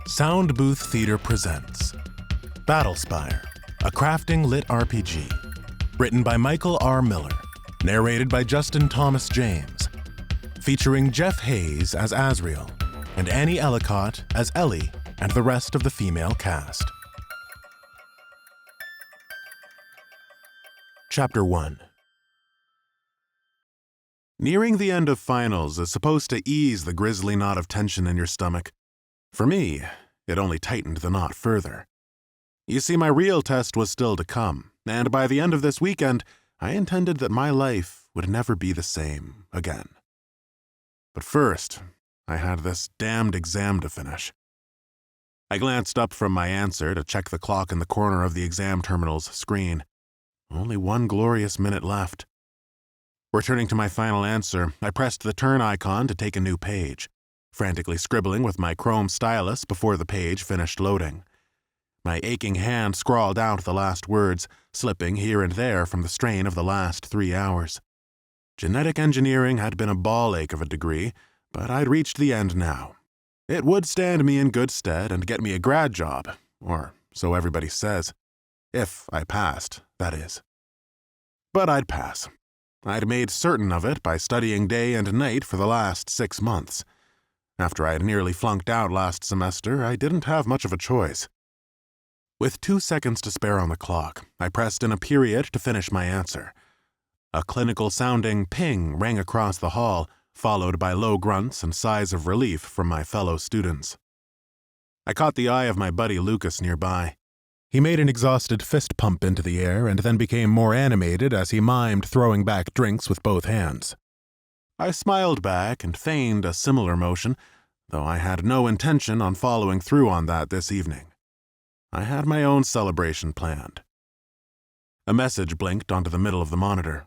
Soundbooth Theater presents Spire, a crafting lit RPG. Written by Michael R. Miller, narrated by Justin Thomas James, featuring Jeff Hayes as Asriel and Annie Ellicott as Ellie and the rest of the female cast. Chapter 1. Nearing the end of finals is supposed to ease the grisly knot of tension in your stomach. For me, it only tightened the knot further. You see, my real test was still to come, and by the end of this weekend, I intended that my life would never be the same again. But first, I had this damned exam to finish. I glanced up from my answer to check the clock in the corner of the exam terminal's screen. Only one glorious minute left. Returning to my final answer, I pressed the turn icon to take a new page, frantically scribbling with my chrome stylus before the page finished loading. My aching hand scrawled out the last words, slipping here and there from the strain of the last 3 hours. Genetic engineering had been a ball ache of a degree, but I'd reached the end now. It would stand me in good stead and get me a grad job, or so everybody says. If I passed, that is. But I'd pass. I'd made certain of it by studying day and night for the last 6 months. After I had nearly flunked out last semester, I didn't have much of a choice. With 2 seconds to spare on the clock, I pressed in a period to finish my answer. A clinical-sounding ping rang across the hall, followed by low grunts and sighs of relief from my fellow students. I caught the eye of my buddy Lucas nearby. He made an exhausted fist pump into the air and then became more animated as he mimed throwing back drinks with both hands. I smiled back and feigned a similar motion, though I had no intention on following through on that this evening. I had my own celebration planned. A message blinked onto the middle of the monitor.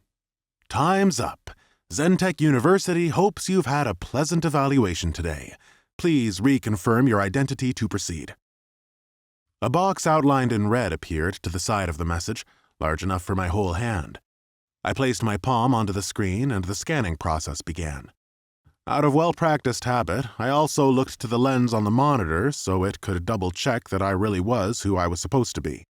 Time's up. Zentech University hopes you've had a pleasant evaluation today. Please reconfirm your identity to proceed. A box outlined in red appeared to the side of the message, large enough for my whole hand. I placed my palm onto the screen and the scanning process began. Out of well-practiced habit, I also looked to the lens on the monitor so it could double-check that I really was who I was supposed to be.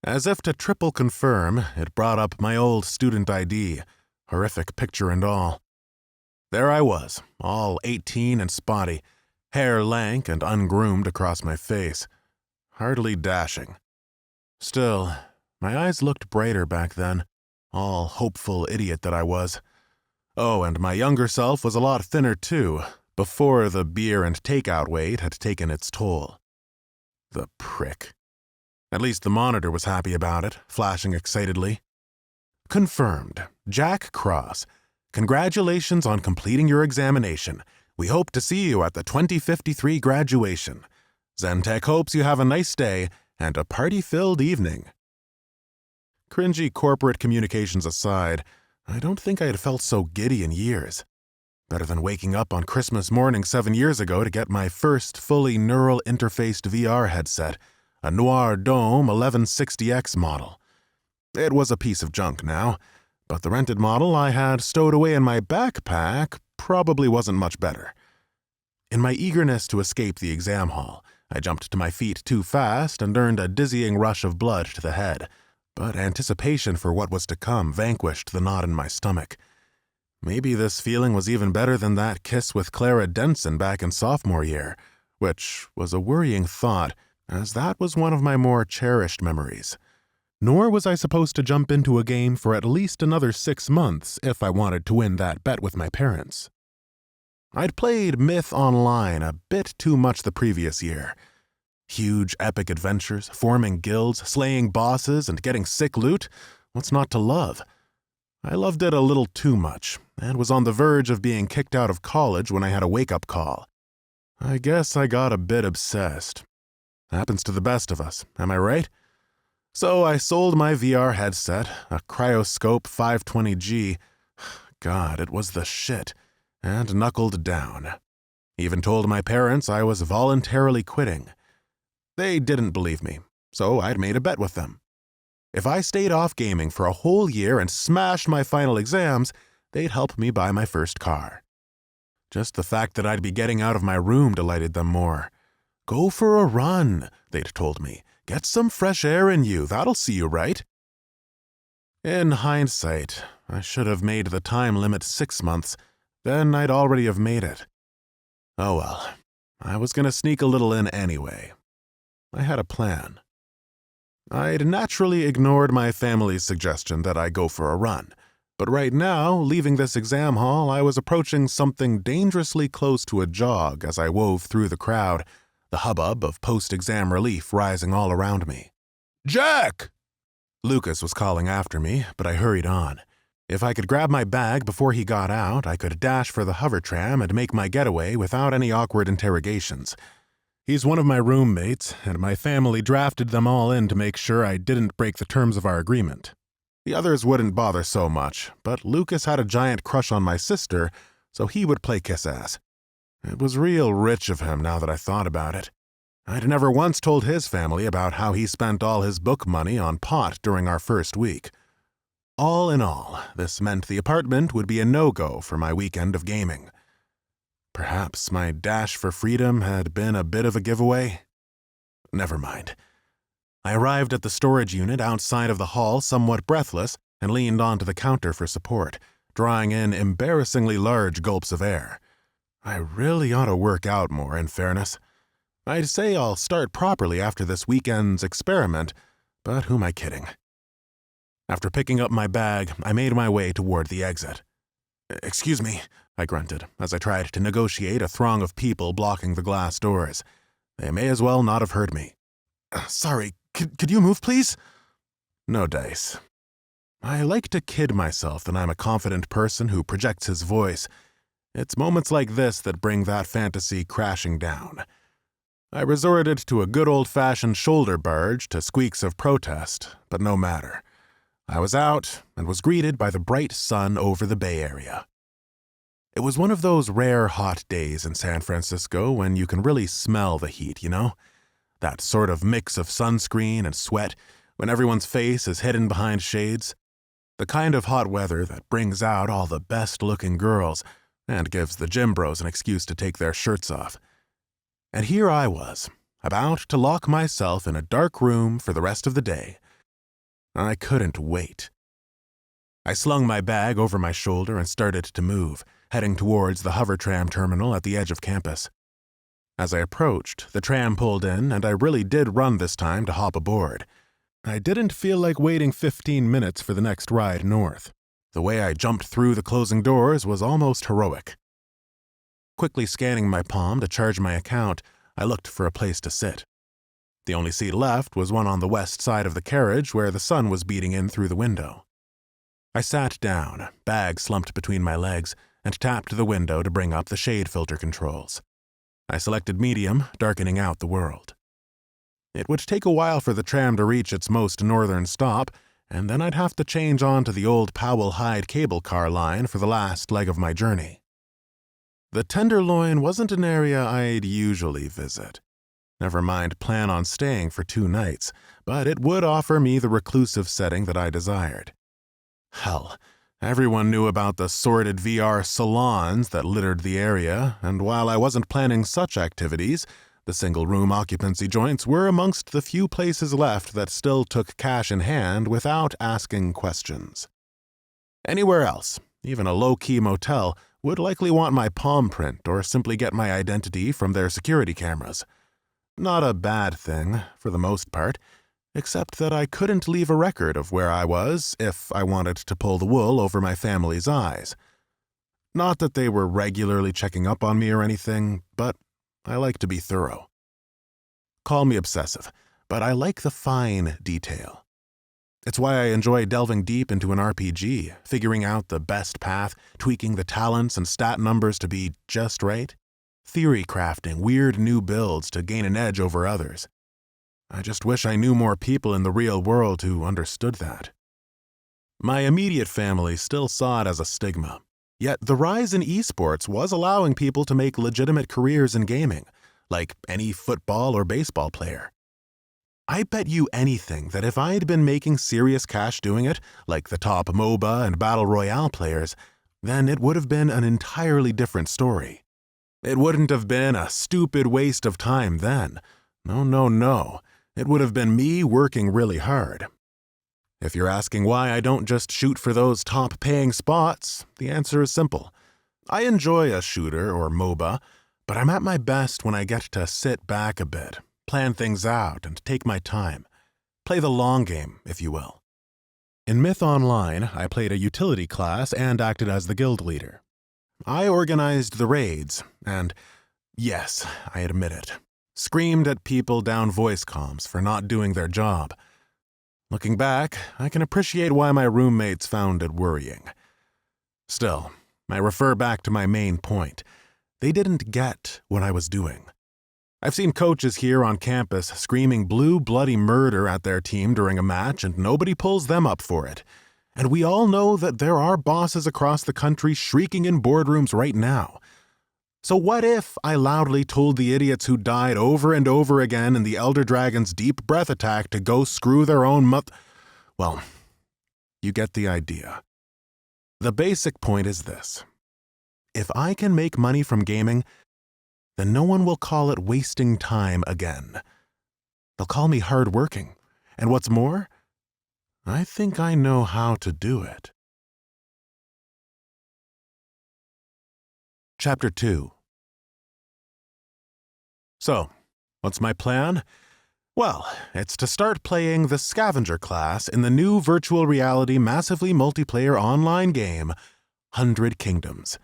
As if to triple confirm, it brought up my old student ID, horrific picture and all. There I was, all 18 and spotty, hair lank and ungroomed across my face. Hardly dashing. Still, my eyes looked brighter back then, all hopeful idiot that I was. Oh, and my younger self was a lot thinner too, before the beer and takeout weight had taken its toll. The prick. At least the monitor was happy about it, flashing excitedly. Confirmed. Jack Kross. Congratulations on completing your examination. We hope to see you at the 2053 graduation. Zentech hopes you have a nice day and a party-filled evening. Cringy corporate communications aside, I don't think I had felt so giddy in years. Better than waking up on Christmas morning 7 years ago to get my first fully neural interfaced VR headset, a Noir Dome 1160X model. It was a piece of junk now, but the rented model I had stowed away in my backpack probably wasn't much better. In my eagerness to escape the exam hall, I jumped to my feet too fast and earned a dizzying rush of blood to the head, but anticipation for what was to come vanquished the knot in my stomach. Maybe this feeling was even better than that kiss with Clara Denson back in sophomore year, which was a worrying thought, as that was one of my more cherished memories. Nor was I supposed to jump into a game for at least another 6 months if I wanted to win that bet with my parents. I'd played Myth Online a bit too much the previous year. Huge epic adventures, forming guilds, slaying bosses, and getting sick loot, what's not to love? I loved it a little too much, and was on the verge of being kicked out of college when I had a wake-up call. I guess I got a bit obsessed. Happens to the best of us, am I right? So I sold my VR headset, a Cryoscope 520G. God, it was the shit. And knuckled down. Even told my parents I was voluntarily quitting. They didn't believe me, so I'd made a bet with them. If I stayed off gaming for a whole year and smashed my final exams, they'd help me buy my first car. Just the fact that I'd be getting out of my room delighted them more. "Go for a run," they'd told me. "Get some fresh air in you, that'll see you right." In hindsight, I should have made the time limit 6 months, then I'd already have made it. Oh well, I was going to sneak a little in anyway. I had a plan. I'd naturally ignored my family's suggestion that I go for a run, but right now, leaving this exam hall, I was approaching something dangerously close to a jog as I wove through the crowd, the hubbub of post-exam relief rising all around me. "Jack!" Lucas was calling after me, but I hurried on. If I could grab my bag before he got out, I could dash for the hover tram and make my getaway without any awkward interrogations. He's one of my roommates, and my family drafted them all in to make sure I didn't break the terms of our agreement. The others wouldn't bother so much, but Lucas had a giant crush on my sister, so he would play kiss-ass. It was real rich of him now that I thought about it. I'd never once told his family about how he spent all his book money on pot during our first week. All in all, this meant the apartment would be a no-go for my weekend of gaming. Perhaps my dash for freedom had been a bit of a giveaway? Never mind. I arrived at the storage unit outside of the hall somewhat breathless and leaned onto the counter for support, drawing in embarrassingly large gulps of air. I really ought to work out more, in fairness. I'd say I'll start properly after this weekend's experiment, but who am I kidding? After picking up my bag, I made my way toward the exit. "Excuse me," I grunted, as I tried to negotiate a throng of people blocking the glass doors. They may as well not have heard me. "Sorry, could you move, please?" No dice. I like to kid myself that I'm a confident person who projects his voice. It's moments like this that bring that fantasy crashing down. I resorted to a good old-fashioned shoulder barge to squeaks of protest, but no matter. I was out and was greeted by the bright sun over the Bay Area. It was one of those rare hot days in San Francisco when you can really smell the heat, you know? That sort of mix of sunscreen and sweat when everyone's face is hidden behind shades. The kind of hot weather that brings out all the best-looking girls and gives the gym bros an excuse to take their shirts off. And here I was, about to lock myself in a dark room for the rest of the day. I couldn't wait. I slung my bag over my shoulder and started to move, heading towards the hover tram terminal at the edge of campus. As I approached, the tram pulled in, and I really did run this time to hop aboard. I didn't feel like waiting 15 minutes for the next ride north. The way I jumped through the closing doors was almost heroic. Quickly scanning my palm to charge my account, I looked for a place to sit. The only seat left was one on the west side of the carriage where the sun was beating in through the window. I sat down, bag slumped between my legs, and tapped the window to bring up the shade filter controls. I selected medium, darkening out the world. It would take a while for the tram to reach its most northern stop, and then I'd have to change onto the old Powell Hyde cable car line for the last leg of my journey. The Tenderloin wasn't an area I'd usually visit. Never mind plan on staying for 2 nights, but it would offer me the reclusive setting that I desired. Hell, everyone knew about the sordid VR salons that littered the area, and while I wasn't planning such activities, the single-room occupancy joints were amongst the few places left that still took cash in hand without asking questions. Anywhere else, even a low-key motel, would likely want my palm print or simply get my identity from their security cameras. Not a bad thing, for the most part, except that I couldn't leave a record of where I was if I wanted to pull the wool over my family's eyes. Not that they were regularly checking up on me or anything, but I like to be thorough. Call me obsessive, but I like the fine detail. It's why I enjoy delving deep into an RPG, figuring out the best path, tweaking the talents and stat numbers to be just right, theory crafting weird new builds to gain an edge over others. I just wish I knew more people in the real world who understood that. My immediate family still saw it as a stigma, yet the rise in esports was allowing people to make legitimate careers in gaming, like any football or baseball player. I bet you anything that if I'd been making serious cash doing it, like the top MOBA and Battle Royale players, then it would have been an entirely different story. It wouldn't have been a stupid waste of time then. No, no, no. It would have been me working really hard. If you're asking why I don't just shoot for those top-paying spots, the answer is simple. I enjoy a shooter or MOBA, but I'm at my best when I get to sit back a bit, plan things out, and take my time. Play the long game, if you will. In Myth Online, I played a utility class and acted as the guild leader. I organized the raids, and, yes, I admit it, screamed at people down voice comms for not doing their job. Looking back, I can appreciate why my roommates found it worrying. Still, I refer back to my main point. They didn't get what I was doing. I've seen coaches here on campus screaming blue bloody murder at their team during a match and nobody pulls them up for it. And we all know that there are bosses across the country shrieking in boardrooms right now. So what if I loudly told the idiots who died over and over again in the Elder Dragon's deep breath attack to go screw their own Well, you get the idea. The basic point is this. If I can make money from gaming, then no one will call it wasting time again. They'll call me hardworking. And what's more, I think I know how to do it. Chapter 2. So, what's my plan? Well, it's to start playing the Scavenger class in the new virtual reality massively multiplayer online game, 100 Kingdoms.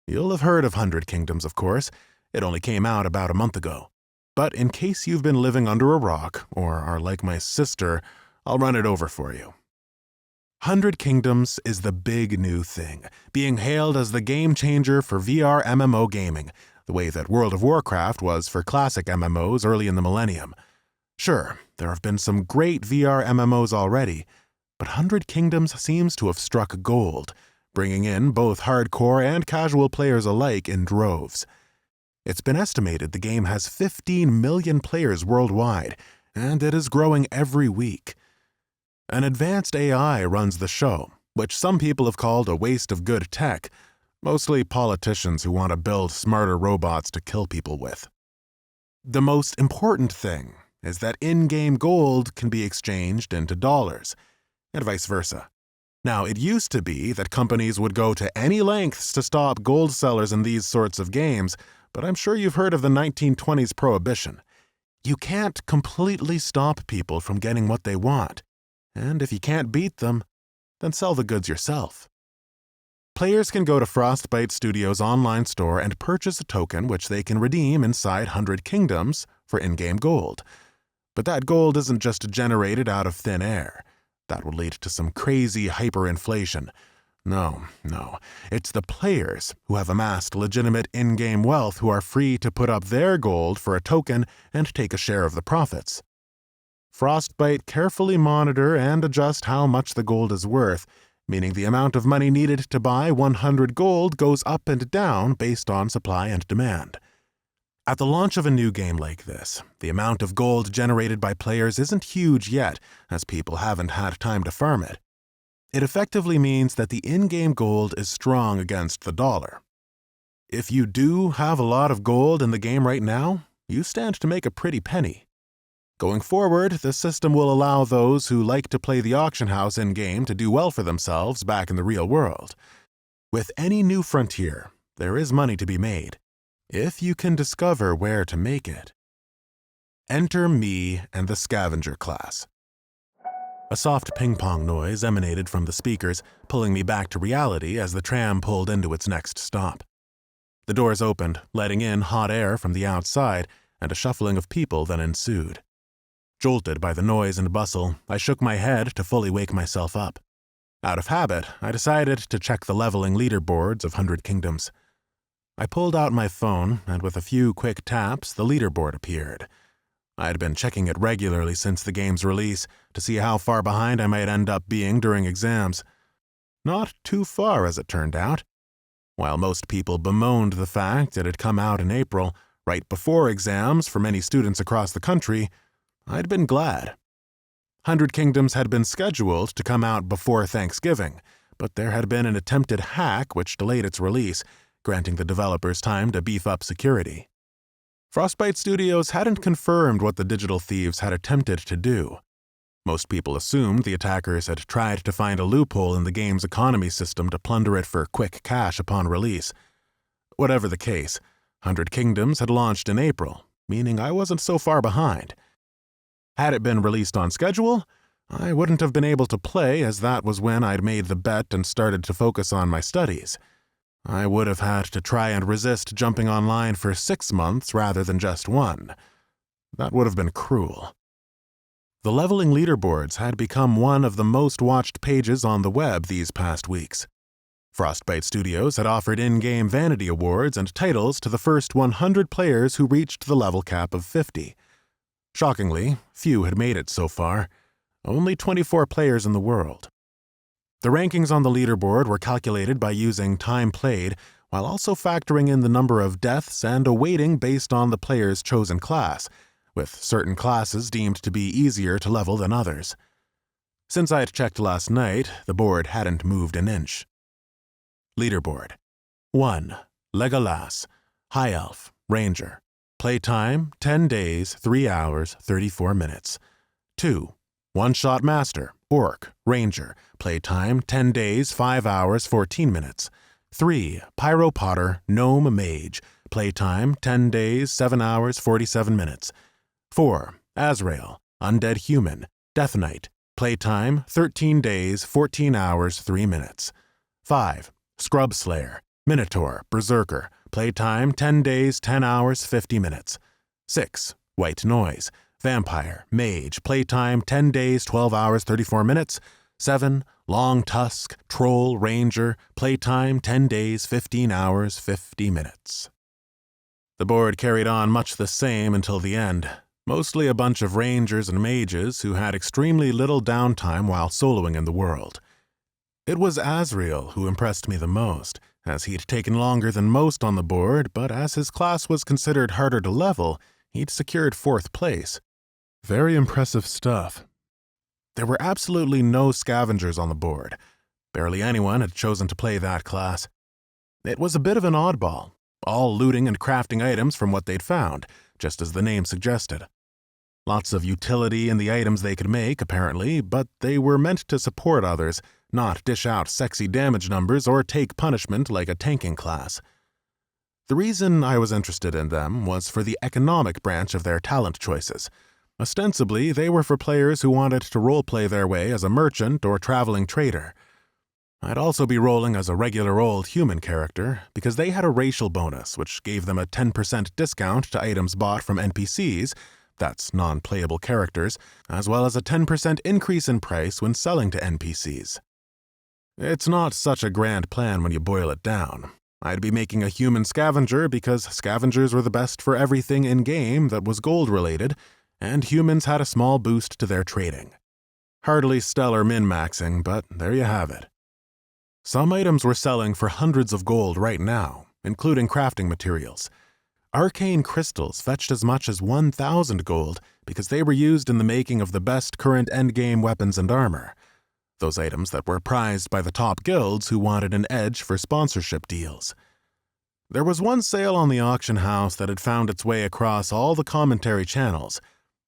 You'll have heard of 100 Kingdoms, of course. It only came out about a month ago. But in case you've been living under a rock, or are like my sister, I'll run it over for you. 100 Kingdoms is the big new thing, being hailed as the game changer for VR MMO gaming, the way that World of Warcraft was for classic MMOs early in the millennium. Sure, there have been some great VR MMOs already, but 100 Kingdoms seems to have struck gold, bringing in both hardcore and casual players alike in droves. It's been estimated the game has 15 million players worldwide, and it is growing every week. An advanced AI runs the show, which some people have called a waste of good tech, mostly politicians who want to build smarter robots to kill people with. The most important thing is that in-game gold can be exchanged into dollars, and vice versa. Now, it used to be that companies would go to any lengths to stop gold sellers in these sorts of games, but I'm sure you've heard of the 1920s prohibition. You can't completely stop people from getting what they want. And if you can't beat them, then sell the goods yourself. Players can go to Frostbite Studios' online store and purchase a token which they can redeem inside 100 Kingdoms for in-game gold. But that gold isn't just generated out of thin air. That would lead to some crazy hyperinflation. No. It's the players who have amassed legitimate in-game wealth who are free to put up their gold for a token and take a share of the profits. Frostbite carefully monitor and adjust how much the gold is worth, meaning the amount of money needed to buy 100 gold goes up and down based on supply and demand. At the launch of a new game like this, the amount of gold generated by players isn't huge yet, as people haven't had time to farm it. It effectively means that the in-game gold is strong against the dollar. If you do have a lot of gold in the game right now, you stand to make a pretty penny. Going forward, the system will allow those who like to play the auction house in-game to do well for themselves back in the real world. With any new frontier, there is money to be made, if you can discover where to make it. Enter me and the Scavenger class. A soft ping-pong noise emanated from the speakers, pulling me back to reality as the tram pulled into its next stop. The doors opened, letting in hot air from the outside, and a shuffling of people then ensued. Jolted by the noise and bustle, I shook my head to fully wake myself up. Out of habit, I decided to check the leveling leaderboards of 100 Kingdoms. I pulled out my phone, and with a few quick taps, the leaderboard appeared. I had been checking it regularly since the game's release to see how far behind I might end up being during exams. Not too far, as it turned out. While most people bemoaned the fact it had come out in April, right before exams for many students across the country, I'd been glad. 100 Kingdoms had been scheduled to come out before Thanksgiving, but there had been an attempted hack which delayed its release, granting the developers time to beef up security. Frostbite Studios hadn't confirmed what the digital thieves had attempted to do. Most people assumed the attackers had tried to find a loophole in the game's economy system to plunder it for quick cash upon release. Whatever the case, 100 Kingdoms had launched in April, meaning I wasn't so far behind. Had it been released on schedule, I wouldn't have been able to play, as that was when I'd made the bet and started to focus on my studies. I would have had to try and resist jumping online for 6 months rather than just 1. That would have been cruel. The leveling leaderboards had become one of the most watched pages on the web these past weeks. Frostbite Studios had offered in-game vanity awards and titles to the first 100 players who reached the level cap of 50. Shockingly, few had made it so far. Only 24 players in the world. The rankings on the leaderboard were calculated by using time played, while also factoring in the number of deaths and a weighting based on the player's chosen class, with certain classes deemed to be easier to level than others. Since I had checked last night, the board hadn't moved an inch. Leaderboard. 1. Legolas, High Elf, Ranger. Playtime, 10 days, 3 hours, 34 minutes. 2. One-Shot Master, Orc, Ranger. Playtime, 10 days, 5 hours, 14 minutes. 3. Pyro Potter, Gnome, Mage. Playtime, 10 days, 7 hours, 47 minutes. 4. Azrael, Undead Human, Death Knight. Playtime, 13 days, 14 hours, 3 minutes. 5. Scrub Slayer, Minotaur, Berserker. Playtime, 10 days, 10 hours, 50 minutes. 6. White Noise, Vampire, Mage. Playtime, 10 days, 12 hours, 34 minutes. 7. Long Tusk, Troll, Ranger. Playtime, 10 days, 15 hours, 50 minutes. The board carried on much the same until the end. Mostly a bunch of Rangers and Mages who had extremely little downtime while soloing in the world. It was Azrael who impressed me the most, as he'd taken longer than most on the board, but as his class was considered harder to level, he'd secured 4th place. Very impressive stuff. There were absolutely no scavengers on the board. Barely anyone had chosen to play that class. It was a bit of an oddball, all looting and crafting items from what they'd found, just as the name suggested. Lots of utility in the items they could make, apparently, but they were meant to support others, not dish out sexy damage numbers or take punishment like a tanking class. The reason I was interested in them was for the economic branch of their talent choices. Ostensibly, they were for players who wanted to roleplay their way as a merchant or traveling trader. I'd also be rolling as a regular old human character, because they had a racial bonus which gave them a 10% discount to items bought from NPCs, that's non-playable characters, as well as a 10% increase in price when selling to NPCs. It's not such a grand plan when you boil it down. I'd be making a human scavenger because scavengers were the best for everything in-game that was gold-related, and humans had a small boost to their trading. Hardly stellar min-maxing, but there you have it. Some items were selling for hundreds of gold right now, including crafting materials. Arcane crystals fetched as much as 1,000 gold because they were used in the making of the best current endgame weapons and armor. Those items that were prized by the top guilds who wanted an edge for sponsorship deals. There was one sale on the auction house that had found its way across all the commentary channels,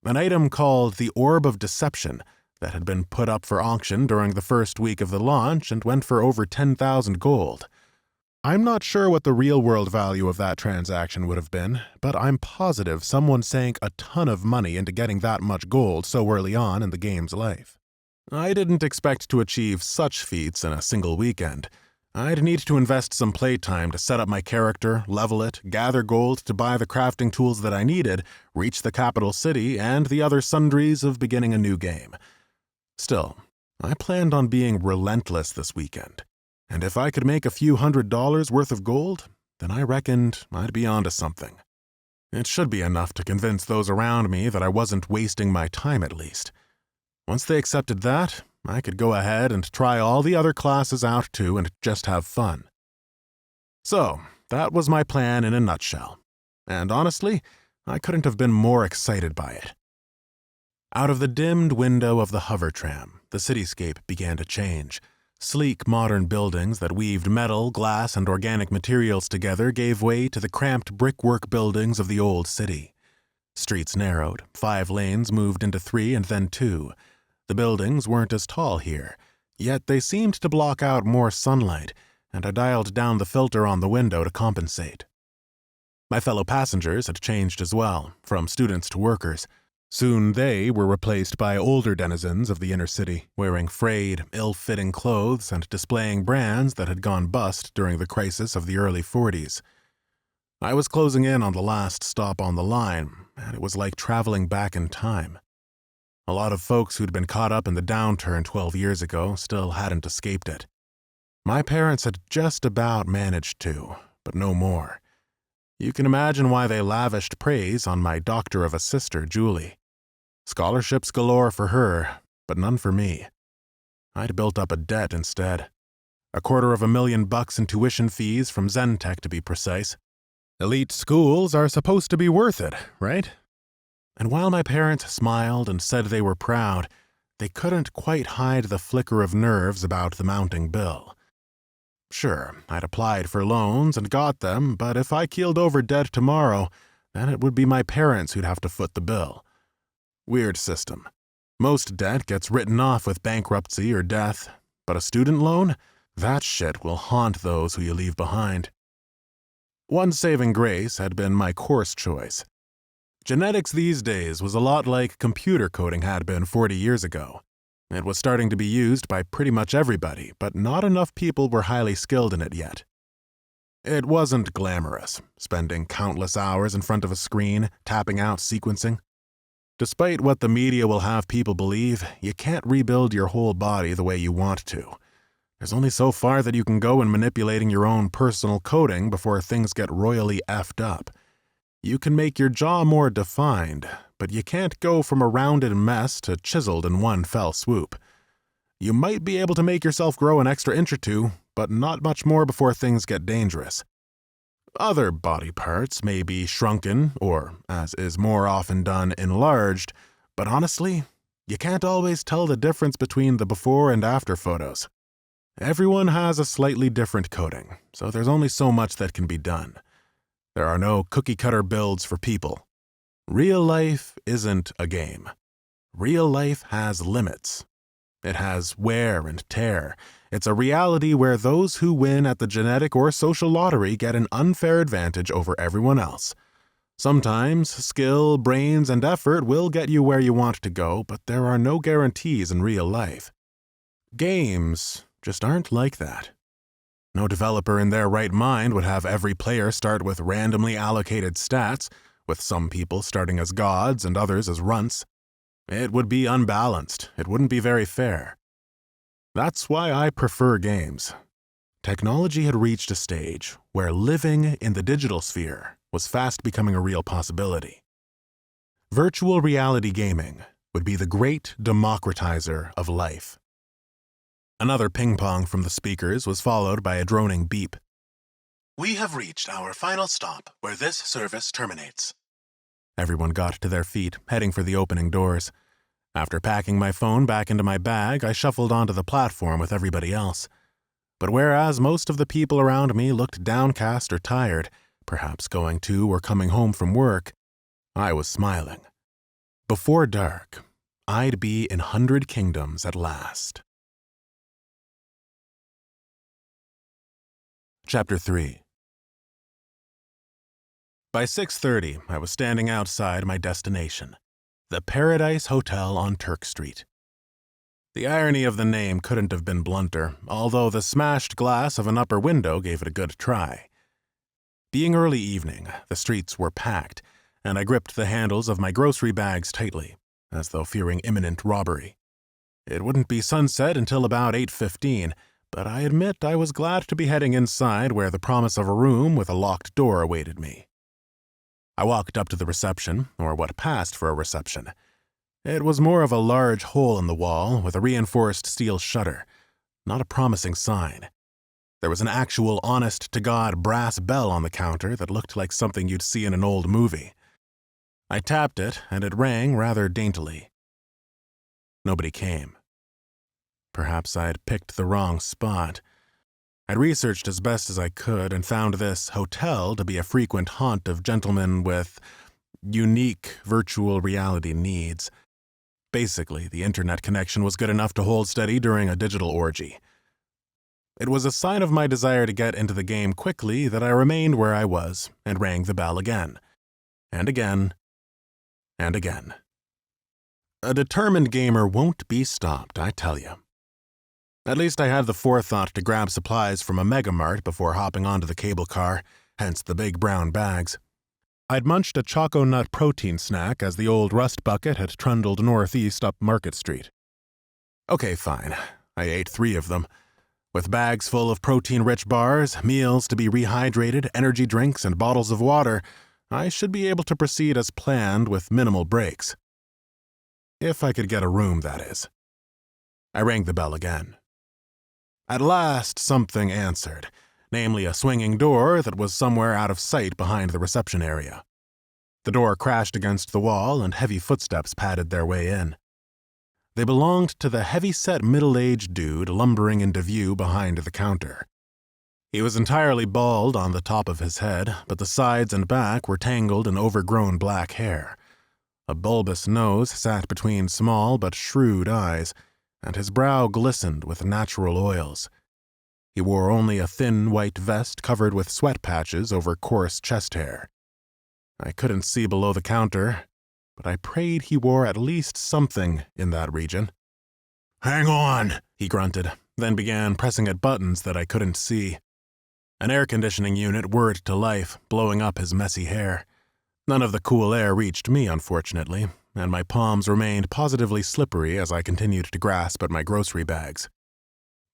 an item called the Orb of Deception that had been put up for auction during the first week of the launch and went for over 10,000 gold. I'm not sure what the real-world value of that transaction would have been, but I'm positive someone sank a ton of money into getting that much gold so early on in the game's life. I didn't expect to achieve such feats in a single weekend. I'd need to invest some playtime to set up my character, level it, gather gold to buy the crafting tools that I needed, reach the capital city, and the other sundries of beginning a new game. Still, I planned on being relentless this weekend, and if I could make a few $100s worth of gold, then I reckoned I'd be onto something. It should be enough to convince those around me that I wasn't wasting my time at least. Once they accepted that, I could go ahead and try all the other classes out too and just have fun. So, that was my plan in a nutshell. And honestly, I couldn't have been more excited by it. Out of the dimmed window of the hover tram, the cityscape began to change, Sleek modern buildings that weaved metal, glass, and organic materials together gave way to the cramped brickwork buildings of the old city. Streets narrowed, 5 lanes moved into 3 and then 2. The buildings weren't as tall here, yet they seemed to block out more sunlight, and I dialed down the filter on the window to compensate. My fellow passengers had changed as well, from students to workers. Soon they were replaced by older denizens of the inner city, wearing frayed, ill-fitting clothes and displaying brands that had gone bust during the crisis of the early 40s. I was closing in on the last stop on the line, and it was like traveling back in time. A lot of folks who'd been caught up in the downturn 12 years ago still hadn't escaped it. My parents had just about managed to, but no more. You can imagine why they lavished praise on my doctor of a sister, Julie. Scholarships galore for her, but none for me. I'd built up a debt instead. $250,000 in tuition fees from Zentech, to be precise. Elite schools are supposed to be worth it, right? And while my parents smiled and said they were proud, they couldn't quite hide the flicker of nerves about the mounting bill. Sure, I'd applied for loans and got them, but if I keeled over dead tomorrow, then it would be my parents who'd have to foot the bill. Weird system. Most debt gets written off with bankruptcy or death, but a student loan? That shit will haunt those who you leave behind. One saving grace had been my course choice. Genetics these days was a lot like computer coding had been 40 years ago. It was starting to be used by pretty much everybody, but not enough people were highly skilled in it yet. It wasn't glamorous, spending countless hours in front of a screen, tapping out sequencing. Despite what the media will have people believe, you can't rebuild your whole body the way you want to. There's only so far that you can go in manipulating your own personal coding before things get royally effed up. You can make your jaw more defined, but you can't go from a rounded mess to chiseled in one fell swoop. You might be able to make yourself grow an extra inch or two, but not much more before things get dangerous. Other body parts may be shrunken, or, as is more often done, enlarged, but honestly, you can't always tell the difference between the before and after photos. Everyone has a slightly different coding, so there's only so much that can be done. There are no cookie-cutter builds for people. Real life isn't a game. Real life has limits. It has wear and tear. It's a reality where those who win at the genetic or social lottery get an unfair advantage over everyone else. Sometimes skill, brains, and effort will get you where you want to go, but there are no guarantees in real life. Games just aren't like that. No developer in their right mind would have every player start with randomly allocated stats, with some people starting as gods and others as runts. It would be unbalanced. It wouldn't be very fair. That's why I prefer games. Technology had reached a stage where living in the digital sphere was fast becoming a real possibility. Virtual reality gaming would be the great democratizer of life. Another ping-pong from the speakers was followed by a droning beep. "We have reached our final stop where this service terminates." Everyone got to their feet, heading for the opening doors. After packing my phone back into my bag, I shuffled onto the platform with everybody else. But whereas most of the people around me looked downcast or tired, perhaps going to or coming home from work, I was smiling. Before dark, I'd be in 100 Kingdoms at last. Chapter 3. By 6:30, I was standing outside my destination, the Paradise Hotel on Turk Street. The irony of the name couldn't have been blunter, although the smashed glass of an upper window gave it a good try. Being early evening, the streets were packed, and I gripped the handles of my grocery bags tightly, as though fearing imminent robbery. It wouldn't be sunset until about 8:15, but I admit I was glad to be heading inside where the promise of a room with a locked door awaited me. I walked up to the reception, or what passed for a reception. It was more of a large hole in the wall with a reinforced steel shutter, not a promising sign. There was an actual honest-to-God brass bell on the counter that looked like something you'd see in an old movie. I tapped it, and it rang rather daintily. Nobody came. Perhaps I'd picked the wrong spot. I'd researched as best as I could and found this hotel to be a frequent haunt of gentlemen with unique virtual reality needs. Basically, the internet connection was good enough to hold steady during a digital orgy. It was a sign of my desire to get into the game quickly that I remained where I was and rang the bell again. And again. And again. A determined gamer won't be stopped, I tell you. At least I had the forethought to grab supplies from a megamart before hopping onto the cable car, hence the big brown bags. I'd munched a Choco Nut protein snack as the old rust bucket had trundled northeast up Market Street. Okay, fine. I ate 3 of them. With bags full of protein-rich bars, meals to be rehydrated, energy drinks, and bottles of water, I should be able to proceed as planned with minimal breaks. If I could get a room, that is. I rang the bell again. At last, something answered, namely a swinging door that was somewhere out of sight behind the reception area. The door crashed against the wall and heavy footsteps padded their way in. They belonged to the heavy-set middle-aged dude lumbering into view behind the counter. He was entirely bald on the top of his head, but the sides and back were tangled in overgrown black hair. A bulbous nose sat between small but shrewd eyes, and his brow glistened with natural oils. He wore only a thin white vest covered with sweat patches over coarse chest hair. I couldn't see below the counter, but I prayed he wore at least something in that region. "Hang on," he grunted, then began pressing at buttons that I couldn't see. An air conditioning unit whirred to life, blowing up his messy hair. None of the cool air reached me, unfortunately, and my palms remained positively slippery as I continued to grasp at my grocery bags.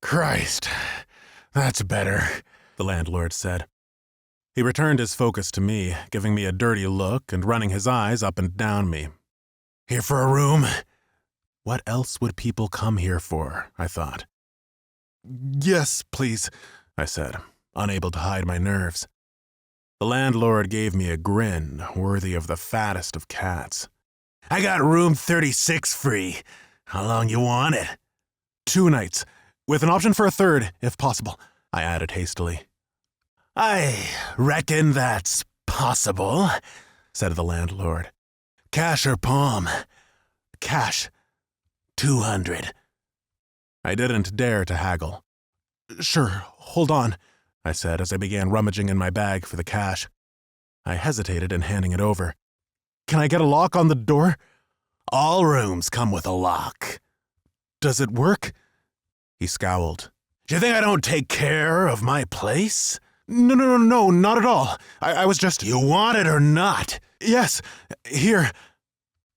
"Christ, that's better," the landlord said. He returned his focus to me, giving me a dirty look and running his eyes up and down me. "Here for a room?" What else would people come here for, I thought. "Yes, please," I said, unable to hide my nerves. The landlord gave me a grin worthy of the fattest of cats. "I got room 36 free. How long you want it?" 2 nights, with an option for a 3rd, if possible, I added hastily. "I reckon that's possible," said the landlord. "Cash or palm?" "Cash. 200. I didn't dare to haggle. "Sure, hold on," I said as I began rummaging in my bag for the cash. I hesitated in handing it over. "Can I get a lock on the door?" "All rooms come with a lock." "Does it work?" He scowled. "Do you think I don't take care of my place?" No, not at all. I was just..." "You want it or not?" "Yes, here."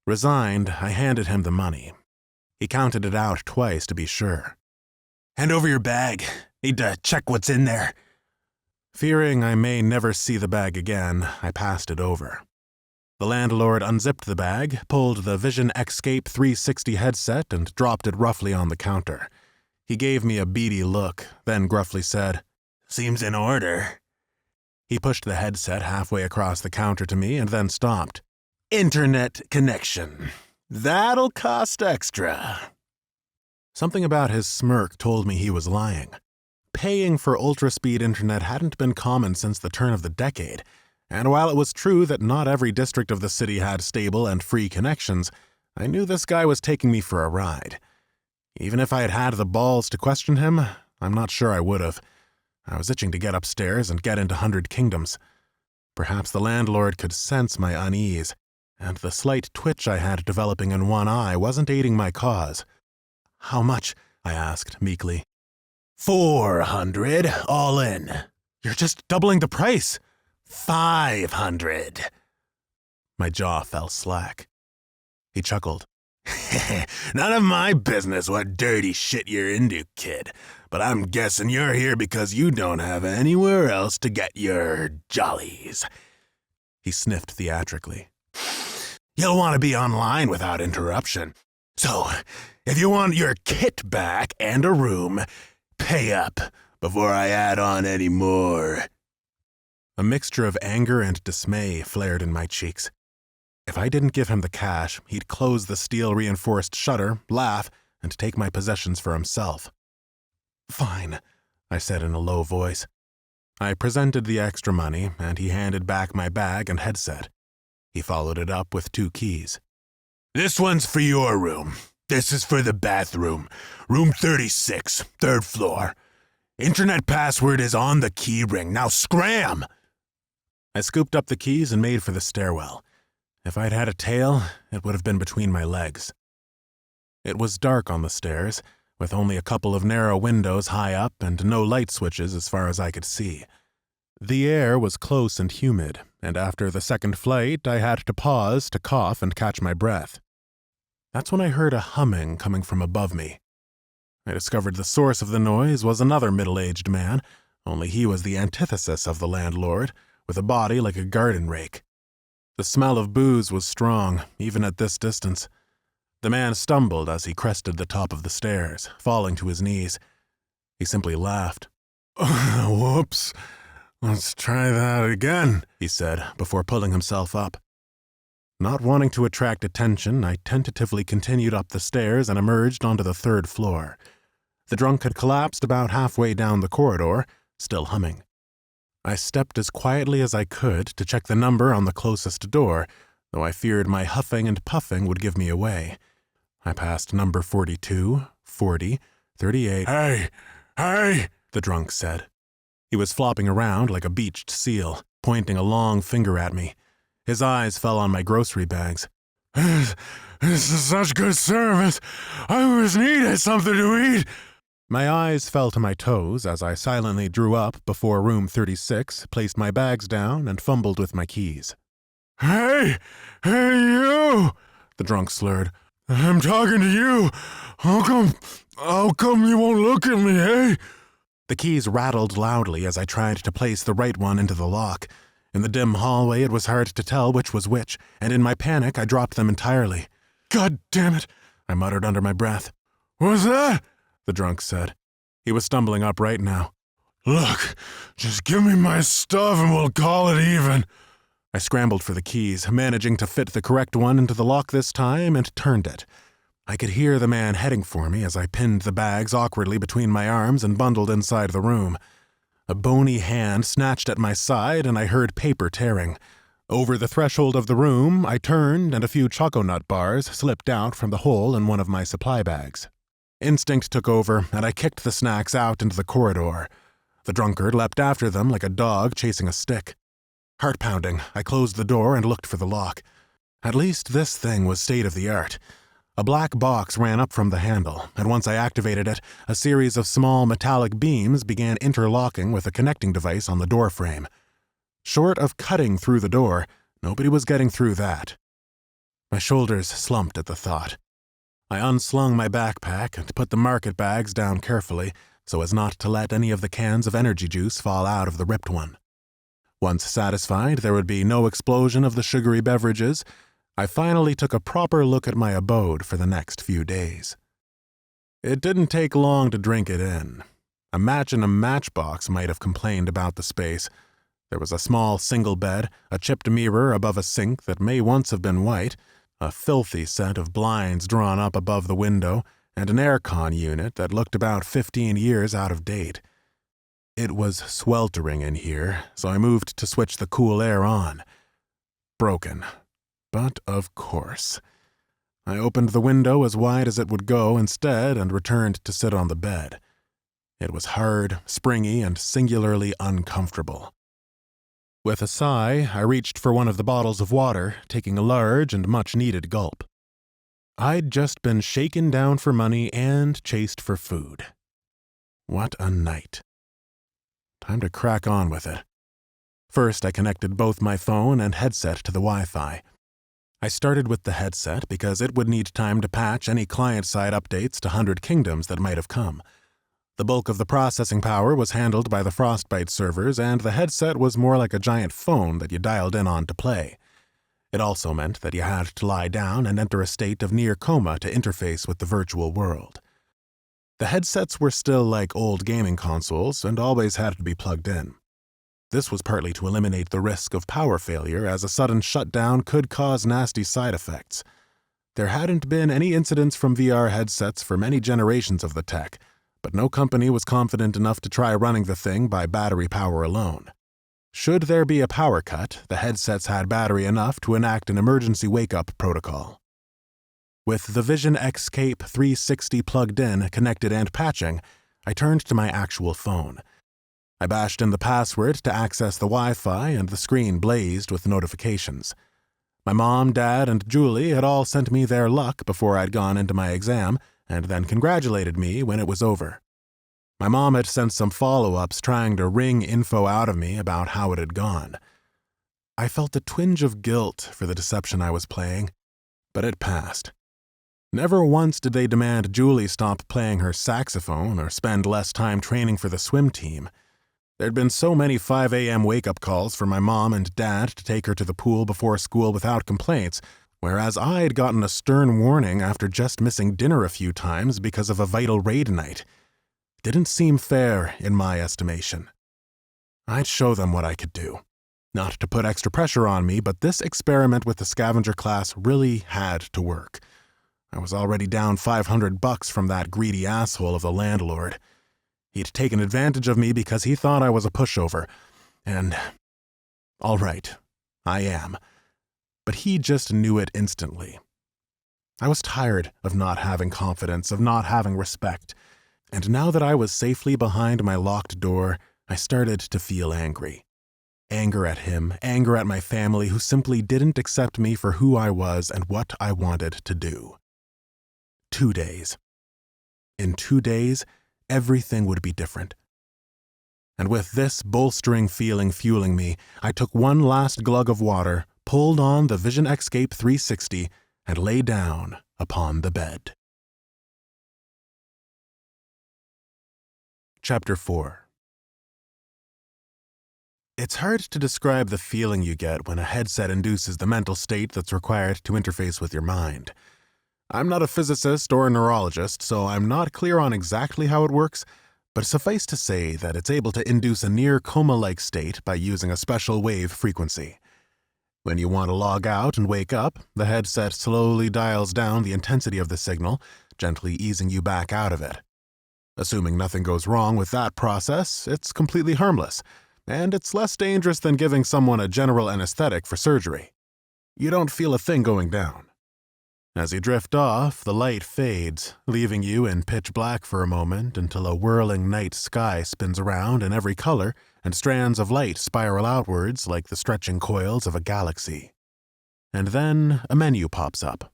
Resigned, I handed him the money. He counted it out twice to be sure. "Hand over your bag. Need to check what's in there." Fearing I may never see the bag again, I passed it over. The landlord unzipped the bag, pulled the Vision Escape 360 headset, and dropped it roughly on the counter. He gave me a beady look, then gruffly said, "Seems in order." He pushed the headset halfway across the counter to me and then stopped. "Internet connection. That'll cost extra." Something about his smirk told me he was lying. Paying for ultra-speed internet hadn't been common since the turn of the decade, and while it was true that not every district of the city had stable and free connections, I knew this guy was taking me for a ride. Even if I had had the balls to question him, I'm not sure I would have. I was itching to get upstairs and get into 100 Kingdoms. Perhaps the landlord could sense my unease, and the slight twitch I had developing in one eye wasn't aiding my cause. "How much?" I asked meekly. 400, all in." "You're just doubling the price." 500. My jaw fell slack. He chuckled. "None of my business what dirty shit you're into, kid, but I'm guessing you're here because you don't have anywhere else to get your jollies." He sniffed theatrically. "You'll want to be online without interruption. So, if you want your kit back and a room, pay up before I add on any more." A mixture of anger and dismay flared in my cheeks. If I didn't give him the cash, he'd close the steel-reinforced shutter, laugh, and take my possessions for himself. "Fine," I said in a low voice. I presented the extra money, and he handed back my bag and headset. He followed it up with 2 keys. "This one's for your room. This is for the bathroom. Room 36, 3rd floor. Internet password is on the key ring. Now scram!" I scooped up the keys and made for the stairwell. If I'd had a tail, it would have been between my legs. It was dark on the stairs, with only a couple of narrow windows high up and no light switches as far as I could see. The air was close and humid, and after the second flight, I had to pause to cough and catch my breath. That's when I heard a humming coming from above me. I discovered the source of the noise was another middle-aged man, only he was the antithesis of the landlord, with a body like a garden rake. The smell of booze was strong, even at this distance. The man stumbled as he crested the top of the stairs, falling to his knees. He simply laughed. "Whoops. Let's try that again," he said, before pulling himself up. Not wanting to attract attention, I tentatively continued up the stairs and emerged onto the 3rd floor. The drunk had collapsed about halfway down the corridor, still humming. I stepped as quietly as I could to check the number on the closest door, though I feared my huffing and puffing would give me away. I passed number 42, 40, 38. Hey, the drunk said. He was flopping around like a beached seal, pointing a long finger at me. His eyes fell on my grocery bags. This is such good service. I always needed something to eat." My eyes fell to my toes as I silently drew up before room 36, placed my bags down, and fumbled with my keys. Hey, you! The drunk slurred. "I'm talking to you. How come you won't look at me, eh?" The keys rattled loudly as I tried to place the right one into the lock. In the dim hallway, it was hard to tell which was which, and in my panic, I dropped them entirely. "God damn it," I muttered under my breath. "What's that?" the drunk said. He was stumbling upright now. "Look, just give me my stuff and we'll call it even." I scrambled for the keys, managing to fit the correct one into the lock this time, and turned it. I could hear the man heading for me as I pinned the bags awkwardly between my arms and bundled inside the room. A bony hand snatched at my side, and I heard paper tearing. Over the threshold of the room, I turned, and a few choconut bars slipped out from the hole in one of my supply bags. Instinct took over, and I kicked the snacks out into the corridor. The drunkard leapt after them like a dog chasing a stick. Heart-pounding, I closed the door and looked for the lock. At least this thing was state-of-the-art. A black box ran up from the handle, and once I activated it, a series of small metallic beams began interlocking with a connecting device on the door frame. Short of cutting through the door, nobody was getting through that. My shoulders slumped at the thought. I unslung my backpack and put the market bags down carefully so as not to let any of the cans of energy juice fall out of the ripped one. Once satisfied there would be no explosion of the sugary beverages, I finally took a proper look at my abode for the next few days. It didn't take long to drink it in. A match in a matchbox might have complained about the space. There was a small single bed, a chipped mirror above a sink that may once have been white, a filthy set of blinds drawn up above the window, and an aircon unit that looked about 15 years out of date. It was sweltering in here, so I moved to switch the cool air on. Broken. But of course. I opened the window as wide as it would go instead and returned to sit on the bed. It was hard, springy, and singularly uncomfortable. With a sigh, I reached for one of the bottles of water, taking a large and much-needed gulp. I'd just been shaken down for money and chased for food. What a night. Time to crack on with it. First, I connected both my phone and headset to the Wi-Fi. I started with the headset because it would need time to patch any client-side updates to 100 Kingdoms that might have come. The bulk of the processing power was handled by the Frostbite servers, and the headset was more like a giant phone that you dialed in on to play. It also meant that you had to lie down and enter a state of near coma to interface with the virtual world. The headsets were still like old gaming consoles and always had to be plugged in. This was partly to eliminate the risk of power failure, as a sudden shutdown could cause nasty side effects. There hadn't been any incidents from VR headsets for many generations of the tech, but no company was confident enough to try running the thing by battery power alone. Should there be a power cut, the headsets had battery enough to enact an emergency wake-up protocol. With the Vision Escape 360 plugged in, connected, and patching, I turned to my actual phone. I bashed in the password to access the Wi-Fi, and the screen blazed with notifications. My mom, dad, and Julie had all sent me their luck before I'd gone into my exam, and then congratulated me when it was over. My mom had sent some follow-ups trying to wring info out of me about how it had gone. I felt a twinge of guilt for the deception I was playing, but it passed. Never once did they demand Julie stop playing her saxophone or spend less time training for the swim team. There'd been so many 5 a.m. wake-up calls for my mom and dad to take her to the pool before school without complaints, whereas I'd gotten a stern warning after just missing dinner a few times because of a vital raid night. Didn't seem fair, in my estimation. I'd show them what I could do. Not to put extra pressure on me, but this experiment with the Scavenger class really had to work. I was already down $500 from that greedy asshole of the landlord. He'd taken advantage of me because he thought I was a pushover, and all right, I am. But he just knew it instantly. I was tired of not having confidence, of not having respect, and now that I was safely behind my locked door, I started to feel angry. Anger at him, anger at my family who simply didn't accept me for who I was and what I wanted to do. 2 days. In 2 days, everything would be different. And with this bolstering feeling fueling me, I took one last glug of water, pulled on the Vision Escape 360, and lay down upon the bed. Chapter 4. It's hard to describe the feeling you get when a headset induces the mental state that's required to interface with your mind. I'm not a physicist or a neurologist, so I'm not clear on exactly how it works, but suffice to say that it's able to induce a near coma-like state by using a special wave frequency. When you want to log out and wake up, the headset slowly dials down the intensity of the signal, gently easing you back out of it. Assuming nothing goes wrong with that process, it's completely harmless, and it's less dangerous than giving someone a general anesthetic for surgery. You don't feel a thing going down. As you drift off, the light fades, leaving you in pitch black for a moment until a whirling night sky spins around in every color and strands of light spiral outwards like the stretching coils of a galaxy. And then a menu pops up.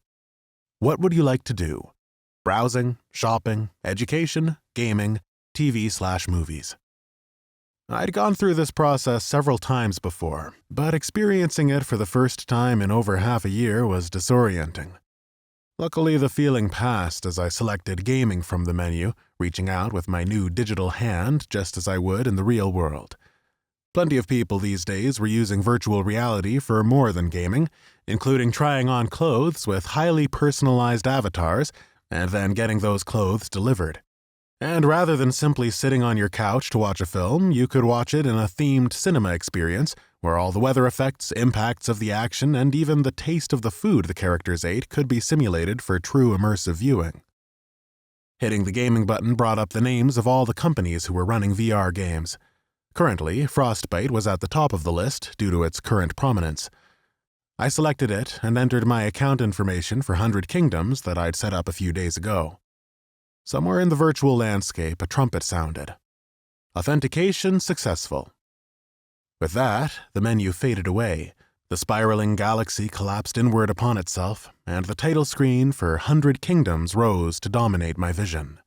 What would you like to do? Browsing, shopping, education, gaming, TV/movies. I'd gone through this process several times before, but experiencing it for the first time in over half a year was disorienting. Luckily, the feeling passed as I selected gaming from the menu, reaching out with my new digital hand just as I would in the real world. Plenty of people these days were using virtual reality for more than gaming, including trying on clothes with highly personalized avatars and then getting those clothes delivered. And rather than simply sitting on your couch to watch a film, you could watch it in a themed cinema experience where all the weather effects, impacts of the action, and even the taste of the food the characters ate could be simulated for true immersive viewing. Hitting the gaming button brought up the names of all the companies who were running VR games. Currently, Frostbite was at the top of the list due to its current prominence. I selected it and entered my account information for 100 Kingdoms that I'd set up a few days ago. Somewhere in the virtual landscape, a trumpet sounded. Authentication successful. With that, the menu faded away, the spiraling galaxy collapsed inward upon itself, and the title screen for 100 Kingdoms rose to dominate my vision.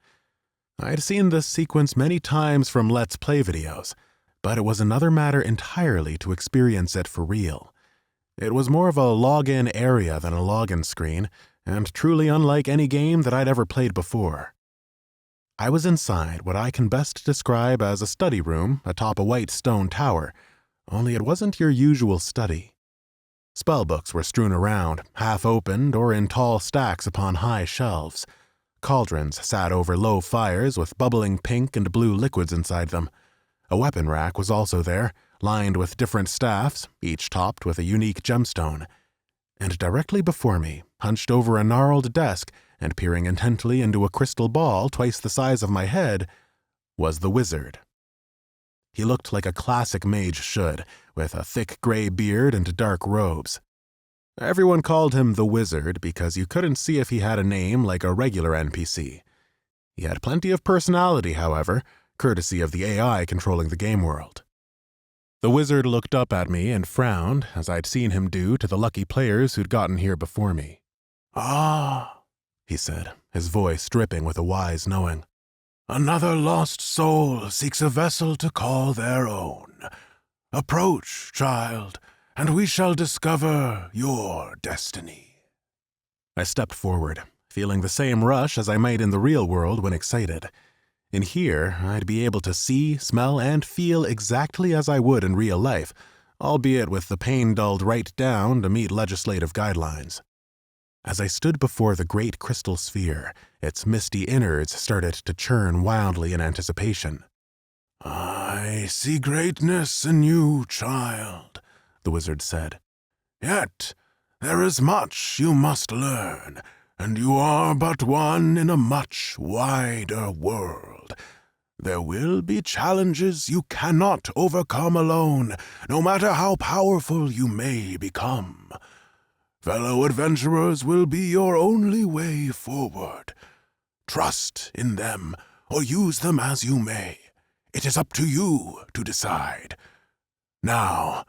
I'd seen this sequence many times from Let's Play videos, but it was another matter entirely to experience it for real. It was more of a login area than a login screen, and truly unlike any game that I'd ever played before. I was inside what I can best describe as a study room atop a white stone tower, only it wasn't your usual study. Spellbooks were strewn around, half-opened or in tall stacks upon high shelves. Cauldrons sat over low fires with bubbling pink and blue liquids inside them. A weapon rack was also there, lined with different staffs, each topped with a unique gemstone. And directly before me, hunched over a gnarled desk and peering intently into a crystal ball twice the size of my head, was the wizard. He looked like a classic mage should, with a thick gray beard and dark robes. Everyone called him the Wizard because you couldn't see if he had a name like a regular NPC. He had plenty of personality, however, courtesy of the AI controlling the game world. The wizard looked up at me and frowned, as I'd seen him do to the lucky players who'd gotten here before me. "Ah," he said, his voice dripping with a wise knowing. "Another lost soul seeks a vessel to call their own. Approach, child, and we shall discover your destiny." I stepped forward, feeling the same rush as I might in the real world when excited. In here, I'd be able to see, smell, and feel exactly as I would in real life, albeit with the pain dulled right down to meet legislative guidelines. As I stood before the great crystal sphere, its misty innards started to churn wildly in anticipation. "I see greatness in you, child," the wizard said. "Yet there is much you must learn, and you are but one in a much wider world. There will be challenges you cannot overcome alone, no matter how powerful you may become. Fellow adventurers will be your only way forward. Trust in them, or use them as you may. It is up to you to decide. Now,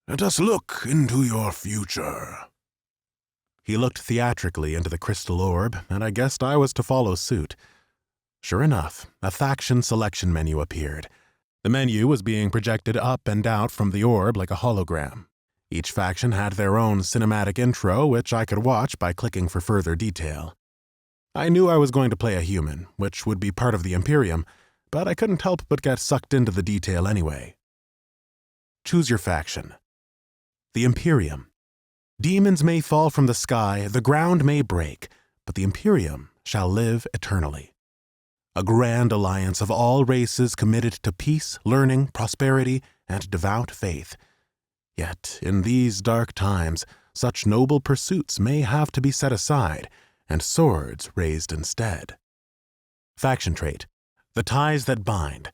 let us look into your future." He looked theatrically into the crystal orb, and I guessed I was to follow suit. Sure enough, a faction selection menu appeared. The menu was being projected up and out from the orb like a hologram. Each faction had their own cinematic intro, which I could watch by clicking for further detail. I knew I was going to play a human, which would be part of the Imperium, but I couldn't help but get sucked into the detail anyway. Choose your faction. The Imperium. Demons may fall from the sky, the ground may break, but the Imperium shall live eternally. A grand alliance of all races committed to peace, learning, prosperity, and devout faith. Yet, in these dark times, such noble pursuits may have to be set aside, and swords raised instead. Faction trait: the ties that bind.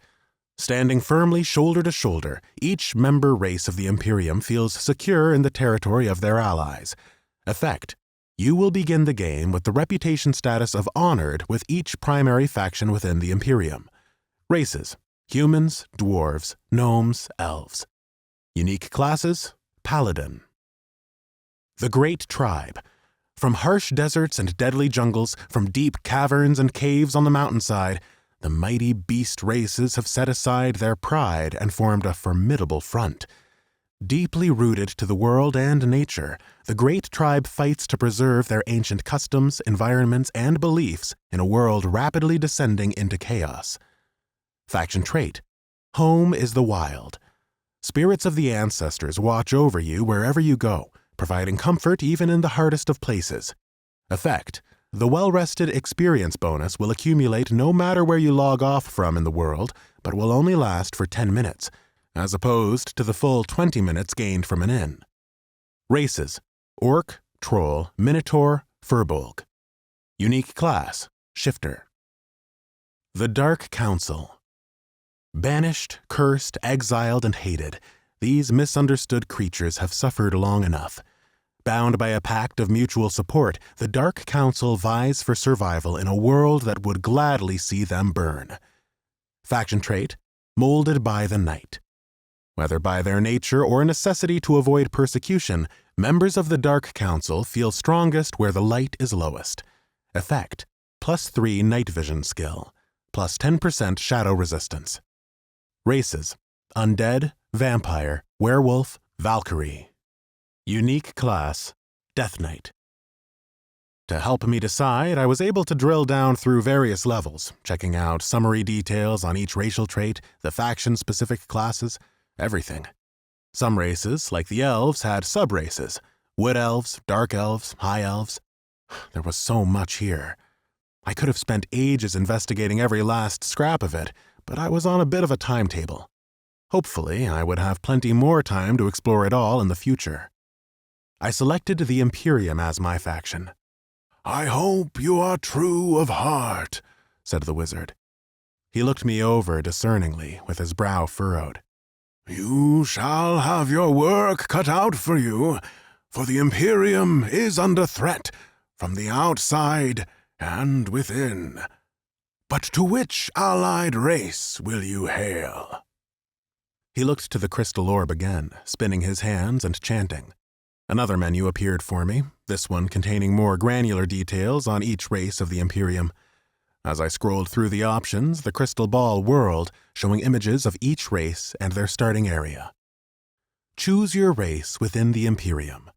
Standing firmly shoulder to shoulder, each member race of the Imperium feels secure in the territory of their allies. Effect: you will begin the game with the reputation status of honored with each primary faction within the Imperium. Races: humans, dwarves, gnomes, elves. Unique classes: paladin. The Great Tribe. From harsh deserts and deadly jungles, from deep caverns and caves on the mountainside, the mighty beast races have set aside their pride and formed a formidable front. Deeply rooted to the world and nature, the Great Tribe fights to preserve their ancient customs, environments, and beliefs in a world rapidly descending into chaos. Faction trait: home is the wild. Spirits of the ancestors watch over you wherever you go, providing comfort even in the hardest of places. Effect: the well-rested experience bonus will accumulate no matter where you log off from in the world, but will only last for 10 minutes, as opposed to the full 20 minutes gained from an inn. Races: orc, troll, minotaur, furbolg. Unique class: shifter. The Dark Council. Banished, cursed, exiled, and hated, these misunderstood creatures have suffered long enough. Bound by a pact of mutual support, the Dark Council vies for survival in a world that would gladly see them burn. Faction trait: molded by the night. Whether by their nature or necessity to avoid persecution, members of the Dark Council feel strongest where the light is lowest. Effect: +3 night vision skill, plus 10% shadow resistance. Races: undead, vampire, werewolf, Valkyrie. Unique class: Death Knight. To help me decide, I was able to drill down through various levels, checking out summary details on each racial trait, the faction-specific classes, everything. Some races, like the elves, had sub-races: wood elves, dark elves, high elves. There was so much here. I could have spent ages investigating every last scrap of it, but I was on a bit of a timetable. Hopefully, I would have plenty more time to explore it all in the future. I selected the Imperium as my faction. "I hope you are true of heart," said the wizard. He looked me over discerningly, with his brow furrowed. "You shall have your work cut out for you, for the Imperium is under threat from the outside and within. But to which allied race will you hail?" He looked to the crystal orb again, spinning his hands and chanting. Another menu appeared for me, this one containing more granular details on each race of the Imperium. As I scrolled through the options, the crystal ball whirled, showing images of each race and their starting area. Choose your race within the Imperium.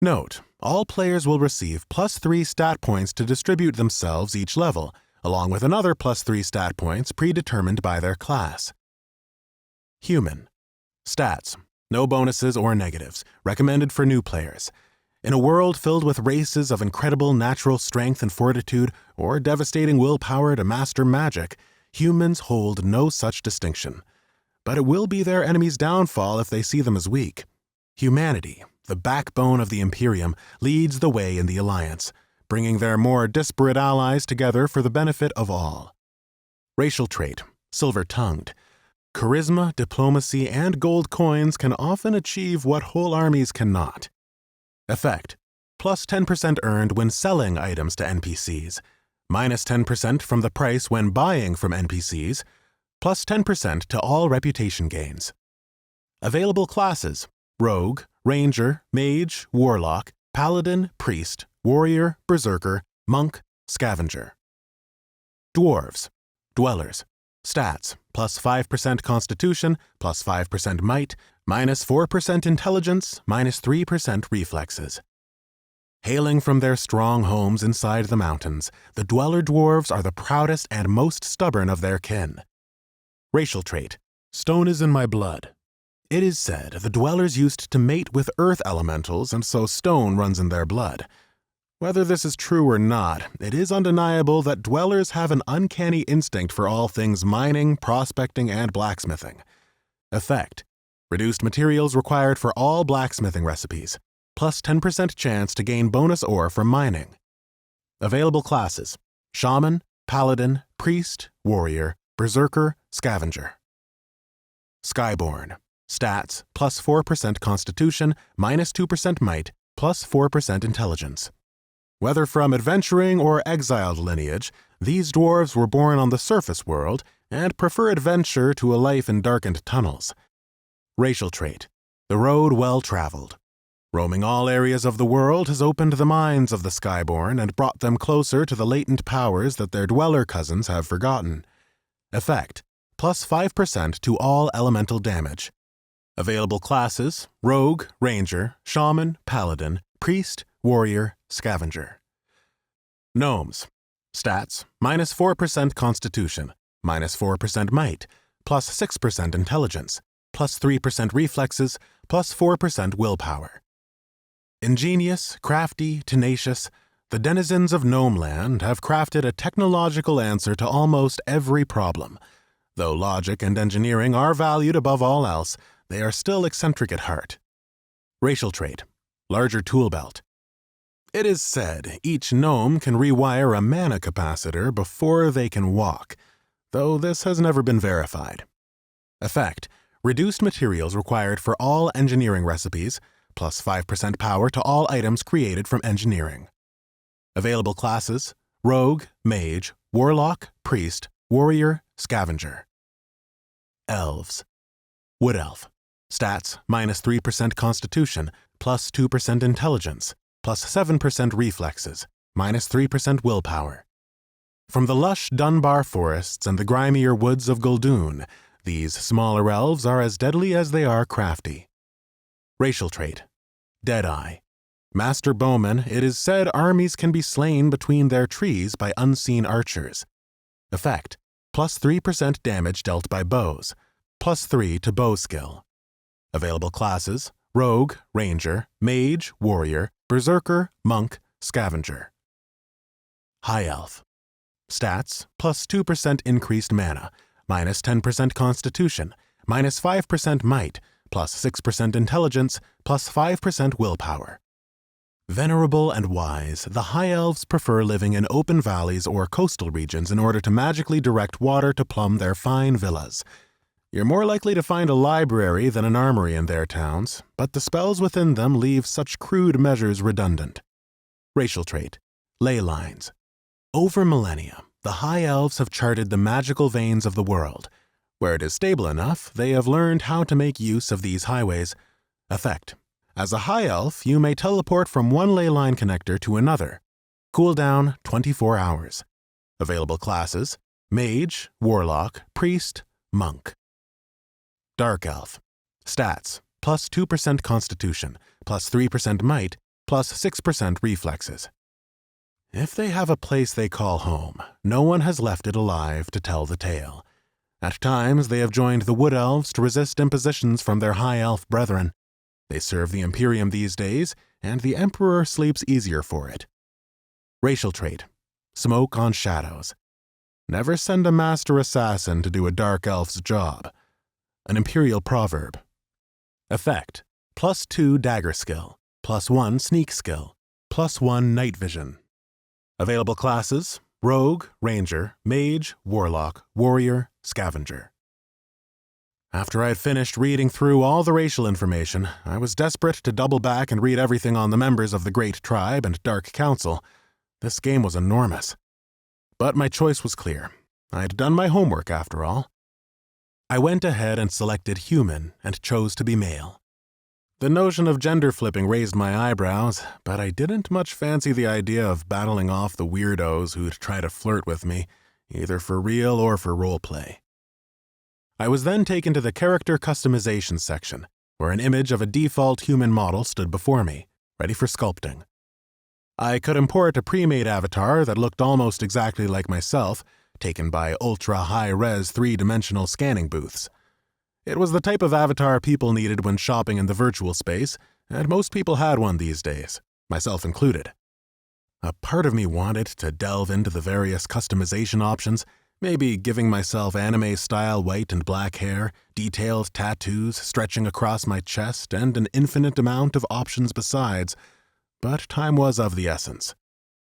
Note, all players will receive +3 stat points to distribute themselves each level, along with another +3 stat points predetermined by their class. Human. Stats. No bonuses or negatives. Recommended for new players. In a world filled with races of incredible natural strength and fortitude or devastating willpower to master magic, humans hold no such distinction. But it will be their enemy's downfall if they see them as weak. Humanity, the backbone of the Imperium, leads the way in the Alliance, bringing their more disparate allies together for the benefit of all. Racial trait, silver-tongued. Charisma, diplomacy, and gold coins can often achieve what whole armies cannot. Effect, +10% earned when selling items to NPCs, -10% from the price when buying from NPCs, +10% to all reputation gains. Available classes, Rogue, Ranger, Mage, Warlock, Paladin, Priest, Warrior, Berserker, Monk, Scavenger. Dwarves, Dwellers. Stats, +5% Constitution, +5% Might, -4% Intelligence, -3% Reflexes. Hailing from their strong homes inside the mountains, the Dweller Dwarves are the proudest and most stubborn of their kin. Racial trait, stone is in my blood. It is said the Dwellers used to mate with earth elementals, and so stone runs in their blood. Whether this is true or not, it is undeniable that Dwellers have an uncanny instinct for all things mining, prospecting, and blacksmithing. Effect, reduced materials required for all blacksmithing recipes, +10% chance to gain bonus ore from mining. Available classes, Shaman, Paladin, Priest, Warrior, Berserker, Scavenger. Skyborn. Stats, +4% Constitution, -2% Might, +4% Intelligence. Whether from adventuring or exiled lineage, these dwarves were born on the surface world and prefer adventure to a life in darkened tunnels. Racial trait, the road well traveled. Roaming all areas of the world has opened the minds of the Skyborn and brought them closer to the latent powers that their Dweller cousins have forgotten. Effect, +5% to all elemental damage. Available classes, Rogue, Ranger, Shaman, Paladin, Priest, Warrior, Scavenger. Gnomes. Stats, -4% Constitution, -4% Might, +6% Intelligence, +3% Reflexes, +4% Willpower. Ingenious, crafty, tenacious, the denizens of Gnomeland have crafted a technological answer to almost every problem. Though logic and engineering are valued above all else, they are still eccentric at heart. Racial trait, larger tool belt. It is said each gnome can rewire a mana capacitor before they can walk, though this has never been verified. Effect, reduced materials required for all engineering recipes, +5% power to all items created from engineering. Available classes, Rogue, Mage, Warlock, Priest, Warrior, Scavenger. Elves. Wood Elf. Stats, -3% Constitution, +2% Intelligence, +7% Reflexes, -3% Willpower. From the lush Dunbar forests and the grimier woods of Guldoon, these smaller elves are as deadly as they are crafty. Racial trait, Deadeye. Master Bowman, it is said armies can be slain between their trees by unseen archers. Effect, +3% damage dealt by bows, +3 to bow skill. Available classes, Rogue, Ranger, Mage, Warrior, Berserker, Monk, Scavenger. High Elf. Stats, +2% increased mana, -10% Constitution, -5% Might, +6% Intelligence, +5% Willpower. Venerable and wise, the High Elves prefer living in open valleys or coastal regions in order to magically direct water to plumb their fine villas. You're more likely to find a library than an armory in their towns, but the spells within them leave such crude measures redundant. Racial trait: ley lines. Over millennia, the High Elves have charted the magical veins of the world. Where it is stable enough, they have learned how to make use of these highways. Effect: as a High Elf, you may teleport from one ley line connector to another. Cooldown 24 hours. Available classes: Mage, Warlock, Priest, Monk. Dark Elf. Stats: plus 2% Constitution, plus 3% Might, plus 6% Reflexes. If they have a place they call home, no one has left it alive to tell the tale. At times, they have joined the Wood Elves to resist impositions from their High Elf brethren. They serve the Imperium these days, and the Emperor sleeps easier for it. Racial trait: smoke on shadows. Never send a master assassin to do a Dark Elf's job. An Imperial proverb. Effect: plus 2 dagger skill, plus 1 sneak skill, plus 1 night vision. Available classes: Rogue, Ranger, Mage, Warlock, Warrior, Scavenger. After I had finished reading through all the racial information, I was desperate to double back and read everything on the members of the Great Tribe and Dark Council. This game was enormous. But my choice was clear. I had done my homework after all. I went ahead and selected human and chose to be male. The notion of gender flipping raised my eyebrows, but I didn't much fancy the idea of battling off the weirdos who'd try to flirt with me, either for real or for roleplay. I was then taken to the character customization section, where an image of a default human model stood before me, ready for sculpting. I could import a pre-made avatar that looked almost exactly like myself, taken by ultra-high-res 3-dimensional scanning booths. It was the type of avatar people needed when shopping in the virtual space, and most people had one these days, myself included. A part of me wanted to delve into the various customization options, maybe giving myself anime-style white and black hair, detailed tattoos stretching across my chest, and an infinite amount of options besides, but time was of the essence.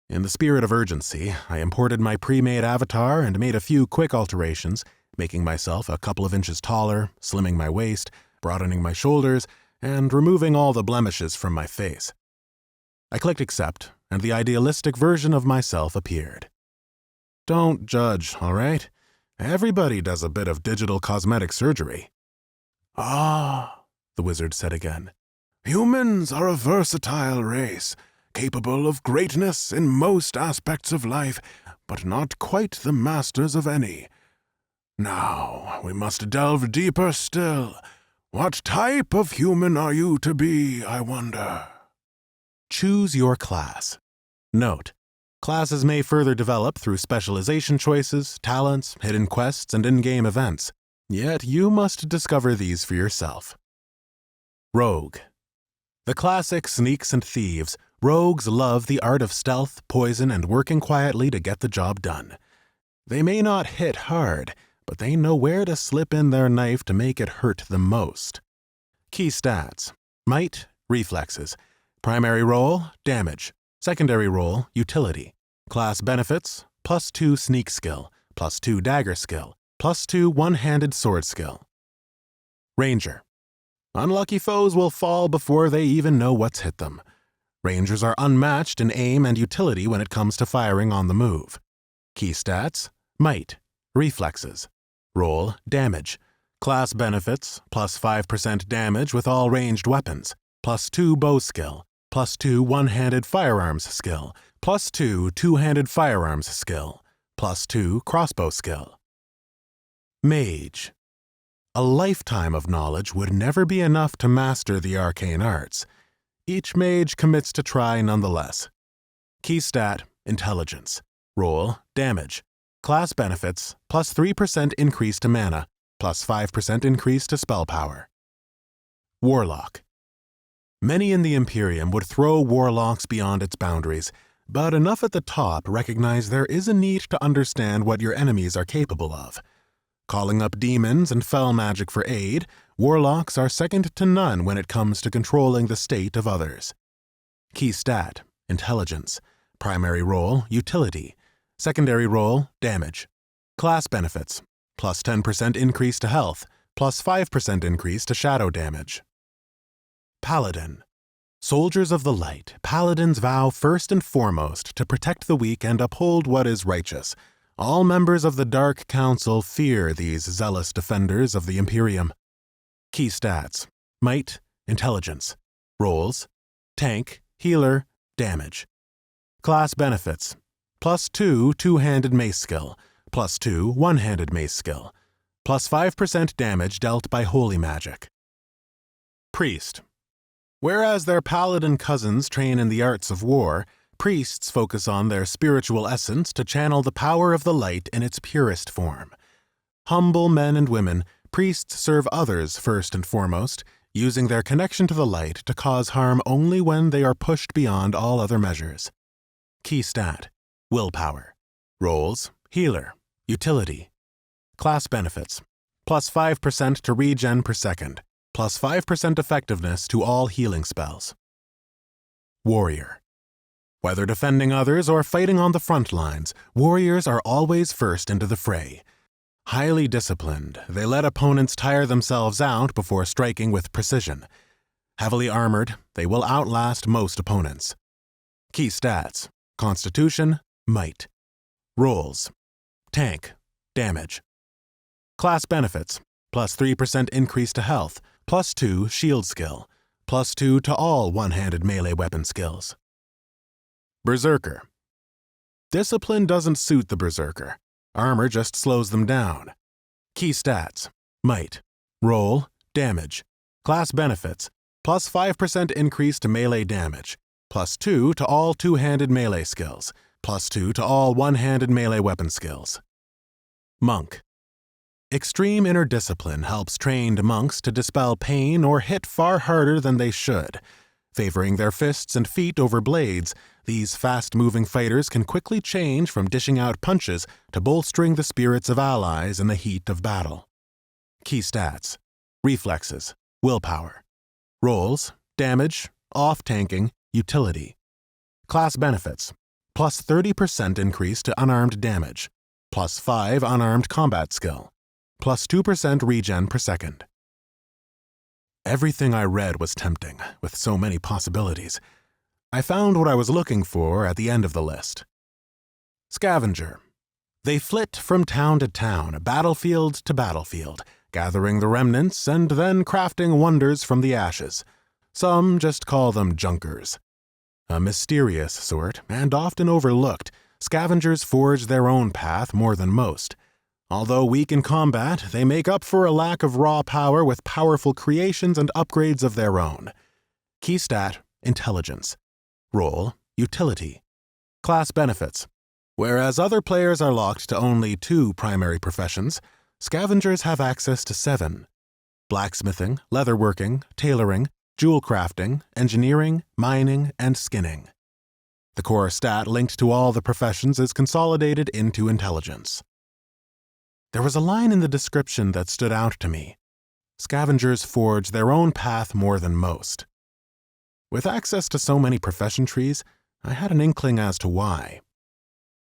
In the spirit of urgency, I imported my pre-made avatar and made a few quick alterations, making myself a couple of inches taller, slimming my waist, broadening my shoulders, and removing all the blemishes from my face. I clicked accept, and the idealistic version of myself appeared. Don't judge, all right? Everybody does a bit of digital cosmetic surgery. Ah, the wizard said again. Humans are a versatile race, capable of greatness in most aspects of life, but not quite the masters of any. Now, we must delve deeper still. What type of human are you to be, I wonder? Choose your class. Note: classes may further develop through specialization choices, talents, hidden quests, and in-game events. Yet you must discover these for yourself. Rogue. The classic sneaks and thieves, rogues love the art of stealth, poison, and working quietly to get the job done. They may not hit hard, but they know where to slip in their knife to make it hurt the most. Key stats: Might, Reflexes. Primary role, Damage. Secondary role, Utility. Class benefits: plus 2 sneak skill, plus 2 dagger skill, plus 2 one-handed sword skill. Ranger. Unlucky foes will fall before they even know what's hit them. Rangers are unmatched in aim and utility when it comes to firing on the move. Key stats: Might, Reflexes. Role, Damage. Class benefits: plus 5% damage with all ranged weapons, plus 2 bow skill, plus 2 one-handed firearms skill, plus 2 two-handed firearms skill, plus 2 crossbow skill. Mage. A lifetime of knowledge would never be enough to master the arcane arts. Each mage commits to try nonetheless. Key stat: Intelligence. Role, Damage. Class benefits: plus 3% increase to mana, plus 5% increase to spell power. Warlock. Many in the Imperium would throw warlocks beyond its boundaries, but enough at the top recognize there is a need to understand what your enemies are capable of. Calling up demons and fell magic for aid, warlocks are second to none when it comes to controlling the state of others. Key stat, intelligence. Primary role, utility. Secondary role, damage. Class benefits, plus 10% increase to health, plus 5% increase to shadow damage. Paladin. Soldiers of the light, paladins vow first and foremost to protect the weak and uphold what is righteous. All members of the Dark Council fear these zealous defenders of the Imperium. Key stats, might, intelligence. Roles, tank, healer, damage. Class benefits, plus 2 two-handed mace skill, plus 2 one-handed mace skill, plus 5% damage dealt by holy magic. Priest. Whereas their paladin cousins train in the arts of war, priests focus on their spiritual essence to channel the power of the light in its purest form. Humble men and women, priests serve others first and foremost, using their connection to the light to cause harm only when they are pushed beyond all other measures. Key stat, willpower. Roles, healer, utility. Class benefits, plus 5% to regen per second, plus 5% effectiveness to all healing spells. Warrior. Whether defending others or fighting on the front lines, warriors are always first into the fray. Highly disciplined, they let opponents tire themselves out before striking with precision. Heavily armored, they will outlast most opponents. Key stats, constitution, might. Roles, tank, damage. Class benefits, plus 3% increase to health, plus 2 shield skill, plus 2 to all one-handed melee weapon skills. Berserker. Discipline doesn't suit the Berserker. Armor just slows them down. Key stats, might. Roll, damage. Class benefits, plus 5% increase to melee damage, plus 2 to all two-handed melee skills, plus 2 to all one-handed melee weapon skills. Monk. Extreme inner discipline helps trained monks to dispel pain or hit far harder than they should. Favoring their fists and feet over blades, these fast-moving fighters can quickly change from dishing out punches to bolstering the spirits of allies in the heat of battle. Key stats, reflexes, willpower. Roles, damage, off-tanking, utility. Class benefits, plus 30% increase to unarmed damage, plus 5 unarmed combat skill, plus 2% regen per second. Everything I read was tempting, with so many possibilities. I found what I was looking for at the end of the list. Scavenger. They flit from town to town, battlefield to battlefield, gathering the remnants and then crafting wonders from the ashes. Some just call them junkers. A mysterious sort, and often overlooked, scavengers forge their own path more than most. Although weak in combat, they make up for a lack of raw power with powerful creations and upgrades of their own. Key stat, intelligence. Role, utility. Class benefits. Whereas other players are locked to only 2 primary professions, scavengers have access to 7. Blacksmithing, leatherworking, tailoring, jewel crafting, engineering, mining, and skinning. The core stat linked to all the professions is consolidated into intelligence. There was a line in the description that stood out to me. Scavengers forge their own path more than most. With access to so many profession trees, I had an inkling as to why.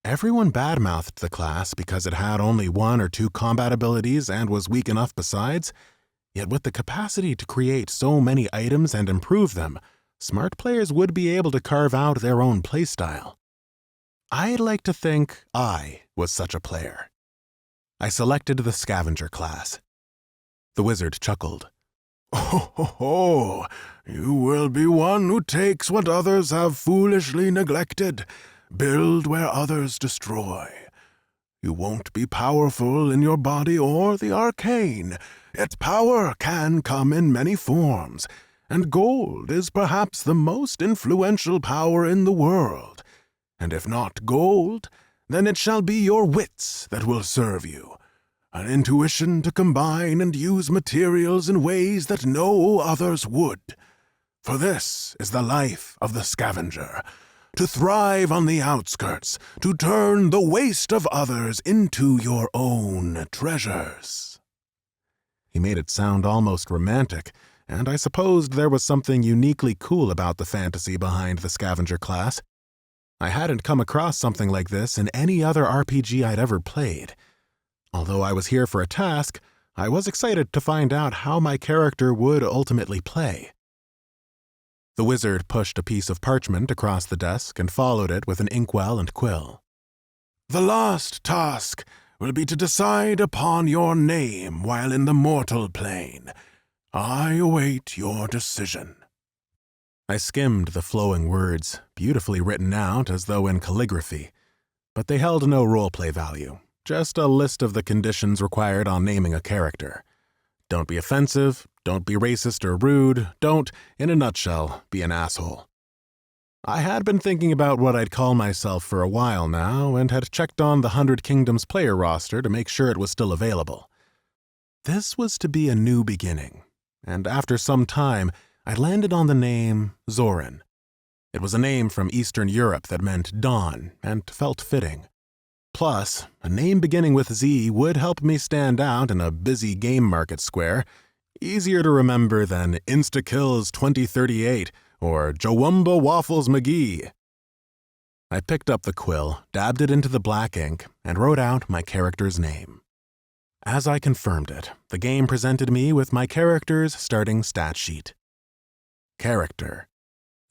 Everyone badmouthed the class because it had only 1 or 2 combat abilities and was weak enough besides, yet with the capacity to create so many items and improve them, smart players would be able to carve out their own playstyle. I'd like to think I was such a player. I selected the Scavenger class. The wizard chuckled. Oh, you will be one who takes what others have foolishly neglected, build where others destroy. You won't be powerful in your body or the arcane, yet power can come in many forms, and gold is perhaps the most influential power in the world. And if not gold, then it shall be your wits that will serve you, an intuition to combine and use materials in ways that no others would. For this is the life of the scavenger, to thrive on the outskirts, to turn the waste of others into your own treasures. He made it sound almost romantic, and I supposed there was something uniquely cool about the fantasy behind the Scavenger class. I hadn't come across something like this in any other RPG I'd ever played. Although I was here for a task, I was excited to find out how my character would ultimately play. The wizard pushed a piece of parchment across the desk and followed it with an inkwell and quill. The last task will be to decide upon your name while in the mortal plane. I await your decision. I skimmed the flowing words, beautifully written out as though in calligraphy, but they held no roleplay value, just a list of the conditions required on naming a character. Don't be offensive, don't be racist or rude, don't, in a nutshell, be an asshole. I had been thinking about what I'd call myself for a while now and had checked on the 100 Kingdoms player roster to make sure it was still available. This was to be a new beginning, and after some time, I landed on the name Zoran. It was a name from Eastern Europe that meant dawn and felt fitting. Plus, a name beginning with Z would help me stand out in a busy game market square, easier to remember than Instakills 2038 or Jawumba Waffles McGee. I picked up the quill, dabbed it into the black ink, and wrote out my character's name. As I confirmed it, the game presented me with my character's starting stat sheet. Character: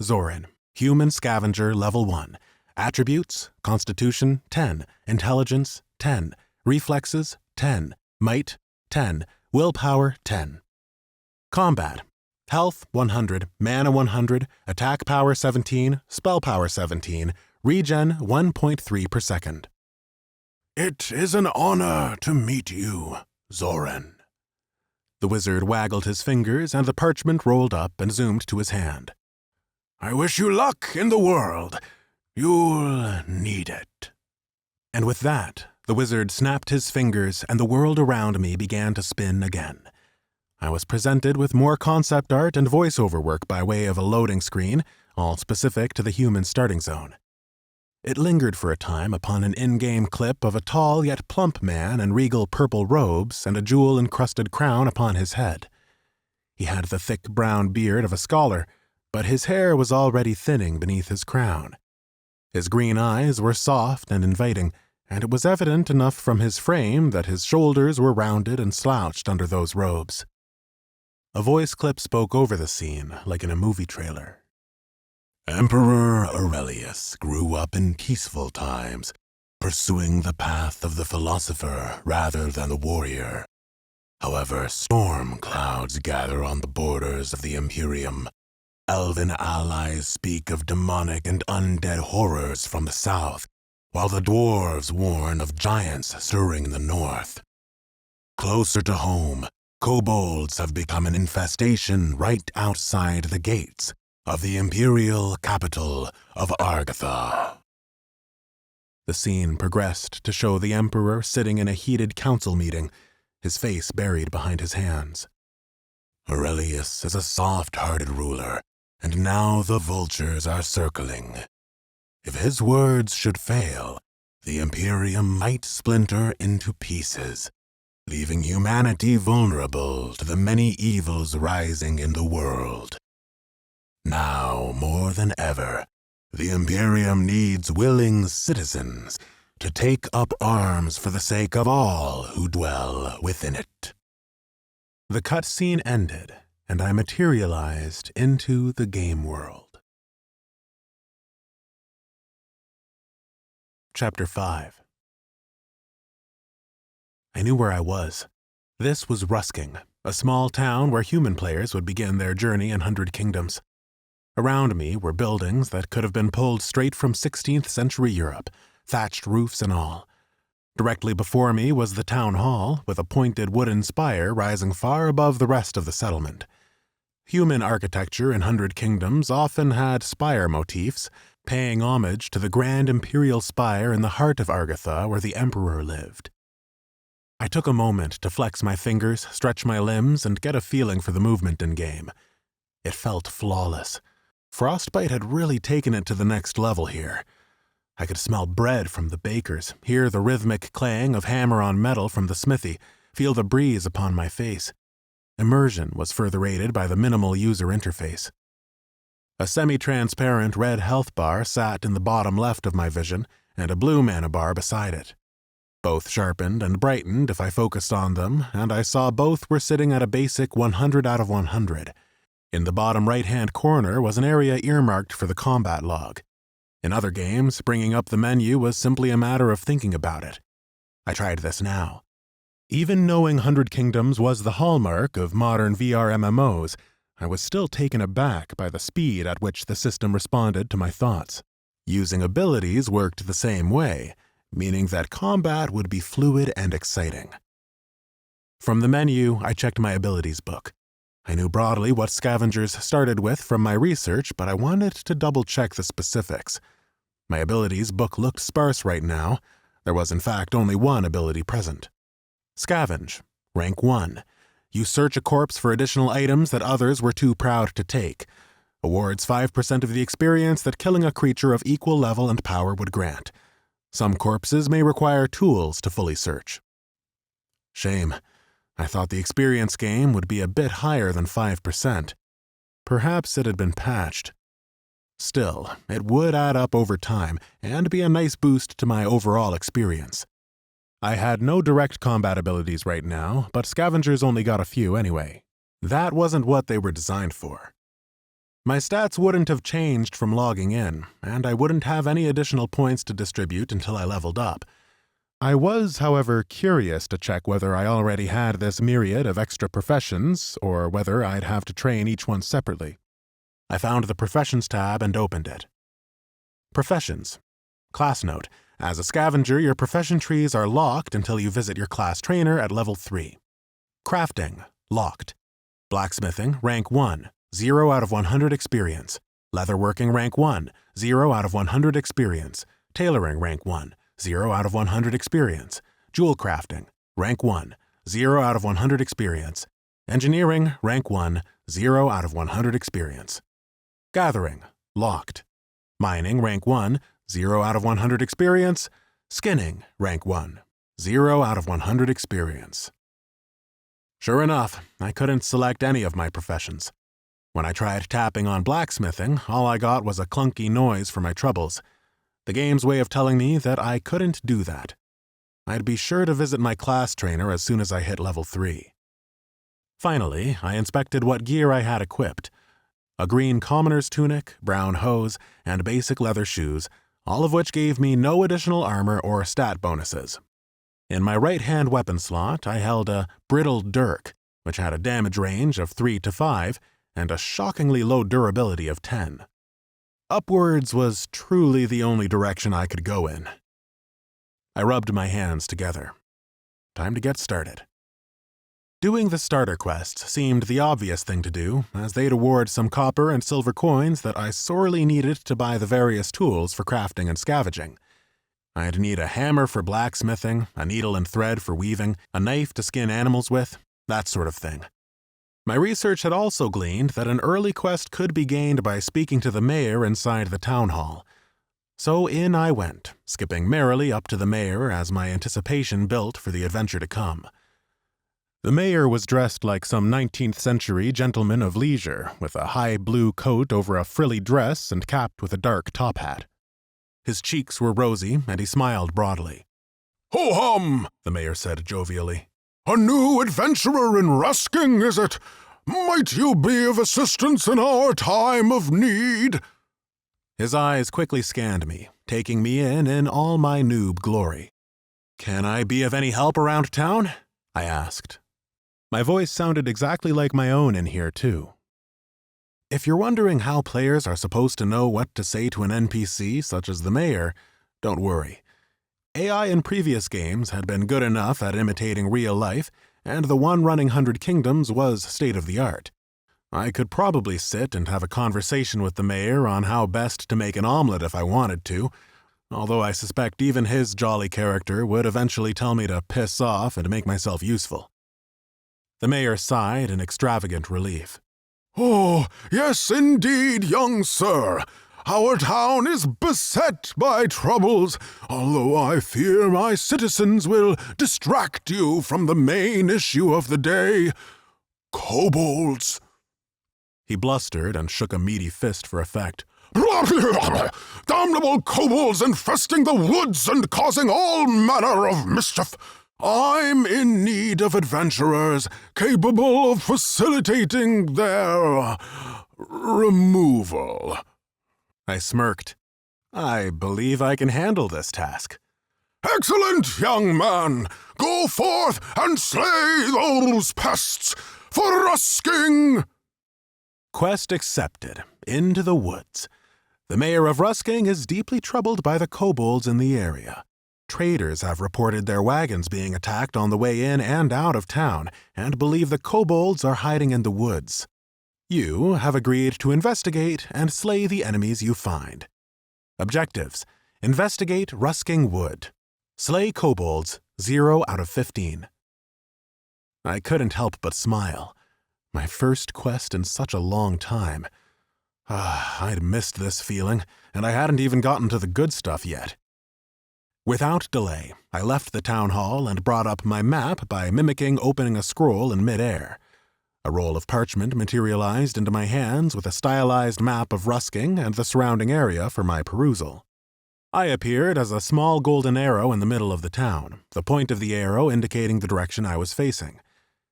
Zoran, Human Scavenger Level 1. Attributes: Constitution 10, Intelligence 10, Reflexes 10, Might 10, Willpower 10. Combat: Health 100, Mana 100, Attack Power 17, Spell Power 17, Regen 1.3 per second. It is an honor to meet you, Zoran. The wizard waggled his fingers and the parchment rolled up and zoomed to his hand. I wish you luck in the world. You'll need it. And with that, the wizard snapped his fingers and the world around me began to spin again. I was presented with more concept art and voiceover work by way of a loading screen, all specific to the human starting zone. It lingered for a time upon an in-game clip of a tall yet plump man in regal purple robes and a jewel-encrusted crown upon his head. He had the thick brown beard of a scholar, but his hair was already thinning beneath his crown. His green eyes were soft and inviting, and it was evident enough from his frame that his shoulders were rounded and slouched under those robes. A voice clip spoke over the scene, like in a movie trailer. Emperor Aurelius grew up in peaceful times, pursuing the path of the philosopher rather than the warrior. However, storm clouds gather on the borders of the Imperium. Elven allies speak of demonic and undead horrors from the south, while the dwarves warn of giants stirring in the north. Closer to home, kobolds have become an infestation right outside the gates of the imperial capital of Argatha. The scene progressed to show the Emperor sitting in a heated council meeting, his face buried behind his hands. Aurelius is a soft-hearted ruler, and now the vultures are circling. If his words should fail, the Imperium might splinter into pieces, leaving humanity vulnerable to the many evils rising in the world. Now, more than ever, the Imperium needs willing citizens to take up arms for the sake of all who dwell within it. The cutscene ended, and I materialized into the game world. Chapter 5. I knew where I was. This was Rusking, a small town where human players would begin their journey in 100 Kingdoms. Around me were buildings that could have been pulled straight from 16th century Europe, thatched roofs and all. Directly before me was the town hall, with a pointed wooden spire rising far above the rest of the settlement. Human architecture in 100 Kingdoms often had spire motifs, paying homage to the grand imperial spire in the heart of Argatha where the emperor lived. I took a moment to flex my fingers, stretch my limbs, and get a feeling for the movement in-game. It felt flawless. Frostbite had really taken it to the next level here. I could smell bread from the bakers, hear the rhythmic clang of hammer on metal from the smithy, feel the breeze upon my face. Immersion was further aided by the minimal user interface. A semi-transparent red health bar sat in the bottom left of my vision, and a blue mana bar beside it. Both sharpened and brightened if I focused on them, and I saw both were sitting at a basic 100 out of 100. In the bottom right-hand corner was an area earmarked for the combat log. In other games, bringing up the menu was simply a matter of thinking about it. I tried this now. Even knowing 100 Kingdoms was the hallmark of modern VR MMOs, I was still taken aback by the speed at which the system responded to my thoughts. Using abilities worked the same way, meaning that combat would be fluid and exciting. From the menu, I checked my abilities book. I knew broadly what scavengers started with from my research, but I wanted to double-check the specifics. My abilities book looked sparse right now. There was in fact only one ability present. Scavenge, rank 1. You search a corpse for additional items that others were too proud to take. Awards 5% of the experience that killing a creature of equal level and power would grant. Some corpses may require tools to fully search. Shame. I thought the experience game would be a bit higher than 5%. Perhaps it had been patched. Still, it would add up over time and be a nice boost to my overall experience. I had no direct combat abilities right now, but scavengers only got a few anyway. That wasn't what they were designed for. My stats wouldn't have changed from logging in, and I wouldn't have any additional points to distribute until I leveled up. I was, however, curious to check whether I already had this myriad of extra professions, or whether I'd have to train each one separately. I found the Professions tab and opened it. Professions. Class note. As a scavenger, your profession trees are locked until you visit your class trainer at level 3. Crafting. Locked. Blacksmithing, rank 1. 0 out of 100 experience. Leatherworking, rank 1. 0 out of 100 experience. Tailoring, rank 1. 0 out of 100 experience. Jewel crafting, rank 1. 0 out of 100 experience. Engineering, rank 1. 0 out of 100 experience. Gathering, locked. Mining, rank 1. 0 out of 100 experience. Skinning, rank 1. 0 out of 100 experience. Sure enough, I couldn't select any of my professions. When I tried tapping on blacksmithing, all I got was a clunky noise for my troubles. The game's way of telling me that I couldn't do that. I'd be sure to visit my class trainer as soon as I hit level 3. Finally, I inspected what gear I had equipped. A green commoner's tunic, brown hose, and basic leather shoes, all of which gave me no additional armor or stat bonuses. In my right-hand weapon slot, I held a brittle dirk, which had a damage range of 3 to 5 and a shockingly low durability of 10. Upwards was truly the only direction I could go in. I rubbed my hands together. Time to get started. Doing the starter quests seemed the obvious thing to do, as they'd award some copper and silver coins that I sorely needed to buy the various tools for crafting and scavenging. I'd need a hammer for blacksmithing, a needle and thread for weaving, a knife to skin animals with, that sort of thing. My research had also gleaned that an early quest could be gained by speaking to the mayor inside the town hall. So in I went, skipping merrily up to the mayor as my anticipation built for the adventure to come. The mayor was dressed like some 19th century gentleman of leisure, with a high blue coat over a frilly dress and capped with a dark top hat. His cheeks were rosy, and he smiled broadly. "Ho-hum!" the mayor said jovially. "A new adventurer in Rusking, is it? Might you be of assistance in our time of need?" His eyes quickly scanned me, taking me in all my noob glory. "Can I be of any help around town?" I asked. My voice sounded exactly like my own in here, too. If you're wondering how players are supposed to know what to say to an NPC such as the mayor, don't worry. AI in previous games had been good enough at imitating real life, and the one running 100 Kingdoms was state-of-the-art. I could probably sit and have a conversation with the mayor on how best to make an omelet if I wanted to, although I suspect even his jolly character would eventually tell me to piss off and make myself useful. The mayor sighed in extravagant relief. "Oh, yes indeed, young sir. Our town is beset by troubles, although I fear my citizens will distract you from the main issue of the day. Kobolds! He blustered and shook a meaty fist for effect. Damnable kobolds infesting the woods and causing all manner of mischief. I'm in need of adventurers capable of facilitating their removal. I smirked. I believe I can handle this task. Excellent, young man! Go forth and slay those pests for Rusking! Quest accepted. Into the woods. The mayor of Rusking is deeply troubled by the kobolds in the area. Traders have reported their wagons being attacked on the way in and out of town, and believe the kobolds are hiding in the woods. You have agreed to investigate and slay the enemies you find. Objectives: investigate Rusking Wood. Slay kobolds, 0 out of 15. I couldn't help but smile. My first quest in such a long time. I'd missed this feeling, and I hadn't even gotten to the good stuff yet. Without delay, I left the town hall and brought up my map by mimicking opening a scroll in midair. A roll of parchment materialized into my hands with a stylized map of Rusking and the surrounding area for my perusal. I appeared as a small golden arrow in the middle of the town, the point of the arrow indicating the direction I was facing.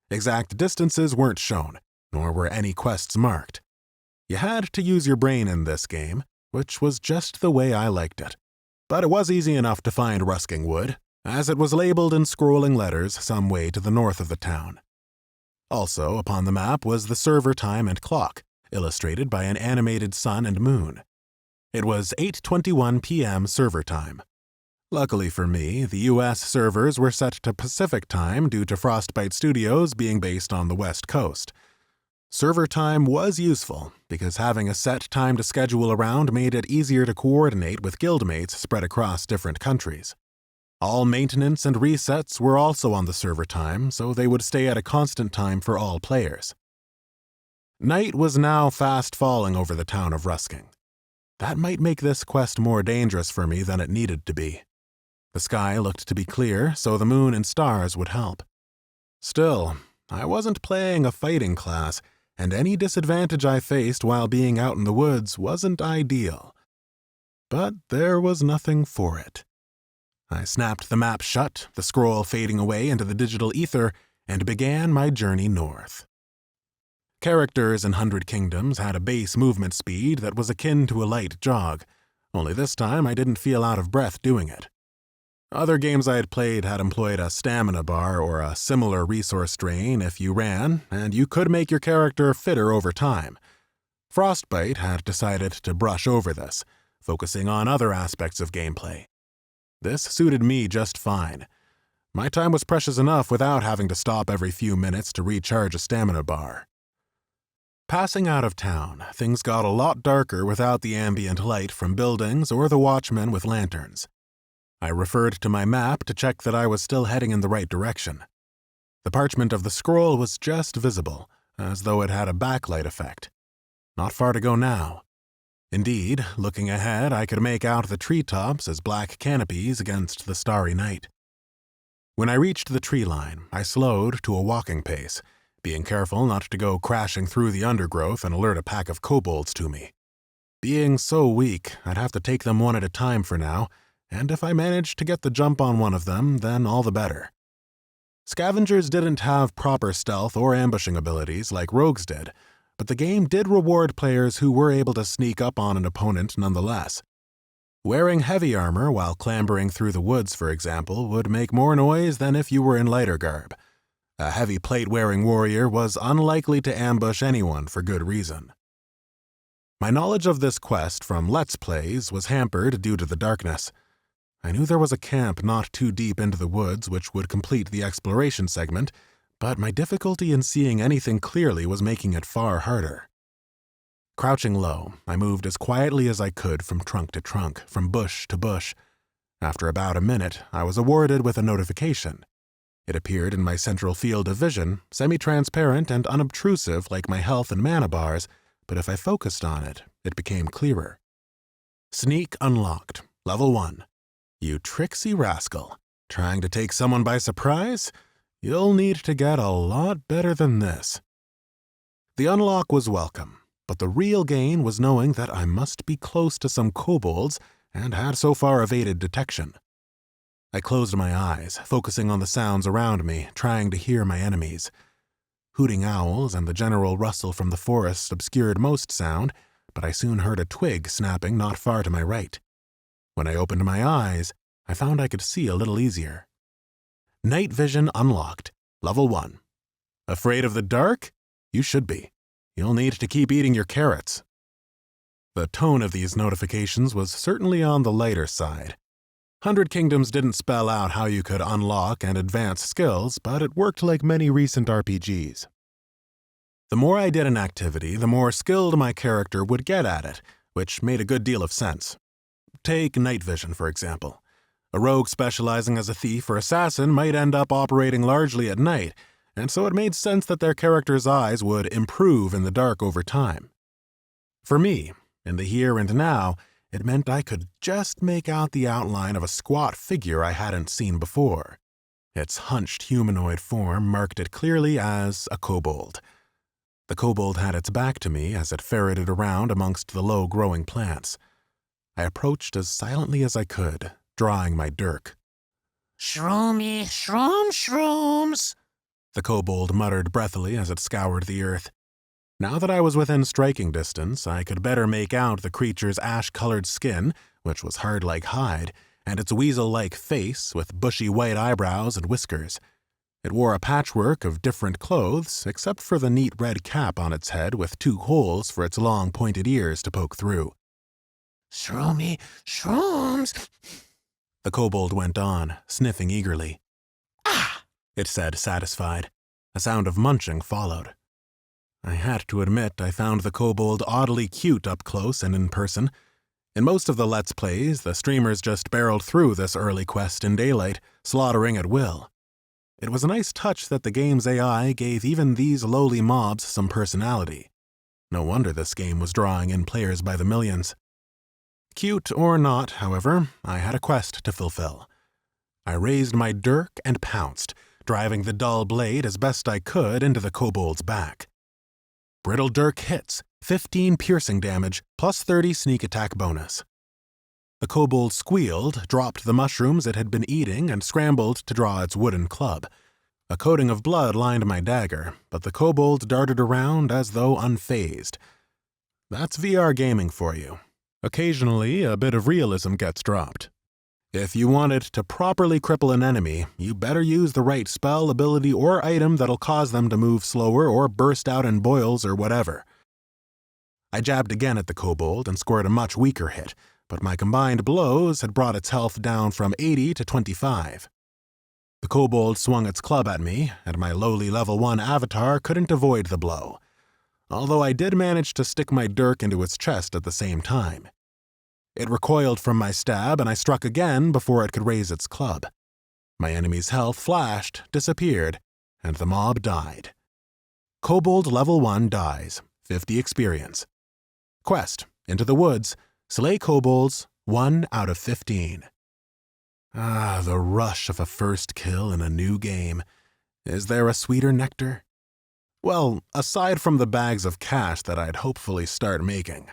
Exact distances weren't shown, nor were any quests marked. You had to use your brain in this game, which was just the way I liked it. But it was easy enough to find Rusking Wood, as it was labeled in scrolling letters some way to the north of the town. Also upon the map was the server time and clock, illustrated by an animated sun and moon. It was 8:21 p.m. server time. Luckily for me, the U.S. servers were set to Pacific time due to Frostbite Studios being based on the West Coast. Server time was useful, because having a set time to schedule around made it easier to coordinate with guildmates spread across different countries. All maintenance and resets were also on the server time, so they would stay at a constant time for all players. Night was now fast falling over the town of Rusking. That might make this quest more dangerous for me than it needed to be. The sky looked to be clear, so the moon and stars would help. Still, I wasn't playing a fighting class, and any disadvantage I faced while being out in the woods wasn't ideal. But there was nothing for it. I snapped the map shut, the scroll fading away into the digital ether, and began my journey north. Characters in 100 Kingdoms had a base movement speed that was akin to a light jog, only this time I didn't feel out of breath doing it. Other games I had played had employed a stamina bar or a similar resource drain if you ran, and you could make your character fitter over time. Frostbite had decided to brush over this, focusing on other aspects of gameplay. This suited me just fine. My time was precious enough without having to stop every few minutes to recharge a stamina bar. Passing out of town, things got a lot darker without the ambient light from buildings or the watchmen with lanterns. I referred to my map to check that I was still heading in the right direction. The parchment of the scroll was just visible, as though it had a backlight effect. Not far to go now. Indeed, looking ahead, I could make out the treetops as black canopies against the starry night. When I reached the tree line, I slowed to a walking pace, being careful not to go crashing through the undergrowth and alert a pack of kobolds to me. Being so weak, I'd have to take them one at a time for now, and if I managed to get the jump on one of them, then all the better. Scavengers didn't have proper stealth or ambushing abilities like rogues did, but the game did reward players who were able to sneak up on an opponent nonetheless. Wearing heavy armor while clambering through the woods, for example, would make more noise than if you were in lighter garb. A heavy plate-wearing warrior was unlikely to ambush anyone for good reason. My knowledge of this quest from Let's Plays was hampered due to the darkness. I knew there was a camp not too deep into the woods which would complete the exploration segment, but my difficulty in seeing anything clearly was making it far harder. Crouching low, I moved as quietly as I could from trunk to trunk, from bush to bush. After about a minute, I was awarded with a notification. It appeared in my central field of vision, semi-transparent and unobtrusive like my health and mana bars, but if I focused on it, it became clearer. Sneak unlocked, level 1. You tricksy rascal. Trying to take someone by surprise? You'll need to get a lot better than this. The unlock was welcome, but the real gain was knowing that I must be close to some kobolds and had so far evaded detection. I closed my eyes, focusing on the sounds around me, trying to hear my enemies. Hooting owls and the general rustle from the forest obscured most sound, but I soon heard a twig snapping not far to my right. When I opened my eyes, I found I could see a little easier. Night vision unlocked, level 1. Afraid of the dark? You should be. You'll need to keep eating your carrots. The tone of these notifications was certainly on the lighter side. 100 Kingdoms didn't spell out how you could unlock and advance skills, but it worked like many recent RPGs. The more I did an activity, the more skilled my character would get at it, which made a good deal of sense. Take night vision, for example. A rogue specializing as a thief or assassin might end up operating largely at night, and so it made sense that their character's eyes would improve in the dark over time. For me, in the here and now, it meant I could just make out the outline of a squat figure I hadn't seen before. Its hunched humanoid form marked it clearly as a kobold. The kobold had its back to me as it ferreted around amongst the low-growing plants. I approached as silently as I could, drawing my dirk. "Shroomy, shrooms," the kobold muttered breathily as it scoured the earth. Now that I was within striking distance, I could better make out the creature's ash-colored skin, which was hard like hide, and its weasel-like face with bushy white eyebrows and whiskers. It wore a patchwork of different clothes, except for the neat red cap on its head with 2 holes for its long pointed ears to poke through. "Shroomy, shrooms," the kobold went on, sniffing eagerly. "Ah!" it said, satisfied. A sound of munching followed. I had to admit I found the kobold oddly cute up close and in person. In most of the Let's Plays, the streamers just barreled through this early quest in daylight, slaughtering at will. It was a nice touch that the game's AI gave even these lowly mobs some personality. No wonder this game was drawing in players by the millions. Cute or not, however, I had a quest to fulfill. I raised my dirk and pounced, driving the dull blade as best I could into the kobold's back. Brittle dirk hits, 15 piercing damage, plus 30 sneak attack bonus. The kobold squealed, dropped the mushrooms it had been eating, and scrambled to draw its wooden club. A coating of blood lined my dagger, but the kobold darted around as though unfazed. That's VR gaming for you. Occasionally, a bit of realism gets dropped. If you wanted to properly cripple an enemy, you better use the right spell, ability, or item that'll cause them to move slower or burst out in boils or whatever. I jabbed again at the kobold and scored a much weaker hit, but my combined blows had brought its health down from 80 to 25. The kobold swung its club at me, and my lowly level 1 avatar couldn't avoid the blow, although I did manage to stick my dirk into its chest at the same time. It recoiled from my stab, and I struck again before it could raise its club. My enemy's health flashed, disappeared, and the mob died. Kobold level 1 dies, 50 experience. Quest, into the woods, slay kobolds, 1 out of 15. Ah, the rush of a first kill in a new game. Is there a sweeter nectar? Well, aside from the bags of cash that I'd hopefully start making.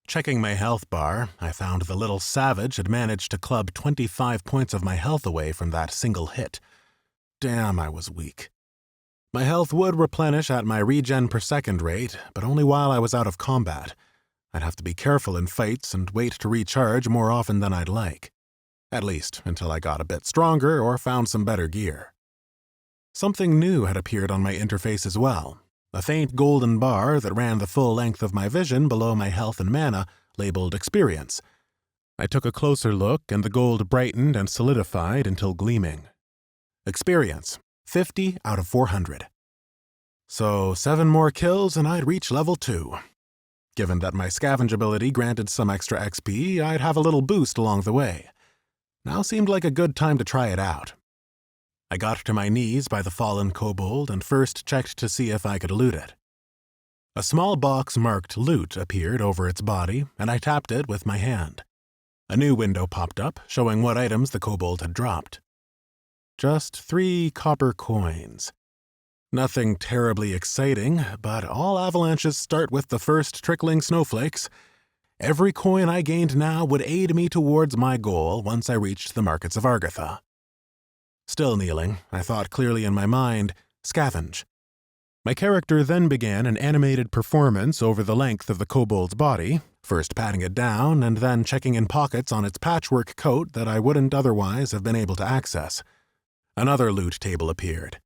Checking my health bar, I found the little savage had managed to club 25 points of my health away from that single hit. Damn, I was weak. My health would replenish at my regen per second rate, but only while I was out of combat. I'd have to be careful in fights and wait to recharge more often than I'd like. At least, until I got a bit stronger or found some better gear. Something new had appeared on my interface as well. A faint golden bar that ran the full length of my vision below my health and mana, labeled Experience. I took a closer look, and the gold brightened and solidified until gleaming. Experience, 50 out of 400. So 7 more kills and I'd reach level 2. Given that my Scavenger ability granted some extra XP, I'd have a little boost along the way. Now seemed like a good time to try it out. I got to my knees by the fallen kobold and first checked to see if I could loot it. A small box marked Loot appeared over its body, and I tapped it with my hand. A new window popped up, showing what items the kobold had dropped. Just 3 copper coins. Nothing terribly exciting, but all avalanches start with the first trickling snowflakes. Every coin I gained now would aid me towards my goal once I reached the markets of Argatha. Still kneeling, I thought clearly in my mind, scavenge. My character then began an animated performance over the length of the kobold's body, first patting it down and then checking in pockets on its patchwork coat that I wouldn't otherwise have been able to access. Another loot table appeared.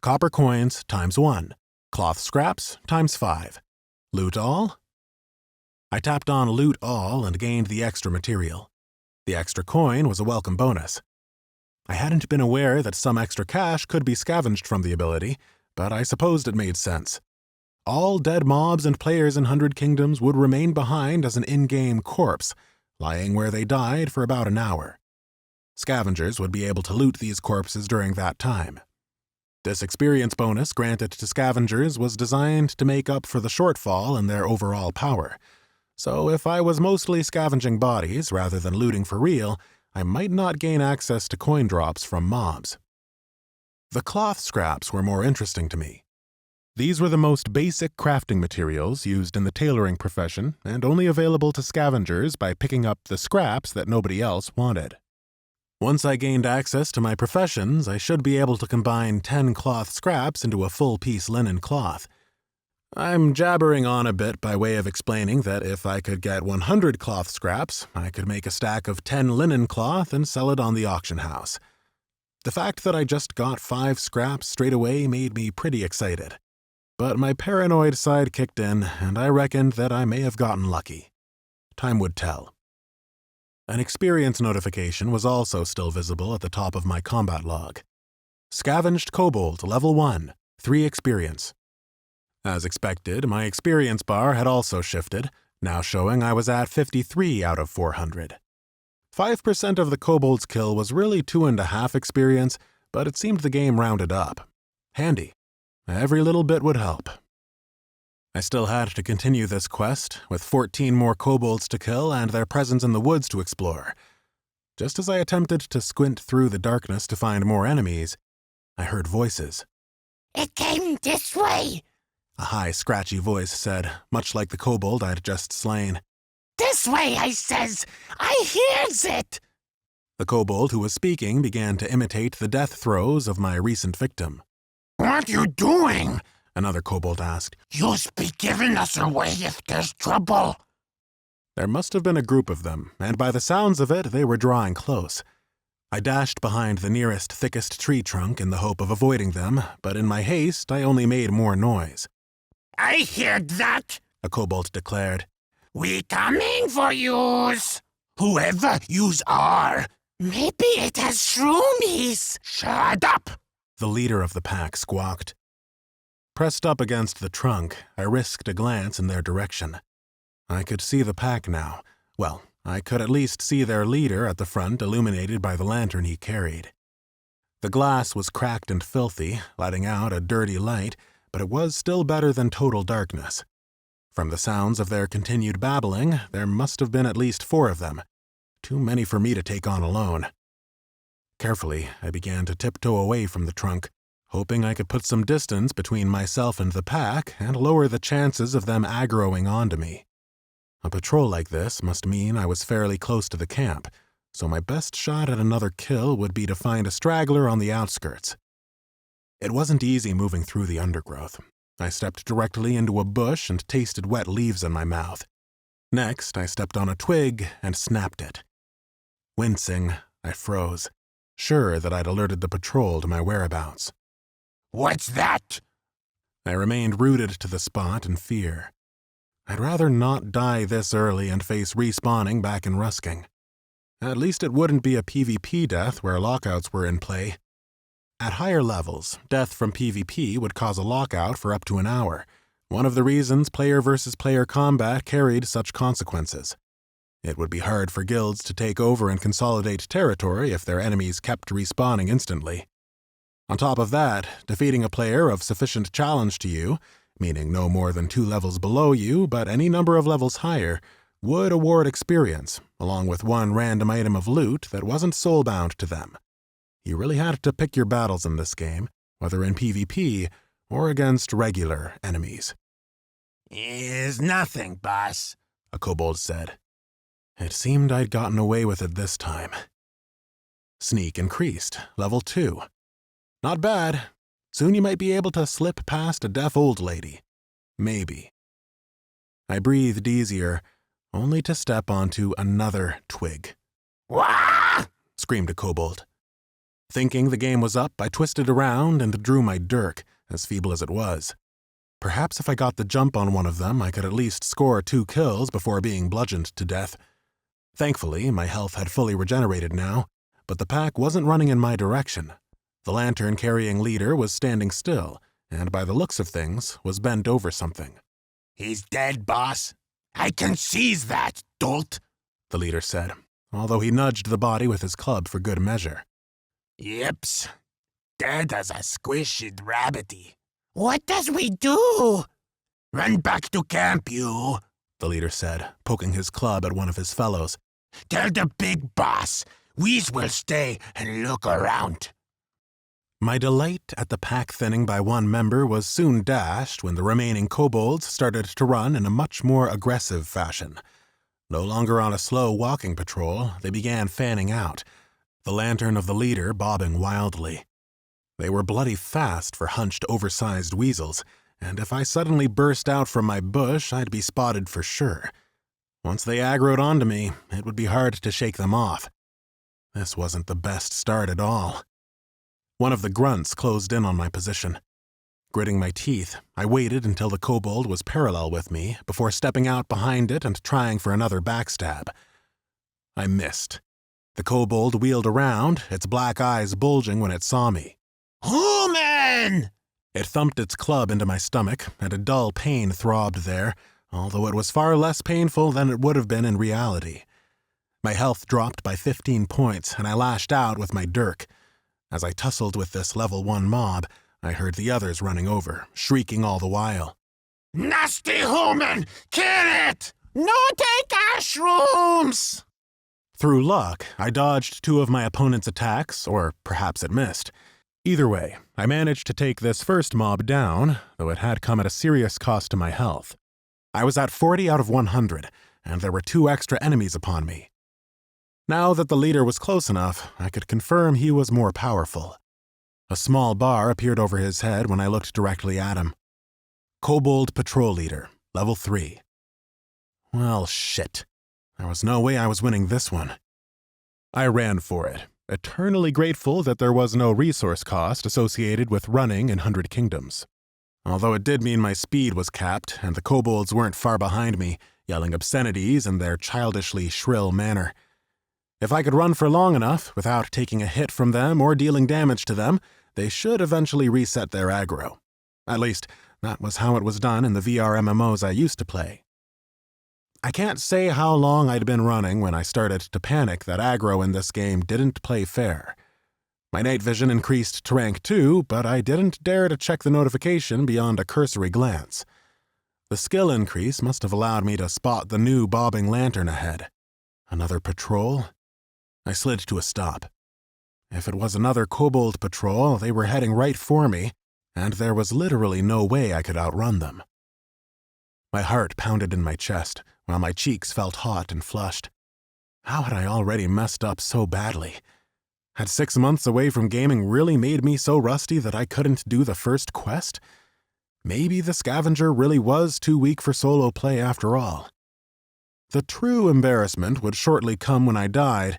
Copper coins times 1, cloth scraps times 5. Loot all? I tapped on loot all and gained the extra material. The extra coin was a welcome bonus. I hadn't been aware that some extra cash could be scavenged from the ability, but I supposed it made sense. All dead mobs and players in 100 Kingdoms would remain behind as an in-game corpse, lying where they died for about an hour. Scavengers would be able to loot these corpses during that time. This experience bonus granted to scavengers was designed to make up for the shortfall in their overall power. So if I was mostly scavenging bodies rather than looting for real, I might not gain access to coin drops from mobs. The cloth scraps were more interesting to me. These were the most basic crafting materials used in the tailoring profession and only available to scavengers by picking up the scraps that nobody else wanted. Once I gained access to my professions, I should be able to combine 10 cloth scraps into a full-piece linen cloth. I'm jabbering on a bit by way of explaining that if I could get 100 cloth scraps, I could make a stack of 10 linen cloth and sell it on the auction house. The fact that I just got 5 scraps straight away made me pretty excited. But my paranoid side kicked in, and I reckoned that I may have gotten lucky. Time would tell. An experience notification was also still visible at the top of my combat log. Scavenged Kobold, Level 1, 3 experience. As expected, my experience bar had also shifted, now showing I was at 53 out of 400. 5% of the kobold's kill was really 2.5 experience, but it seemed the game rounded up. Handy. Every little bit would help. I still had to continue this quest, with 14 more kobolds to kill and their presence in the woods to explore. Just as I attempted to squint through the darkness to find more enemies, I heard voices. It came this way. A high, scratchy voice said, much like the kobold I'd just slain. This way, I says. I hears it. The kobold who was speaking began to imitate the death throes of my recent victim. What you doing? Another kobold asked. You'll be giving us away if there's trouble. There must have been a group of them, and by the sounds of it, they were drawing close. I dashed behind the nearest, thickest tree trunk in the hope of avoiding them, but in my haste, I only made more noise. I heard that, a kobold declared. We coming for yous. Whoever yous are. Maybe it has shroomies. Shut up, the leader of the pack squawked. Pressed up against the trunk, I risked a glance in their direction. I could see the pack now. Well, I could at least see their leader at the front illuminated by the lantern he carried. The glass was cracked and filthy, letting out a dirty light, but it was still better than total darkness. From the sounds of their continued babbling, there must have been at least 4 of them. Too many for me to take on alone. Carefully, I began to tiptoe away from the trunk, hoping I could put some distance between myself and the pack and lower the chances of them aggroing onto me. A patrol like this must mean I was fairly close to the camp, so my best shot at another kill would be to find a straggler on the outskirts. It wasn't easy moving through the undergrowth. I stepped directly into a bush and tasted wet leaves in my mouth. Next, I stepped on a twig and snapped it. Wincing, I froze, sure that I'd alerted the patrol to my whereabouts. What's that? I remained rooted to the spot in fear. I'd rather not die this early and face respawning back in Rusking. At least it wouldn't be a PvP death where lockouts were in play. At higher levels, death from PvP would cause a lockout for up to an hour, one of the reasons player versus player combat carried such consequences. It would be hard for guilds to take over and consolidate territory if their enemies kept respawning instantly. On top of that, defeating a player of sufficient challenge to you, meaning no more than 2 levels below you but any number of levels higher, would award experience, along with 1 random item of loot that wasn't soulbound to them. You really had to pick your battles in this game, whether in PvP or against regular enemies. Is nothing, boss, a kobold said. It seemed I'd gotten away with it this time. Sneak increased, level 2. Not bad. Soon you might be able to slip past a deaf old lady. Maybe. I breathed easier, only to step onto another twig. Wah! Screamed a kobold. Thinking the game was up, I twisted around and drew my dirk, as feeble as it was. Perhaps if I got the jump on one of them, I could at least score 2 kills before being bludgeoned to death. Thankfully, my health had fully regenerated now, but the pack wasn't running in my direction. The lantern-carrying leader was standing still, and by the looks of things, was bent over something. He's dead, boss. I can seize that, dolt, the leader said, although he nudged the body with his club for good measure. Yips. Dead as a squished rabbity. What does we do? Run back to camp, you, the leader said, poking his club at one of his fellows. Tell the big boss, we's will stay and look around. My delight at the pack thinning by one member was soon dashed when the remaining kobolds started to run in a much more aggressive fashion. No longer on a slow walking patrol, they began fanning out, the lantern of the leader bobbing wildly. They were bloody fast for hunched, oversized weasels, and if I suddenly burst out from my bush, I'd be spotted for sure. Once they aggroed onto me, it would be hard to shake them off. This wasn't the best start at all. One of the grunts closed in on my position. Gritting my teeth, I waited until the kobold was parallel with me before stepping out behind it and trying for another backstab. I missed. The kobold wheeled around, its black eyes bulging when it saw me. Human! It thumped its club into my stomach, and a dull pain throbbed there, although it was far less painful than it would have been in reality. My health dropped by 15 points, and I lashed out with my dirk. As I tussled with this level 1 mob, I heard the others running over, shrieking all the while. Nasty human! Kill it! No take our shrooms! Through luck, I dodged 2 of my opponent's attacks, or perhaps it missed. Either way, I managed to take this first mob down, though it had come at a serious cost to my health. I was at 40 out of 100, and there were 2 extra enemies upon me. Now that the leader was close enough, I could confirm he was more powerful. A small bar appeared over his head when I looked directly at him. Kobold Patrol Leader, level 3. Well, shit. There was no way I was winning this one. I ran for it, eternally grateful that there was no resource cost associated with running in 100 Kingdoms. Although it did mean my speed was capped and the kobolds weren't far behind me, yelling obscenities in their childishly shrill manner. If I could run for long enough without taking a hit from them or dealing damage to them, they should eventually reset their aggro. At least, that was how it was done in the VR MMOs I used to play. I can't say how long I'd been running when I started to panic that aggro in this game didn't play fair. My night vision increased to rank 2, but I didn't dare to check the notification beyond a cursory glance. The skill increase must have allowed me to spot the new bobbing lantern ahead. Another patrol? I slid to a stop. If it was another kobold patrol, they were heading right for me, and there was literally no way I could outrun them. My heart pounded in my chest, while my cheeks felt hot and flushed. How had I already messed up so badly? Had 6 months away from gaming really made me so rusty that I couldn't do the first quest? Maybe the Scavenger really was too weak for solo play after all. The true embarrassment would shortly come when I died,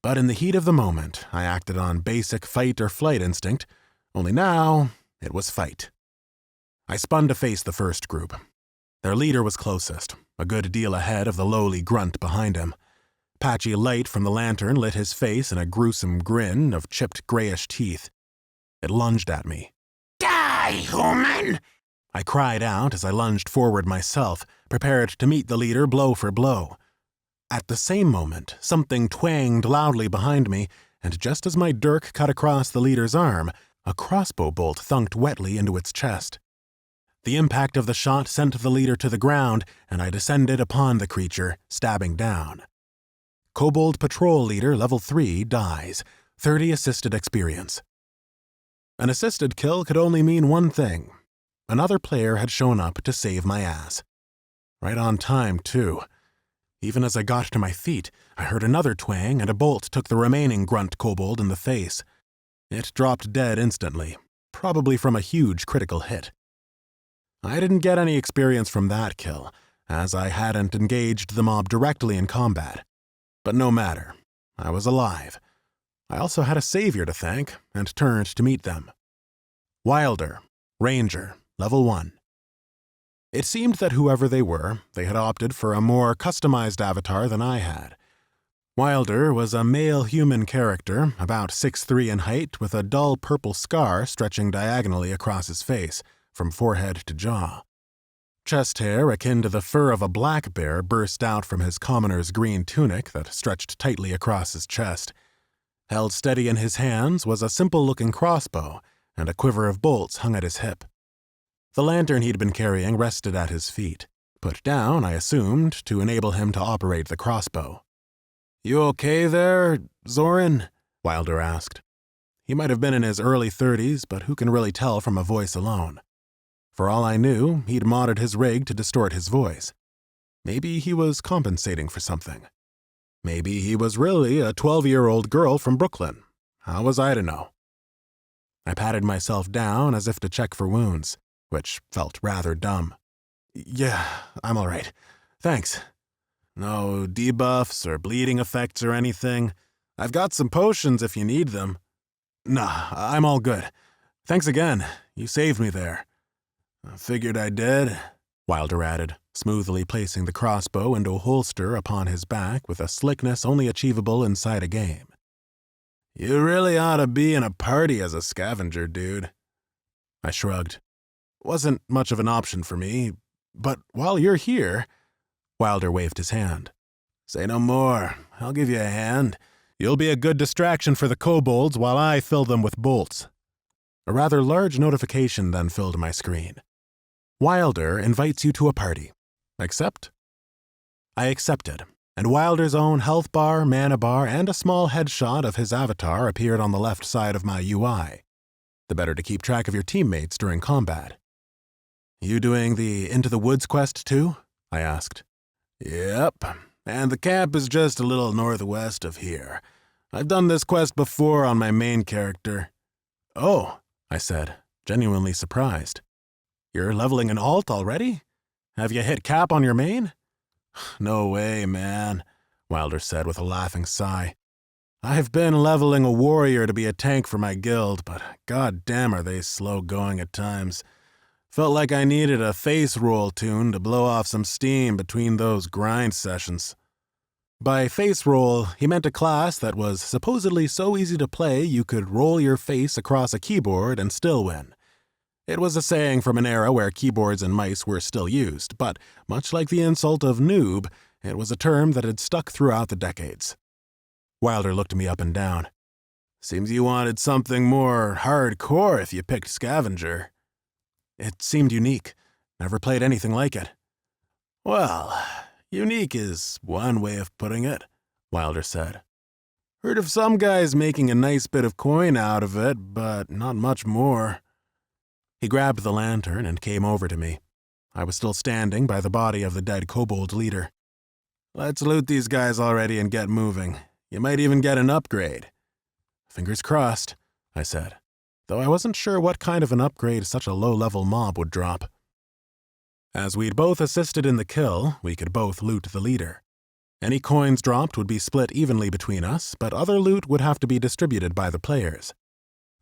but in the heat of the moment, I acted on basic fight or flight instinct, only now it was fight. I spun to face the first group. Their leader was closest, a good deal ahead of the lowly grunt behind him. Patchy light from the lantern lit his face in a gruesome grin of chipped grayish teeth. It lunged at me. Die, human! I cried out as I lunged forward myself, prepared to meet the leader blow for blow. At the same moment, something twanged loudly behind me, and just as my dirk cut across the leader's arm, a crossbow bolt thunked wetly into its chest. The impact of the shot sent the leader to the ground, and I descended upon the creature, stabbing down. Kobold Patrol Leader Level 3 dies, 30 assisted experience. An assisted kill could only mean one thing. another player had shown up to save my ass. Right on time, too. Even as I got to my feet, I heard another twang and a bolt took the remaining grunt kobold in the face. It dropped dead instantly, probably from a huge critical hit. I didn't get any experience from that kill, as I hadn't engaged the mob directly in combat. But no matter, I was alive. I also had a savior to thank, and turned to meet them. Wilder, Ranger, level 1. It seemed that whoever they were, they had opted for a more customized avatar than I had. Wilder was a male human character, about 6'3" in height, with a dull purple scar stretching diagonally across his face, from forehead to jaw. Chest hair akin to the fur of a black bear burst out from his commoner's green tunic that stretched tightly across his chest. Held steady in his hands was a simple-looking crossbow, and a quiver of bolts hung at his hip. The lantern he'd been carrying rested at his feet, put down, I assumed, to enable him to operate the crossbow. "You okay there, Zoran?" Wilder asked. He might have been in his early 30s, but who can really tell from a voice alone? For all I knew, he'd modded his rig to distort his voice. Maybe he was compensating for something. Maybe he was really a 12-year-old girl from Brooklyn. How was I to know? I patted myself down as if to check for wounds, which felt rather dumb. "Yeah, I'm all right. Thanks. No debuffs or bleeding effects or anything. I've got some potions if you need them." "Nah, I'm all good. Thanks again. You saved me there." "I figured I did," Wilder added, smoothly placing the crossbow into a holster upon his back with a slickness only achievable inside a game. "You really ought to be in a party as a scavenger, dude." I shrugged. "Wasn't much of an option for me, but while you're here—" Wilder waved his hand. "Say no more. I'll give you a hand. You'll be a good distraction for the kobolds while I fill them with bolts." A rather large notification then filled my screen. "Wilder invites you to a party. Accept?" I accepted, and Wilder's own health bar, mana bar, and a small headshot of his avatar appeared on the left side of my UI. The better to keep track of your teammates during combat. "You doing the Into the Woods quest too?" I asked. "Yep, and the camp is just a little northwest of here. I've done this quest before on my main character." "Oh," I said, genuinely surprised. "You're leveling an alt already? Have you hit cap on your main?" "No way, man," Wilder said with a laughing sigh. "I've been leveling a warrior to be a tank for my guild, but goddamn are they slow going at times. Felt like I needed a face roll tune to blow off some steam between those grind sessions." By face roll, he meant a class that was supposedly so easy to play you could roll your face across a keyboard and still win. It was a saying from an era where keyboards and mice were still used, but much like the insult of noob, it was a term that had stuck throughout the decades. Wilder looked me up and down. "Seems you wanted something more hardcore if you picked Scavenger." "It seemed unique. Never played anything like it." "Well, unique is one way of putting it," Wilder said. "Heard of some guys making a nice bit of coin out of it, but not much more." He grabbed the lantern and came over to me. I was still standing by the body of the dead kobold leader. "Let's loot these guys already and get moving. You might even get an upgrade." "Fingers crossed," I said, though I wasn't sure what kind of an upgrade such a low-level mob would drop. As we'd both assisted in the kill, we could both loot the leader. Any coins dropped would be split evenly between us, but other loot would have to be distributed by the players.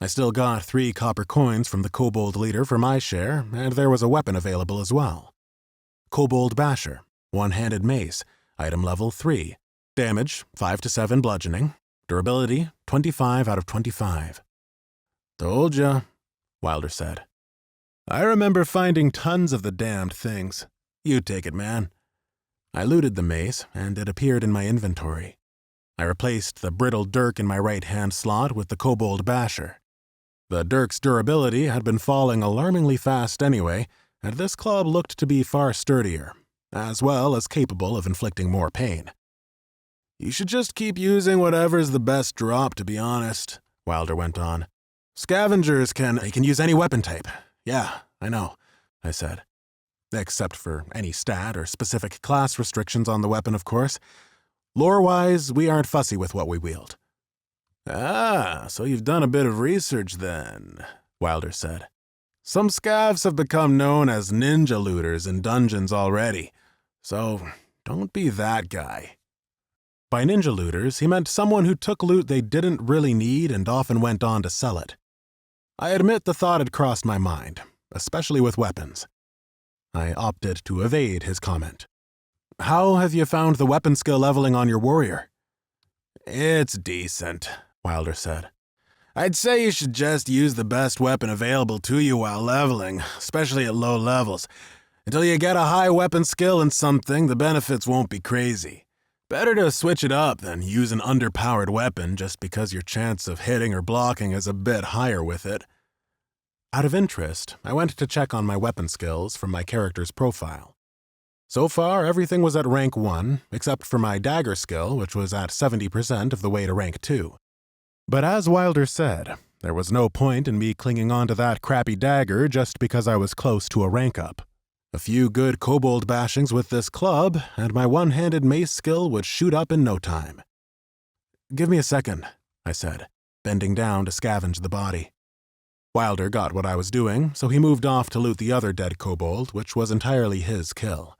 I still got 3 copper coins from the kobold leader for my share, and there was a weapon available as well. Kobold Basher, one-handed mace, item level 3, damage 5 to 7 bludgeoning, durability 25 out of 25. "Told ya," Wilder said. "I remember finding tons of the damned things. You take it, man." I looted the mace, and it appeared in my inventory. I replaced the brittle dirk in my right-hand slot with the kobold basher. The dirk's durability had been falling alarmingly fast anyway, and this club looked to be far sturdier, as well as capable of inflicting more pain. "You should just keep using whatever's the best drop, to be honest," Wilder went on. "Scavengers can use any weapon type. Yeah, I know. I said. Except for any stat or specific class restrictions on the weapon, of course. Lore-wise, we aren't fussy with what we wield. Ah, so you've done a bit of research then, Wilder said. Some scavs have become known as ninja looters in dungeons already, so don't be that guy. By ninja looters, he meant someone who took loot they didn't really need and often went on to sell it. I admit the thought had crossed my mind, especially with weapons. I opted to evade his comment. How have you found the weapon skill leveling on your warrior? It's decent, Wilder said. I'd say you should just use the best weapon available to you while leveling, especially at low levels. Until you get a high weapon skill in something, the benefits won't be crazy. Better to switch it up than use an underpowered weapon just because your chance of hitting or blocking is a bit higher with it. Out of interest, I went to check on my weapon skills from my character's profile. So far, everything was at rank 1, except for my dagger skill, which was at 70% of the way to rank 2. But as Wilder said, there was no point in me clinging on to that crappy dagger just because I was close to a rank up. A few good kobold bashings with this club, and my one-handed mace skill would shoot up in no time. Give me a second, I said, bending down to scavenge the body. Wilder got what I was doing, so he moved off to loot the other dead kobold, which was entirely his kill.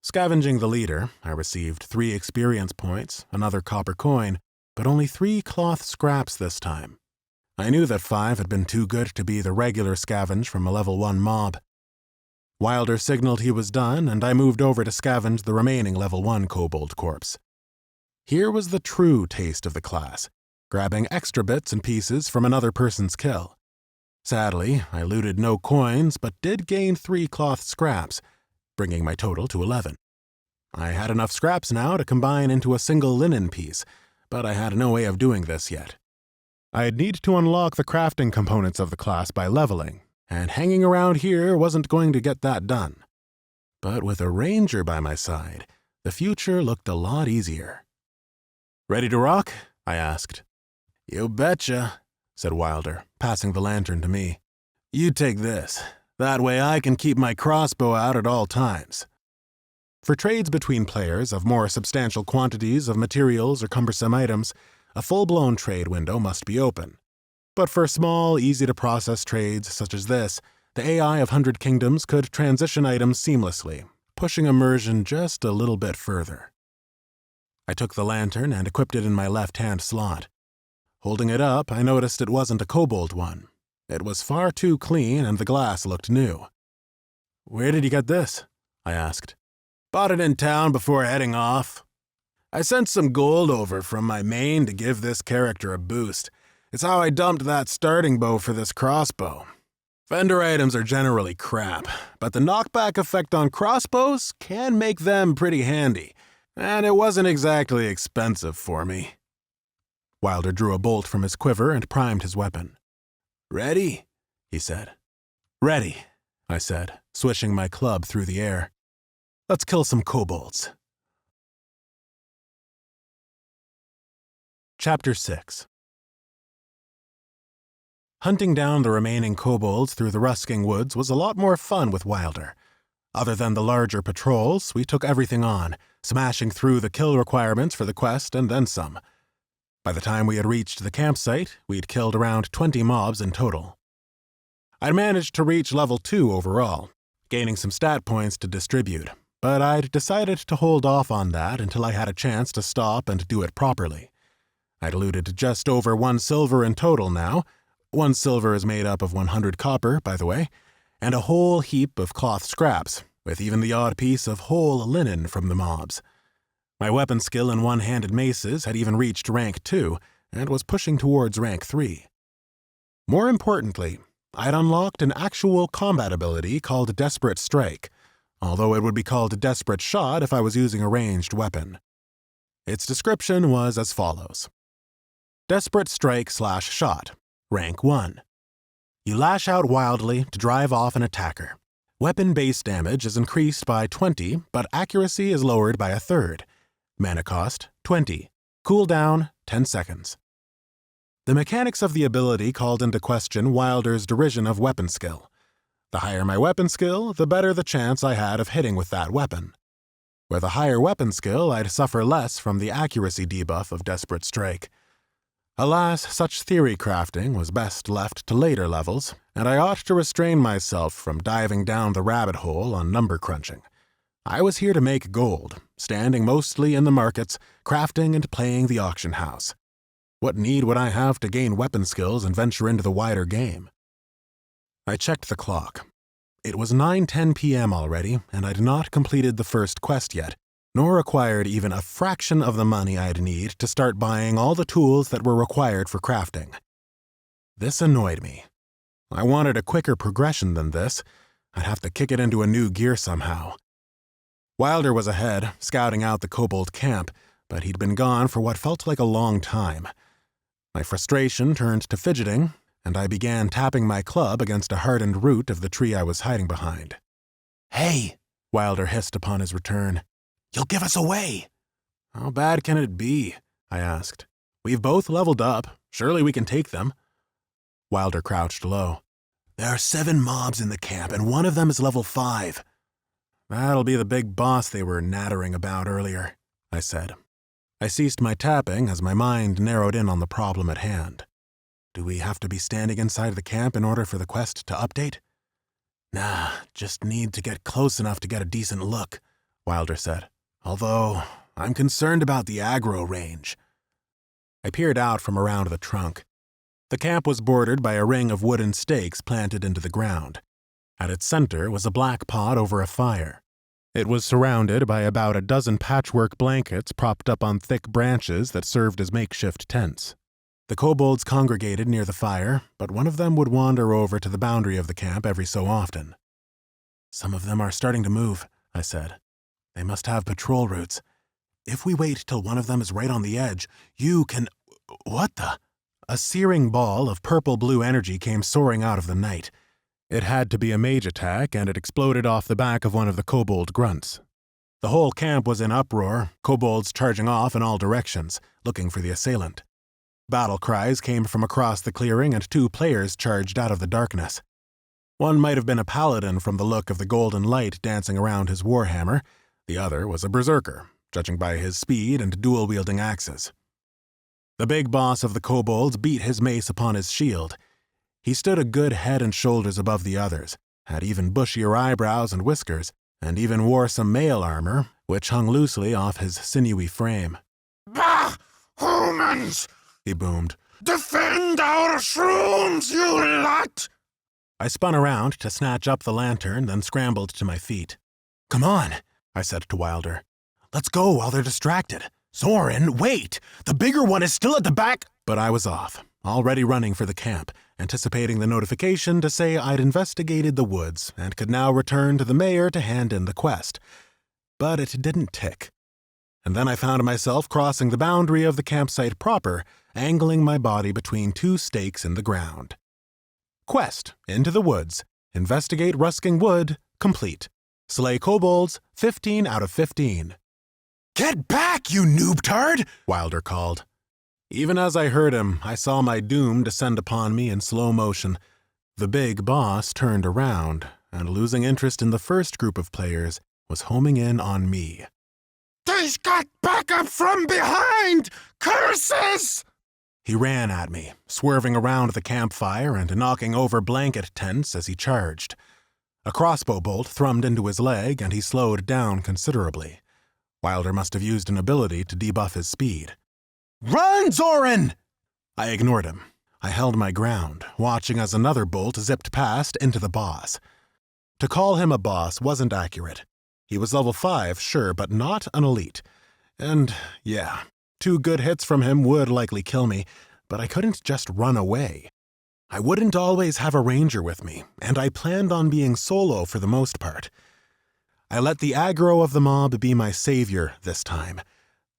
Scavenging the leader, I received 3 experience points, another copper coin, but only 3 cloth scraps this time. I knew that 5 had been too good to be the regular scavenge from a level 1 mob. Wilder signaled he was done, and I moved over to scavenge the remaining level 1 kobold corpse. Here was the true taste of the class, grabbing extra bits and pieces from another person's kill. Sadly, I looted no coins, but did gain 3 cloth scraps, bringing my total to 11. I had enough scraps now to combine into a single linen piece, but I had no way of doing this yet. I'd need to unlock the crafting components of the class by leveling, and hanging around here wasn't going to get that done. But with a ranger by my side, the future looked a lot easier. Ready to rock? I asked. You betcha, said Wilder, passing the lantern to me. You take this. That way I can keep my crossbow out at all times. For trades between players of more substantial quantities of materials or cumbersome items, a full-blown trade window must be open. But for small, easy-to-process trades such as this, the AI of 100 Kingdoms could transition items seamlessly, pushing immersion just a little bit further. I took the lantern and equipped it in my left-hand slot. Holding it up, I noticed it wasn't a kobold one. It was far too clean and the glass looked new. Where did you get this? I asked. Bought it in town before heading off. I sent some gold over from my main to give this character a boost. It's how I dumped that starting bow for this crossbow. Vendor items are generally crap, but the knockback effect on crossbows can make them pretty handy, and it wasn't exactly expensive for me. Wilder drew a bolt from his quiver and primed his weapon. Ready? He said. Ready, I said, swishing my club through the air. Let's kill some kobolds. Chapter 6. Hunting down the remaining kobolds through the rusking woods was a lot more fun with Wilder. Other than the larger patrols, we took everything on, smashing through the kill requirements for the quest and then some. By the time we had reached the campsite, we'd killed around 20 mobs in total. I'd managed to reach level 2 overall, gaining some stat points to distribute, but I'd decided to hold off on that until I had a chance to stop and do it properly. I'd looted just over 1 silver in total now. 1 silver is made up of 100 copper, by the way, and a whole heap of cloth scraps, with even the odd piece of whole linen from the mobs. My weapon skill in one-handed maces had even reached rank 2, and was pushing towards rank 3. More importantly, I'd unlocked an actual combat ability called Desperate Strike, although it would be called Desperate Shot if I was using a ranged weapon. Its description was as follows. Desperate Strike / Shot, rank 1. You lash out wildly to drive off an attacker. Weapon base damage is increased by 20, but accuracy is lowered by 1/3. Mana cost, 20. Cooldown, 10 seconds. The mechanics of the ability called into question Wilder's derision of weapon skill. The higher my weapon skill, the better the chance I had of hitting with that weapon. With a higher weapon skill, I'd suffer less from the accuracy debuff of Desperate Strike. Alas, such theory crafting was best left to later levels, and I ought to restrain myself from diving down the rabbit hole on number crunching. I was here to make gold, standing mostly in the markets, crafting and playing the auction house. What need would I have to gain weapon skills and venture into the wider game? I checked the clock. It was 9:10 p.m. already, and I'd not completed the first quest yet, nor acquired even a fraction of the money I'd need to start buying all the tools that were required for crafting. This annoyed me. I wanted a quicker progression than this. I'd have to kick it into a new gear somehow. Wilder was ahead, scouting out the kobold camp, but he'd been gone for what felt like a long time. My frustration turned to fidgeting, and I began tapping my club against a hardened root of the tree I was hiding behind. "Hey," Wilder hissed upon his return. "You'll give us away." "How bad can it be?" I asked. "We've both leveled up. Surely we can take them." Wilder crouched low. "There are 7 mobs in the camp, and one of them is level 5. "That'll be the big boss they were nattering about earlier," I said. I ceased my tapping as my mind narrowed in on the problem at hand. Do we have to be standing inside the camp in order for the quest to update? "Nah, just need to get close enough to get a decent look," Wilder said. "Although, I'm concerned about the aggro range." I peered out from around the trunk. The camp was bordered by a ring of wooden stakes planted into the ground. At its center was a black pot over a fire. It was surrounded by about a dozen patchwork blankets propped up on thick branches that served as makeshift tents. The kobolds congregated near the fire, but one of them would wander over to the boundary of the camp every so often. "Some of them are starting to move," I said. "They must have patrol routes. If we wait till one of them is right on the edge, you can—" What the? A searing ball of purple-blue energy came soaring out of the night. It had to be a mage attack, and it exploded off the back of one of the kobold grunts. The whole camp was in uproar, kobolds charging off in all directions, looking for the assailant. Battle cries came from across the clearing, and 2 players charged out of the darkness. One might have been a paladin from the look of the golden light dancing around his warhammer. The other was a berserker, judging by his speed and dual-wielding axes. The big boss of the kobolds beat his mace upon his shield. He stood a good head and shoulders above the others, had even bushier eyebrows and whiskers, and even wore some mail armor, which hung loosely off his sinewy frame. "Bah! Humans!" he boomed. "Defend our shrooms, you lot!" I spun around to snatch up the lantern, then scrambled to my feet. "Come on," I said to Wilder. "Let's go while they're distracted. Zoran, wait! The bigger one is still at the back—" But I was off, already running for the camp, anticipating the notification to say I'd investigated the woods and could now return to the mayor to hand in the quest. But it didn't tick. And then I found myself crossing the boundary of the campsite proper, angling my body between 2 stakes in the ground. Quest, into the woods. Investigate rusking wood, complete. Slay kobolds, 15 out of 15. "Get back, you noobtard!" Wilder called. Even as I heard him, I saw my doom descend upon me in slow motion. The big boss turned around, and losing interest in the first group of players, was homing in on me. "They's got backup from behind! Curses!" He ran at me, swerving around the campfire and knocking over blanket tents as he charged. A crossbow bolt thrummed into his leg, and he slowed down considerably. Wilder must have used an ability to debuff his speed. "Run, Zoran!" I ignored him. I held my ground, watching as another bolt zipped past into the boss. To call him a boss wasn't accurate. He was level 5, sure, but not an elite. And, yeah, 2 good hits from him would likely kill me, but I couldn't just run away. I wouldn't always have a ranger with me, and I planned on being solo for the most part. I let the aggro of the mob be my savior this time.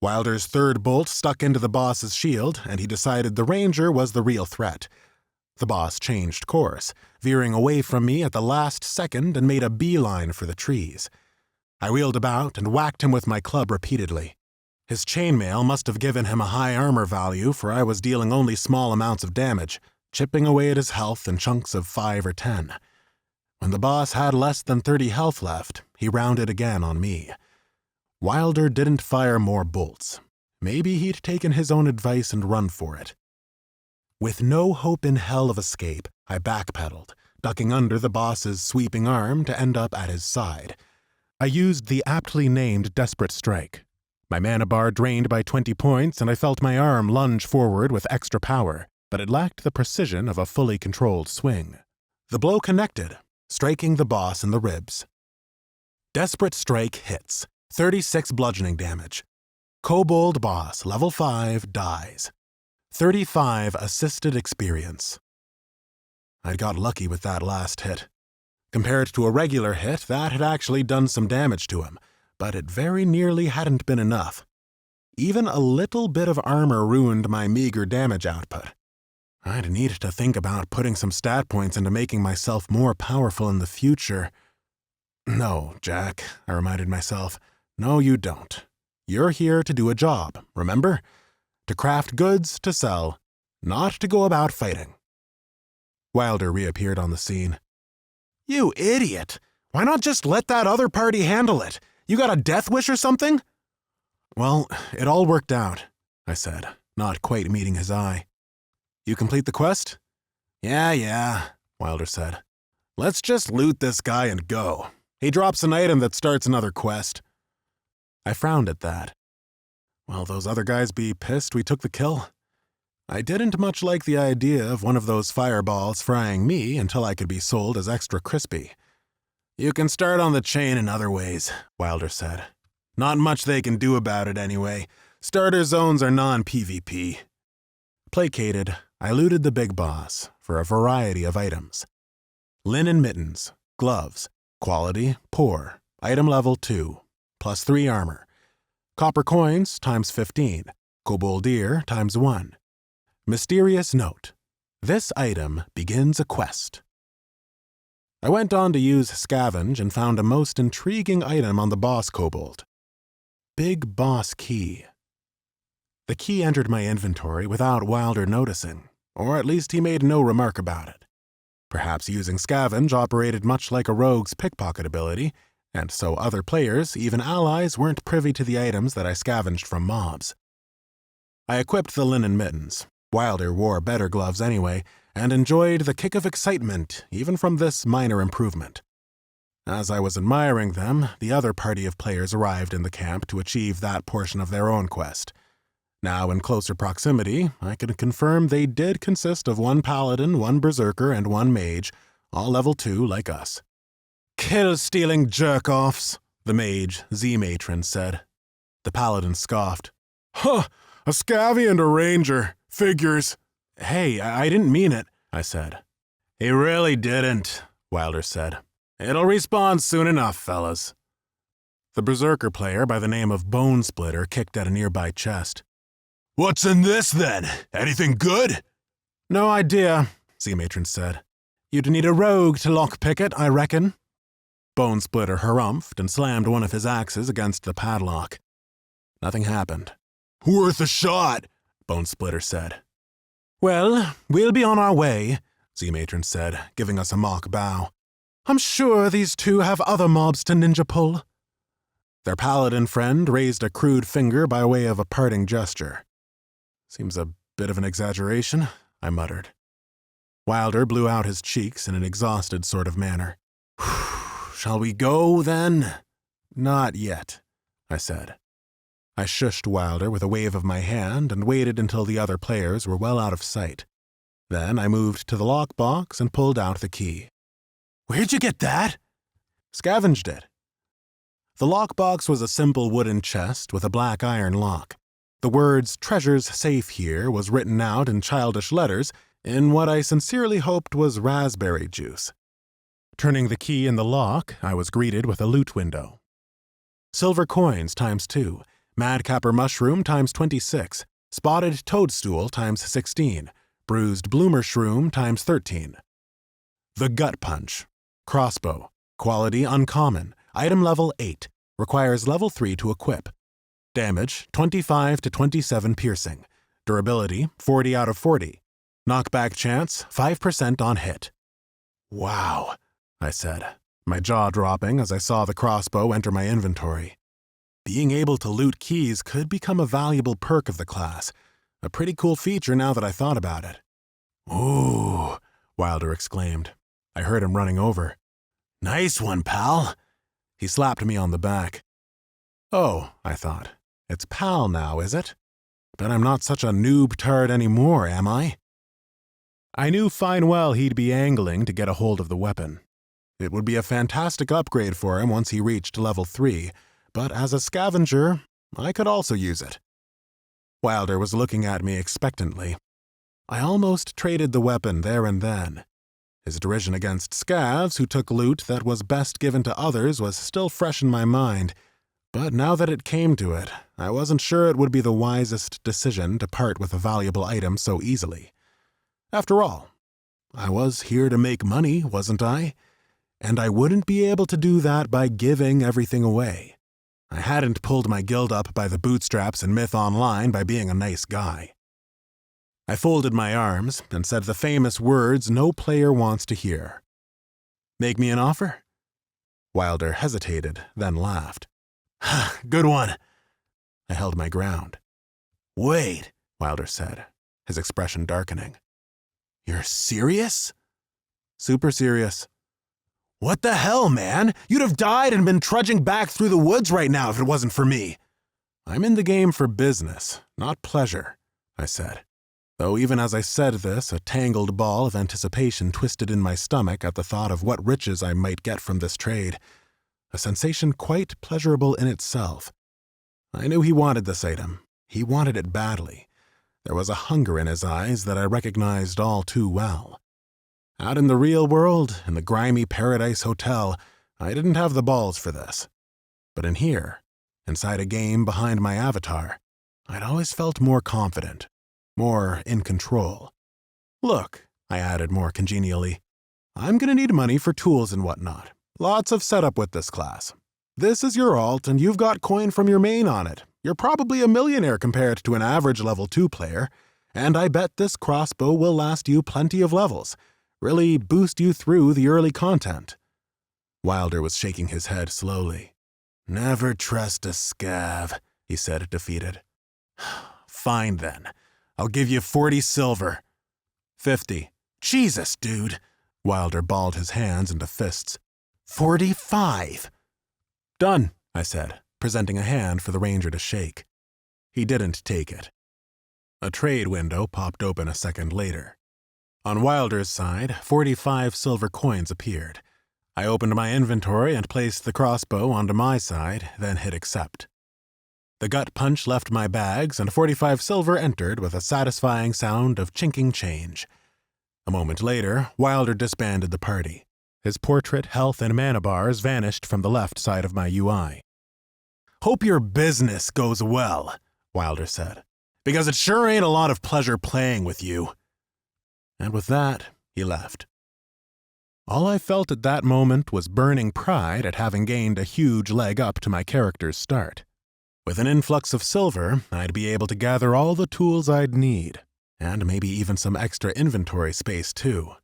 Wilder's 3rd bolt stuck into the boss's shield, and he decided the ranger was the real threat. The boss changed course, veering away from me at the last second and made a beeline for the trees. I wheeled about and whacked him with my club repeatedly. His chainmail must have given him a high armor value, for I was dealing only small amounts of damage, chipping away at his health in chunks of 5 or 10. When the boss had less than 30 health left, he rounded again on me. Wilder didn't fire more bolts. Maybe he'd taken his own advice and run for it. With no hope in hell of escape, I backpedaled, ducking under the boss's sweeping arm to end up at his side. I used the aptly named Desperate Strike. My mana bar drained by 20 points, and I felt my arm lunge forward with extra power, but it lacked the precision of a fully controlled swing. The blow connected, striking the boss in the ribs. Desperate Strike hits, 36 bludgeoning damage. Kobold boss, level 5, dies. 35 assisted experience. I'd got lucky with that last hit. Compared to a regular hit, that had actually done some damage to him, but it very nearly hadn't been enough. Even a little bit of armor ruined my meager damage output. I'd need to think about putting some stat points into making myself more powerful in the future. No, Jack, I reminded myself. No, you don't. You're here to do a job, remember? To craft goods to sell, not to go about fighting. Wilder reappeared on the scene. You idiot! Why not just let that other party handle it? You got a death wish or something? Well, it all worked out, I said, not quite meeting his eye. You complete the quest? Yeah, Wilder said. Let's just loot this guy and go. He drops an item that starts another quest. I frowned at that. Will those other guys be pissed we took the kill? I didn't much like the idea of one of those fireballs frying me until I could be sold as extra crispy. You can start on the chain in other ways, Wilder said. Not much they can do about it anyway. Starter zones are non-PvP. Placated, I looted the big boss for a variety of items. Linen mittens, gloves, quality, poor, item level 2, plus 3 armor. Copper coins times 15, kobold ear times 1. Mysterious note. This item begins a quest. I went on to use Scavenger and found a most intriguing item on the boss kobold. Big Boss Key. The key entered my inventory without Wilder noticing, or at least he made no remark about it. Perhaps using Scavenger operated much like a rogue's pickpocket ability, and so other players, even allies, weren't privy to the items that I scavenged from mobs. I equipped the linen mittens. Wilder wore better gloves anyway, and enjoyed the kick of excitement even from this minor improvement. As I was admiring them, the other party of players arrived in the camp to achieve that portion of their own quest. Now in closer proximity, I can confirm they did consist of 1 paladin, 1 berserker, and 1 mage, all level 2 like us. Kill-stealing jerk-offs, the mage, Z-matron, said. The paladin scoffed. Huh, a scavvy and a ranger. Figures. Hey, I didn't mean it, I said. He really didn't, Wilder said. It'll respawn soon enough, fellas. The berserker player by the name of Bone Splitter kicked at a nearby chest. What's in this, then? Anything good? No idea, Z-matron said. You'd need a rogue to lockpick it, I reckon. Bone Splitter harumphed and slammed one of his axes against the padlock. Nothing happened. Worth a shot, Bone Splitter said. Well, we'll be on our way, Z-matron said, giving us a mock bow. I'm sure these two have other mobs to ninja pull. Their paladin friend raised a crude finger by way of a parting gesture. Seems a bit of an exaggeration, I muttered. Wilder blew out his cheeks in an exhausted sort of manner. Shall we go, then? Not yet, I said. I shushed Wilder with a wave of my hand and waited until the other players were well out of sight. Then I moved to the lockbox and pulled out the key. Where'd you get that? Scavenged it. The lockbox was a simple wooden chest with a black iron lock. The words, "Treasures safe here," was written out in childish letters in what I sincerely hoped was raspberry juice. Turning the key in the lock, I was greeted with a loot window. Silver coins times 2, madcapper mushroom times 26, spotted toadstool times 16, bruised bloomer shroom times 13. The gut punch. Crossbow. Quality uncommon. Item level 8. Requires level 3 to equip. Damage 25 to 27 piercing. Durability 40 out of 40. Knockback chance 5% on hit. Wow. I said, my jaw dropping as I saw the crossbow enter my inventory. Being able to loot keys could become a valuable perk of the class, a pretty cool feature now that I thought about it. "Ooh," Wilder exclaimed. I heard him running over. "Nice one, pal." He slapped me on the back. Oh, I thought, it's pal now, is it? Bet I'm not such a noob-tard anymore, am I? I knew fine well he'd be angling to get a hold of the weapon. It would be a fantastic upgrade for him once he reached level 3, but as a scavenger, I could also use it. Wilder was looking at me expectantly. I almost traded the weapon there and then. His derision against scavs who took loot that was best given to others was still fresh in my mind, but now that it came to it, I wasn't sure it would be the wisest decision to part with a valuable item so easily. After all, I was here to make money, wasn't I? And I wouldn't be able to do that by giving everything away. I hadn't pulled my guild up by the bootstraps in Myth Online by being a nice guy. I folded my arms and said the famous words no player wants to hear. "Make me an offer?" Wilder hesitated, then laughed. "Good one." I held my ground. "Wait," Wilder said, his expression darkening. "You're serious?" "Super serious." "What the hell, man? You'd have died and been trudging back through the woods right now if it wasn't for me." "I'm in the game for business, not pleasure," I said. Though even as I said this, a tangled ball of anticipation twisted in my stomach at the thought of what riches I might get from this trade, a sensation quite pleasurable in itself. I knew he wanted this item. He wanted it badly. There was a hunger in his eyes that I recognized all too well. Out in the real world, in the grimy Paradise Hotel, I didn't have the balls for this. But in here, inside a game behind my avatar, I'd always felt more confident, more in control. "Look," I added more congenially, "I'm gonna need money for tools and whatnot. Lots of setup with this class. This is your alt, and you've got coin from your main on it. You're probably a millionaire compared to an average level 2 player, and I bet this crossbow will last you plenty of levels, really boost you through the early content." Wilder was shaking his head slowly. "Never trust a scav," he said, defeated. "Fine then. I'll give you 40 silver. 50. Jesus, dude." Wilder balled his hands into fists. 45. "Done," I said, presenting a hand for the ranger to shake. He didn't take it. A trade window popped open a second later. On Wilder's side, 45 silver coins appeared. I opened my inventory and placed the crossbow onto my side, then hit accept. The gut punch left my bags, and 45 silver entered with a satisfying sound of chinking change. A moment later, Wilder disbanded the party. His portrait, health, and mana bars vanished from the left side of my UI. "Hope your business goes well," Wilder said, "because it sure ain't a lot of pleasure playing with you." And with that, he left. All I felt at that moment was burning pride at having gained a huge leg up to my character's start. With an influx of silver, I'd be able to gather all the tools I'd need, and maybe even some extra inventory space too.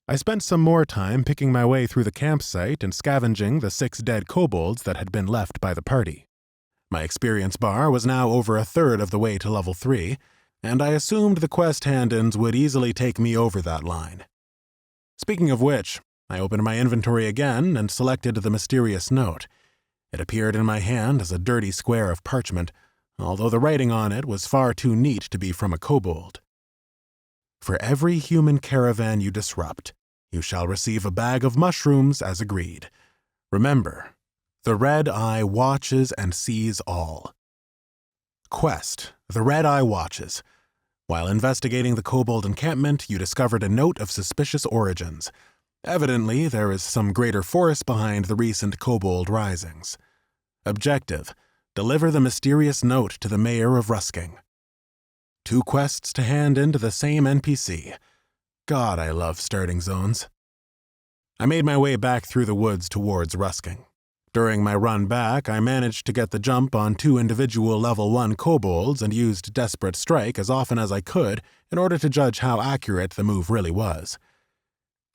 I spent some more time picking my way through the campsite and scavenging the 6 dead kobolds that had been left by the party. My experience bar was now over a third of the way to level 3, and I assumed the quest hand-ins would easily take me over that line. Speaking of which, I opened my inventory again and selected the mysterious note. It appeared in my hand as a dirty square of parchment, although the writing on it was far too neat to be from a kobold. "For every human caravan you disrupt, you shall receive a bag of mushrooms as agreed. Remember, the Red Eye watches and sees all." Quest: The Red Eye watches. While investigating the kobold encampment, you discovered a note of suspicious origins. Evidently, there is some greater force behind the recent kobold risings. Objective: deliver the mysterious note to the mayor of Rusking. 2 quests to hand in to the same NPC. God, I love starting zones. I made my way back through the woods towards Rusking. During my run back, I managed to get the jump on 2 individual level 1 kobolds and used Desperate Strike as often as I could in order to judge how accurate the move really was.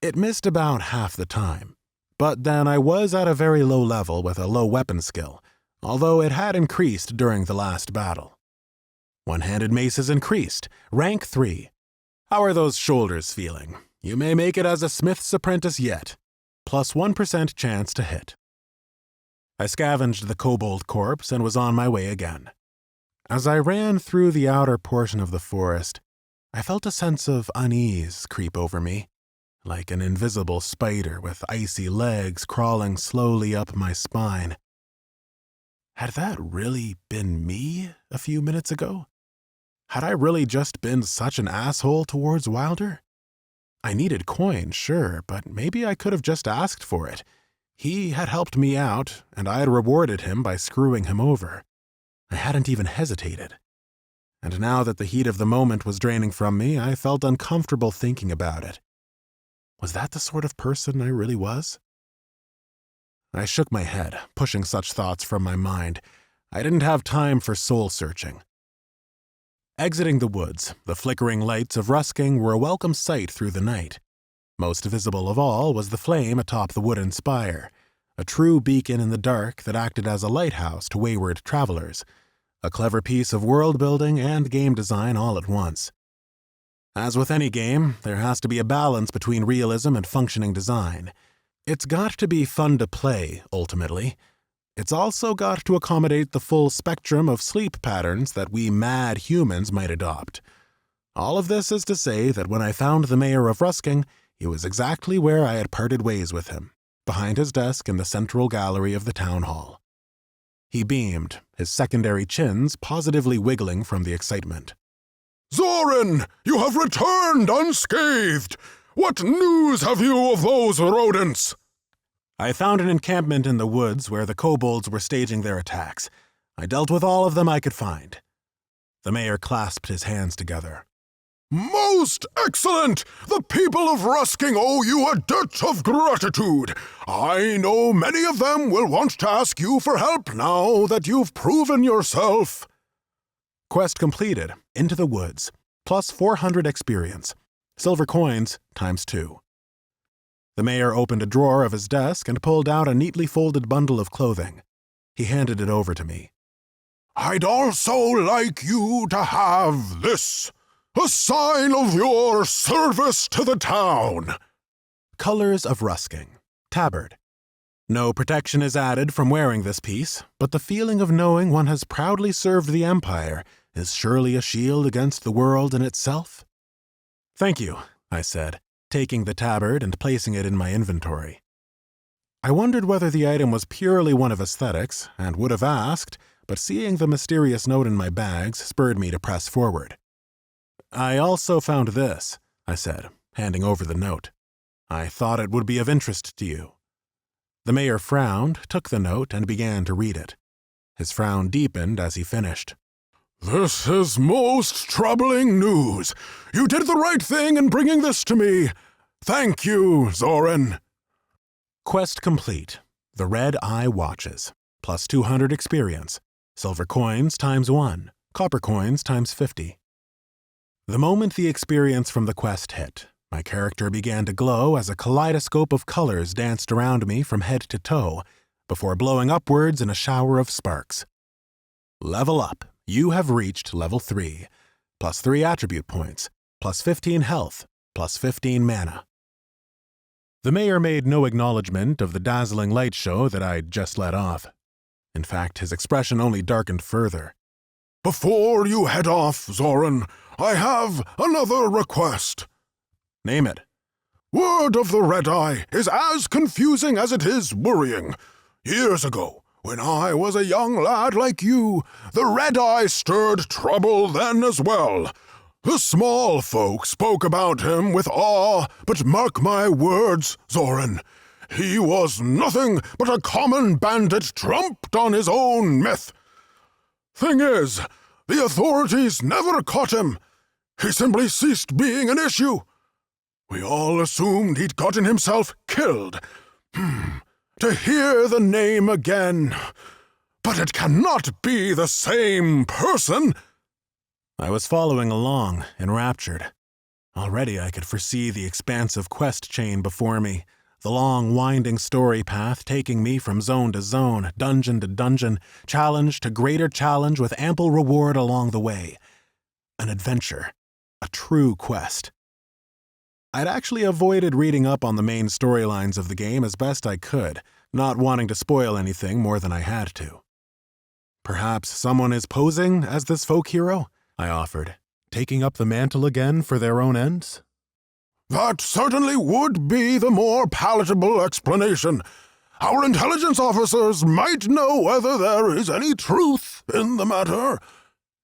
It missed about half the time, but then I was at a very low level with a low weapon skill, although it had increased during the last battle. One-handed maces increased, rank 3. How are those shoulders feeling? You may make it as a smith's apprentice yet, plus 1% chance to hit. I scavenged the kobold corpse and was on my way again. As I ran through the outer portion of the forest, I felt a sense of unease creep over me, like an invisible spider with icy legs crawling slowly up my spine. Had that really been me a few minutes ago? Had I really just been such an asshole towards Wilder? I needed coin, sure, but maybe I could have just asked for it. He had helped me out, and I had rewarded him by screwing him over. I hadn't even hesitated. And now that the heat of the moment was draining from me, I felt uncomfortable thinking about it. Was that the sort of person I really was? I shook my head, pushing such thoughts from my mind. I didn't have time for soul-searching. Exiting the woods, the flickering lights of Rusking were a welcome sight through the night. Most visible of all was the flame atop the wooden spire, a true beacon in the dark that acted as a lighthouse to wayward travelers, a clever piece of world-building and game design all at once. As with any game, there has to be a balance between realism and functioning design. It's got to be fun to play, ultimately. It's also got to accommodate the full spectrum of sleep patterns that we mad humans might adopt. All of this is to say that when I found the mayor of Rusking, he was exactly where I had parted ways with him, behind his desk in the central gallery of the town hall. He beamed, his secondary chins positively wiggling from the excitement. Zoran, you have returned unscathed! What news have you of those rodents? I found an encampment in the woods where the kobolds were staging their attacks. I dealt with all of them I could find. The mayor clasped his hands together. Most excellent! The people of Rusking owe you a debt of gratitude. I know many of them will want to ask you for help now that you've proven yourself. Quest completed. Into the woods. Plus 400 experience. Silver coins times 2. The mayor opened a drawer of his desk and pulled out a neatly folded bundle of clothing. He handed it over to me. I'd also like you to have this. A sign of your service to the town. Colors of Rusking. Tabard. No protection is added from wearing this piece, but the feeling of knowing one has proudly served the Empire is surely a shield against the world in itself. Thank you, I said, taking the tabard and placing it in my inventory. I wondered whether the item was purely one of aesthetics, and would have asked, but seeing the mysterious note in my bags spurred me to press forward. I also found this, I said, handing over the note. I thought it would be of interest to you. The mayor frowned, took the note, and began to read it. His frown deepened as he finished. This is most troubling news. You did the right thing in bringing this to me. Thank you, Zoran. Quest complete. The Red Eye Watches. Plus 200 experience. Silver coins times 1. Copper coins times 50. The moment the experience from the quest hit, my character began to glow as a kaleidoscope of colors danced around me from head to toe, before blowing upwards in a shower of sparks. Level up. You have reached level 3. Plus 3 attribute points. Plus 15 health. Plus 15 mana. The mayor made no acknowledgement of the dazzling light show that I'd just let off. In fact, his expression only darkened further. Before you head off, Zoran, I have another request. Name it. Word of the Red Eye is as confusing as it is worrying. Years ago, when I was a young lad like you, the Red Eye stirred trouble then as well. The small folk spoke about him with awe, but mark my words, Zoran, he was nothing but a common bandit trumped on his own myth. Thing is, the authorities never caught him. He simply ceased being an issue. We all assumed he'd gotten himself killed. To hear the name again. But it cannot be the same person. I was following along, enraptured. Already I could foresee the expansive quest chain before me, the long, winding story path taking me from zone to zone, dungeon to dungeon, challenge to greater challenge with ample reward along the way. An adventure. A true quest. I'd actually avoided reading up on the main storylines of the game as best I could, not wanting to spoil anything more than I had to. Perhaps someone is posing as this folk hero? I offered, taking up the mantle again for their own ends. That certainly would be the more palatable explanation. Our intelligence officers might know whether there is any truth in the matter.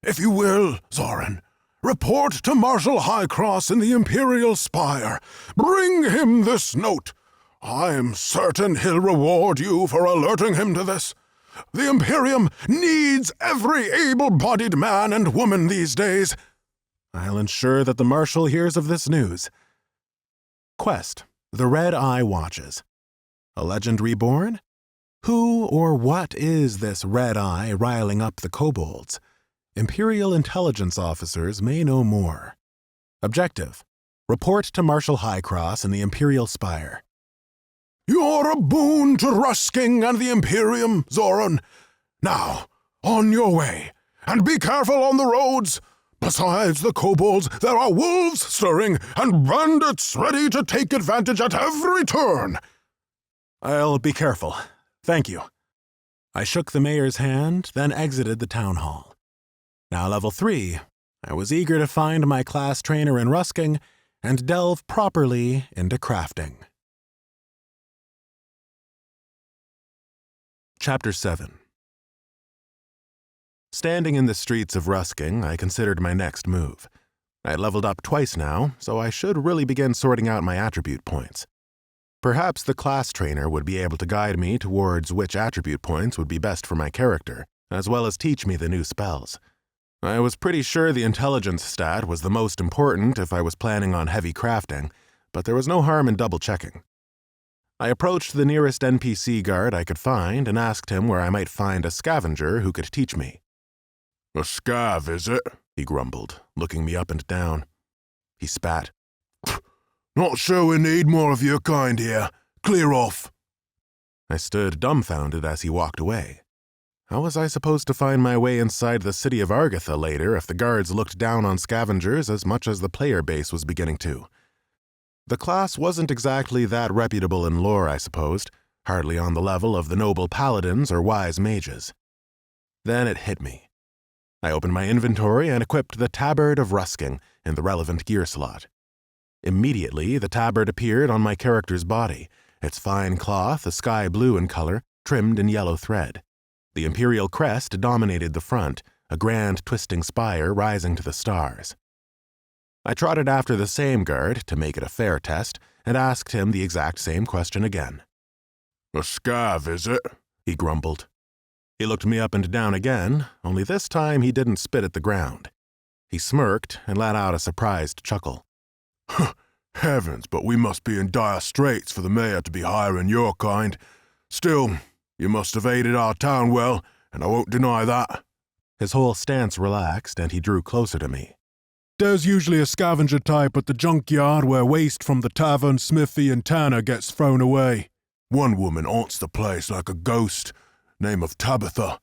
If you will, Zoran, report to Marshal Kross in the Imperial Spire. Bring him this note. I'm certain he'll reward you for alerting him to this. The Imperium needs every able-bodied man and woman these days. I'll ensure that the Marshal hears of this news. Quest: The Red Eye Watches. A legend reborn? Who or what is this Red Eye riling up the kobolds? Imperial intelligence officers may know more. Objective: report to Marshal Kross in the Imperial Spire. You're a boon to Rusking and the Imperium, Zoran. Now, on your way, and be careful on the roads. Besides the kobolds, there are wolves stirring and bandits ready to take advantage at every turn. I'll be careful. Thank you. I shook the mayor's hand, then exited the town hall. Now level 3, I was eager to find my class trainer in Rusking and delve properly into crafting. Chapter 7. Standing in the streets of Rusking, I considered my next move. I had leveled up twice now, so I should really begin sorting out my attribute points. Perhaps the class trainer would be able to guide me towards which attribute points would be best for my character, as well as teach me the new spells. I was pretty sure the intelligence stat was the most important if I was planning on heavy crafting, but there was no harm in double-checking. I approached the nearest NPC guard I could find and asked him where I might find a scavenger who could teach me. A scav, is it? He grumbled, looking me up and down. He spat. Not sure we need more of your kind here. Clear off. I stood dumbfounded as he walked away. How was I supposed to find my way inside the city of Argatha later if the guards looked down on scavengers as much as the player base was beginning to? The class wasn't exactly that reputable in lore, I supposed, hardly on the level of the noble paladins or wise mages. Then it hit me. I opened my inventory and equipped the Tabard of Rusking in the relevant gear slot. Immediately, the tabard appeared on my character's body, its fine cloth a sky blue in color, trimmed in yellow thread. The imperial crest dominated the front, a grand twisting spire rising to the stars. I trotted after the same guard to make it a fair test and asked him the exact same question again. A scav, is it? He grumbled. He looked me up and down again, only this time he didn't spit at the ground. He smirked and let out a surprised chuckle. Heavens, but we must be in dire straits for the mayor to be hiring your kind. Still, you must have aided our town well, and I won't deny that. His whole stance relaxed, and he drew closer to me. There's usually a scavenger type at the junkyard where waste from the tavern, smithy, and tanner gets thrown away. One woman haunts the place like a ghost, name of Tabitha.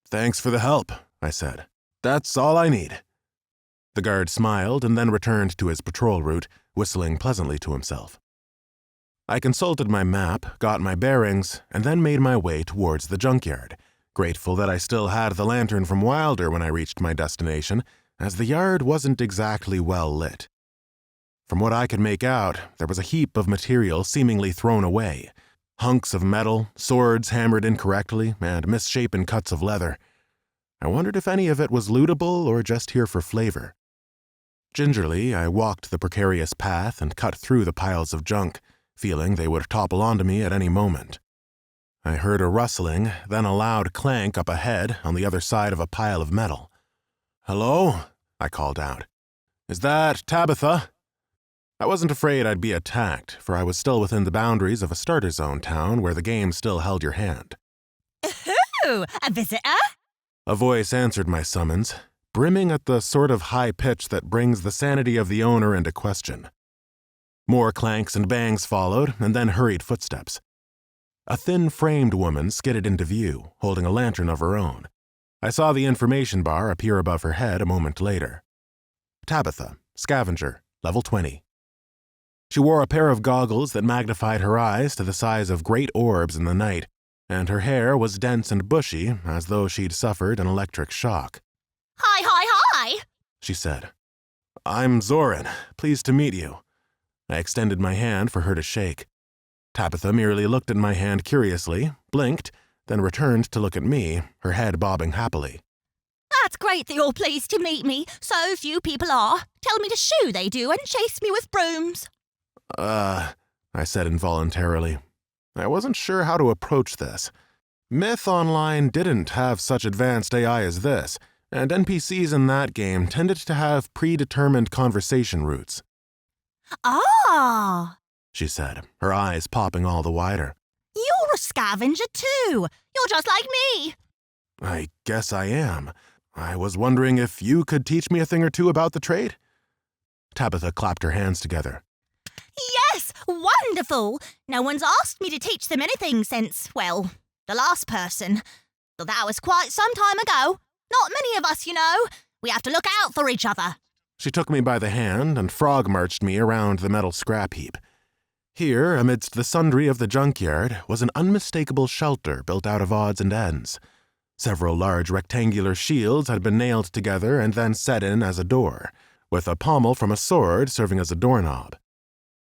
Thanks for the help, I said. That's all I need. The guard smiled and then returned to his patrol route, whistling pleasantly to himself. I consulted my map, got my bearings, and then made my way towards the junkyard, grateful that I still had the lantern from Wilder when I reached my destination, as the yard wasn't exactly well lit. From what I could make out, there was a heap of material seemingly thrown away. Hunks of metal, swords hammered incorrectly, and misshapen cuts of leather. I wondered if any of it was lootable or just here for flavor. Gingerly, I walked the precarious path and cut through the piles of junk, feeling they would topple onto me at any moment. I heard a rustling, then a loud clank up ahead on the other side of a pile of metal. "Hello?" I called out. "Is that Tabitha?" I wasn't afraid I'd be attacked, for I was still within the boundaries of a starter zone town where the game still held your hand. Ooh, a visitor? A voice answered my summons. brimming at the sort of high pitch that brings the sanity of the owner into question. More clanks and bangs followed, and then hurried footsteps. A thin-framed woman skidded into view, holding a lantern of her own. I saw the information bar appear above her head a moment later. Tabitha, Scavenger, level 20. She wore a pair of goggles that magnified her eyes to the size of great orbs in the night, and her hair was dense and bushy, as though she'd suffered an electric shock. Hi, She said. I'm Zoran. Pleased to meet you. I extended my hand for her to shake. Tabitha merely looked at my hand curiously, blinked, then returned to look at me, her head bobbing happily. That's great that you're pleased to meet me. So few people are. Tell me to shoo they do and chase me with brooms. I said involuntarily. I wasn't sure how to approach this. Myth Online didn't have such advanced AI as this, and NPCs in that game tended to have predetermined conversation routes. Ah, She said, her eyes popping all the wider. you're a scavenger too. You're just like me. I guess I am. I was wondering if you could teach me a thing or two about the trade? Tabitha clapped her hands together. Yes, wonderful. No one's asked me to teach them anything since, well, the last person. Though that was quite some time ago. Not many of us, you know. We have to look out for each other. She took me by the hand and frog-marched me around the metal scrap heap. Here, amidst the sundry of the junkyard, was an unmistakable shelter built out of odds and ends. Several large rectangular shields had been nailed together and then set in as a door, with a pommel from a sword serving as a doorknob.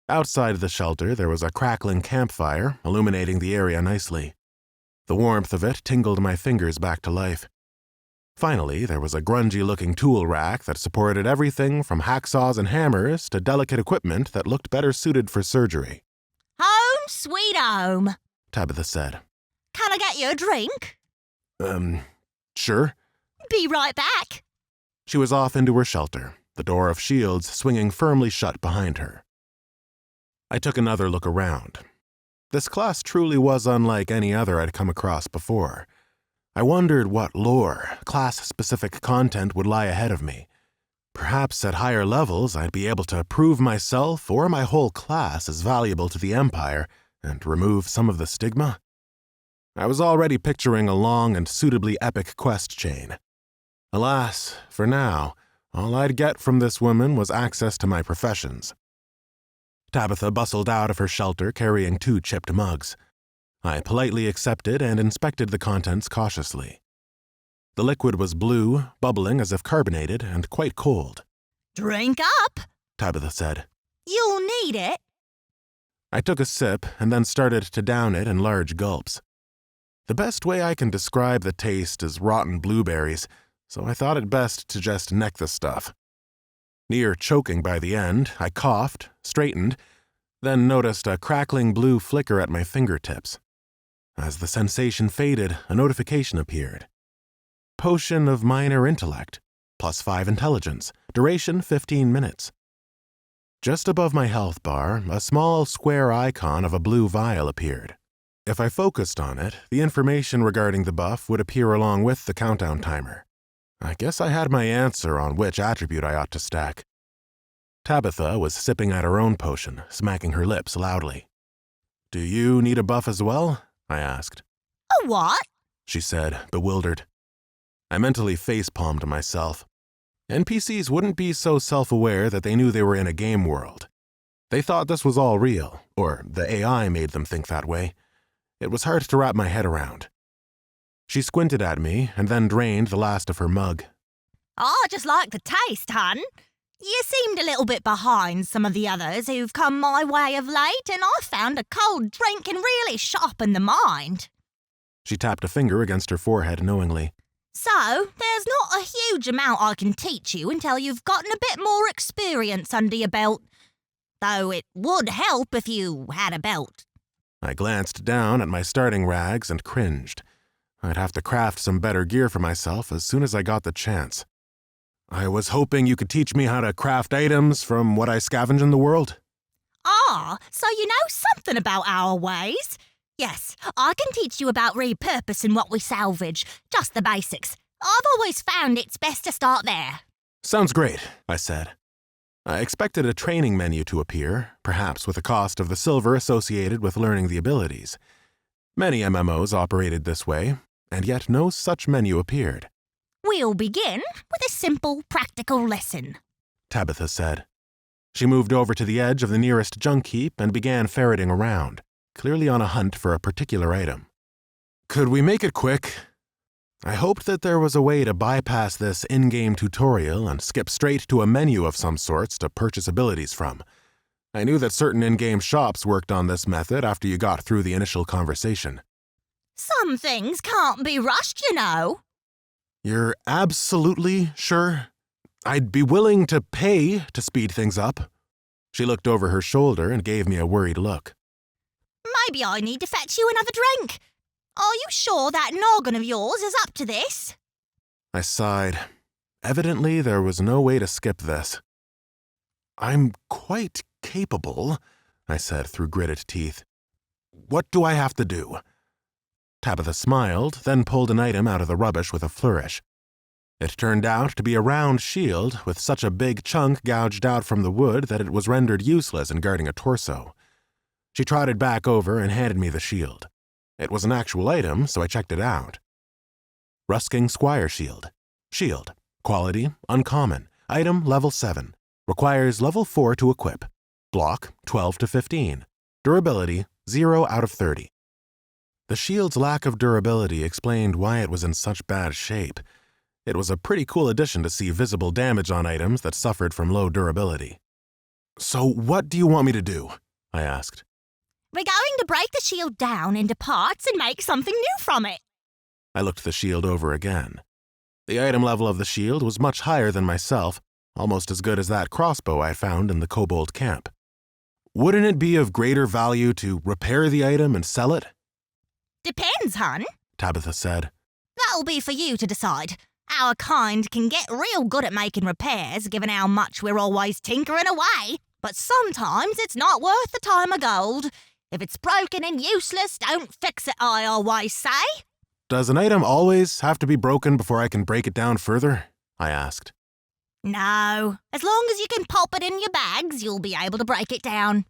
Outside the shelter there was a crackling campfire, illuminating the area nicely. The warmth of it tingled my fingers back to life. Finally, there was a grungy-looking tool rack that supported everything from hacksaws and hammers to delicate equipment that looked better suited for surgery. Home sweet home. Tabitha said. Can I get you a drink? Sure. Be right back. She was off into her shelter, the door of shields swinging firmly shut behind her. I took another look around. This class truly was unlike any other I'd come across before. I wondered what lore, class-specific content would lie ahead of me. Perhaps at higher levels I'd be able to prove myself or my whole class as valuable to the Empire and remove some of the stigma. I was already picturing a long and suitably epic quest chain. Alas, for now, all I'd get from this woman was access to my professions. Tabitha bustled out of her shelter carrying 2 chipped mugs. I politely accepted and inspected the contents cautiously. The liquid was blue, bubbling as if carbonated, and quite cold. Drink up. Tabitha said. You'll need it. I took a sip and then started to down it in large gulps. The best way I can describe the taste is rotten blueberries, so I thought it best to just neck the stuff. Near choking by the end, I coughed, straightened, then noticed a crackling blue flicker at my fingertips. As the sensation faded, a notification appeared. Potion of Minor Intellect, +5 intelligence, duration 15 minutes. Just above my health bar, a small square icon of a blue vial appeared. If I focused on it, the information regarding the buff would appear along with the countdown timer. I guess I had my answer on which attribute I ought to stack. Tabitha was sipping at her own potion, smacking her lips loudly. Do you need a buff as well? I asked. A what? She said, bewildered. I mentally facepalmed myself. NPCs wouldn't be so self-aware that they knew they were in a game world. They thought this was all real, or the AI made them think that way. It was hard to wrap my head around. She squinted at me and then drained the last of her mug. I just like the taste, hun. You seemed a little bit behind some of the others who've come my way of late, and I found a cold drink can really sharpen the mind. She tapped a finger against her forehead knowingly. So, there's not a huge amount I can teach you until you've gotten a bit more experience under your belt. Though it would help if you had a belt. I glanced down at my starting rags and cringed. I'd have to craft some better gear for myself as soon as I got the chance. I was hoping you could teach me how to craft items from what I scavenge in the world. Ah, so you know something about our ways? Yes, I can teach you about repurposing what we salvage. Just the basics. I've always found it's best to start there. Sounds great, I said. I expected a training menu to appear, perhaps with the cost of the silver associated with learning the abilities. Many MMOs operated this way, and yet no such menu appeared. We'll begin with a simple, practical lesson, Tabitha said. She moved over to the edge of the nearest junk heap and began ferreting around, clearly on a hunt for a particular item. Could we make it quick? I hoped that there was a way to bypass this in-game tutorial and skip straight to a menu of some sorts to purchase abilities from. I knew that certain in-game shops worked on this method after you got through the initial conversation. Some things can't be rushed, you know. You're absolutely sure? I'd be willing to pay to speed things up. She looked over her shoulder and gave me a worried look. Maybe I need to fetch you another drink. Are you sure that noggin of yours is up to this? I sighed. Evidently, there was no way to skip this. I'm quite capable, I said through gritted teeth. What do I have to do? Tabitha smiled, then pulled an item out of the rubbish with a flourish. It turned out to be a round shield with such a big chunk gouged out from the wood that it was rendered useless in guarding a torso. She trotted back over and handed me the shield. It was an actual item, so I checked it out. Rusking Squire Shield. Shield. Quality, uncommon. Item, level 7. Requires level 4 to equip. Block, 12 to 15. Durability, 0 out of 30. The shield's lack of durability explained why it was in such bad shape. It was a pretty cool addition to see visible damage on items that suffered from low durability. So what do you want me to do? I asked. We're going to break the shield down into parts and make something new from it. I looked the shield over again. The item level of the shield was much higher than myself, almost as good as that crossbow I found in the kobold camp. Wouldn't it be of greater value to repair the item and sell it? Depends, hun. Tabitha said. That'll be for you to decide. Our kind can get real good at making repairs, given how much we're always tinkering away. But sometimes it's not worth the time of gold. If it's broken and useless, don't fix it, I always say. Does an item always have to be broken before I can break it down further? I asked. No. As long as you can pop it in your bags, you'll be able to break it down.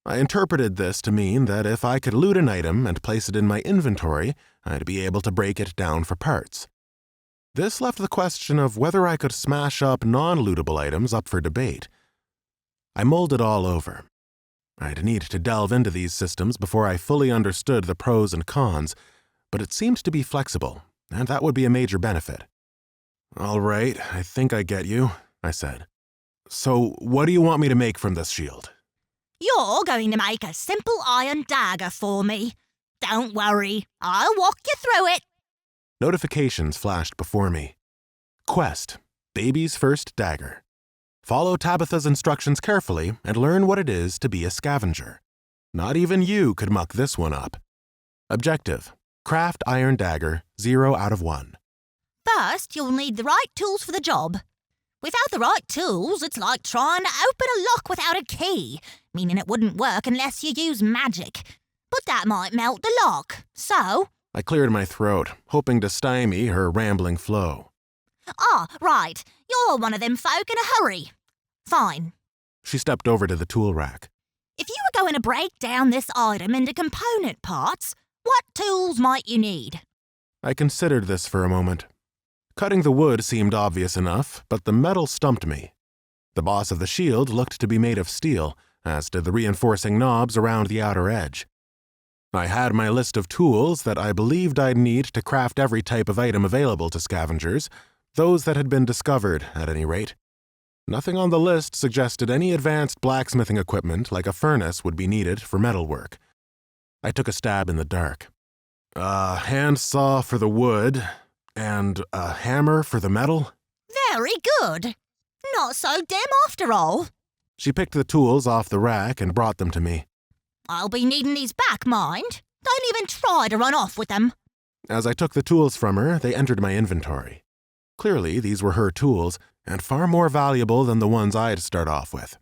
I interpreted this to mean that if I could loot an item and place it in my inventory, I'd be able to break it down for parts. This left the question of whether I could smash up non-lootable items up for debate. I mulled it all over. I'd need to delve into these systems before I fully understood the pros and cons, but it seemed to be flexible, and that would be a major benefit. All right, I think I get you, I said. So what do you want me to make from this shield? You're going to make a simple iron dagger for me. Don't worry, I'll walk you through it. Notifications flashed before me. Quest, Baby's First Dagger. Follow Tabitha's instructions carefully and learn what it is to be a scavenger. Not even you could muck this one up. Objective, craft iron dagger, 0 out of 1. First, you'll need the right tools for the job. Without the right tools, it's like trying to open a lock without a key, meaning it wouldn't work unless you use magic. But that might melt the lock, so... I cleared my throat, hoping to stymie her rambling flow. Ah, right. You're one of them folk in a hurry. Fine. She stepped over to the tool rack. If you were going to break down this item into component parts, what tools might you need? I considered this for a moment. Cutting the wood seemed obvious enough, but the metal stumped me. The boss of the shield looked to be made of steel, as did the reinforcing knobs around the outer edge. I had my list of tools that I believed I'd need to craft every type of item available to scavengers, those that had been discovered, at any rate. Nothing on the list suggested any advanced blacksmithing equipment like a furnace would be needed for metalwork. I took a stab in the dark. A handsaw for the wood, and a hammer for the metal? Very good. Not so dim after all. She picked the tools off the rack and brought them to me. I'll be needing these back, mind. Don't even try to run off with them. As I took the tools from her, they entered my inventory. Clearly, these were her tools, and far more valuable than the ones I'd start off with.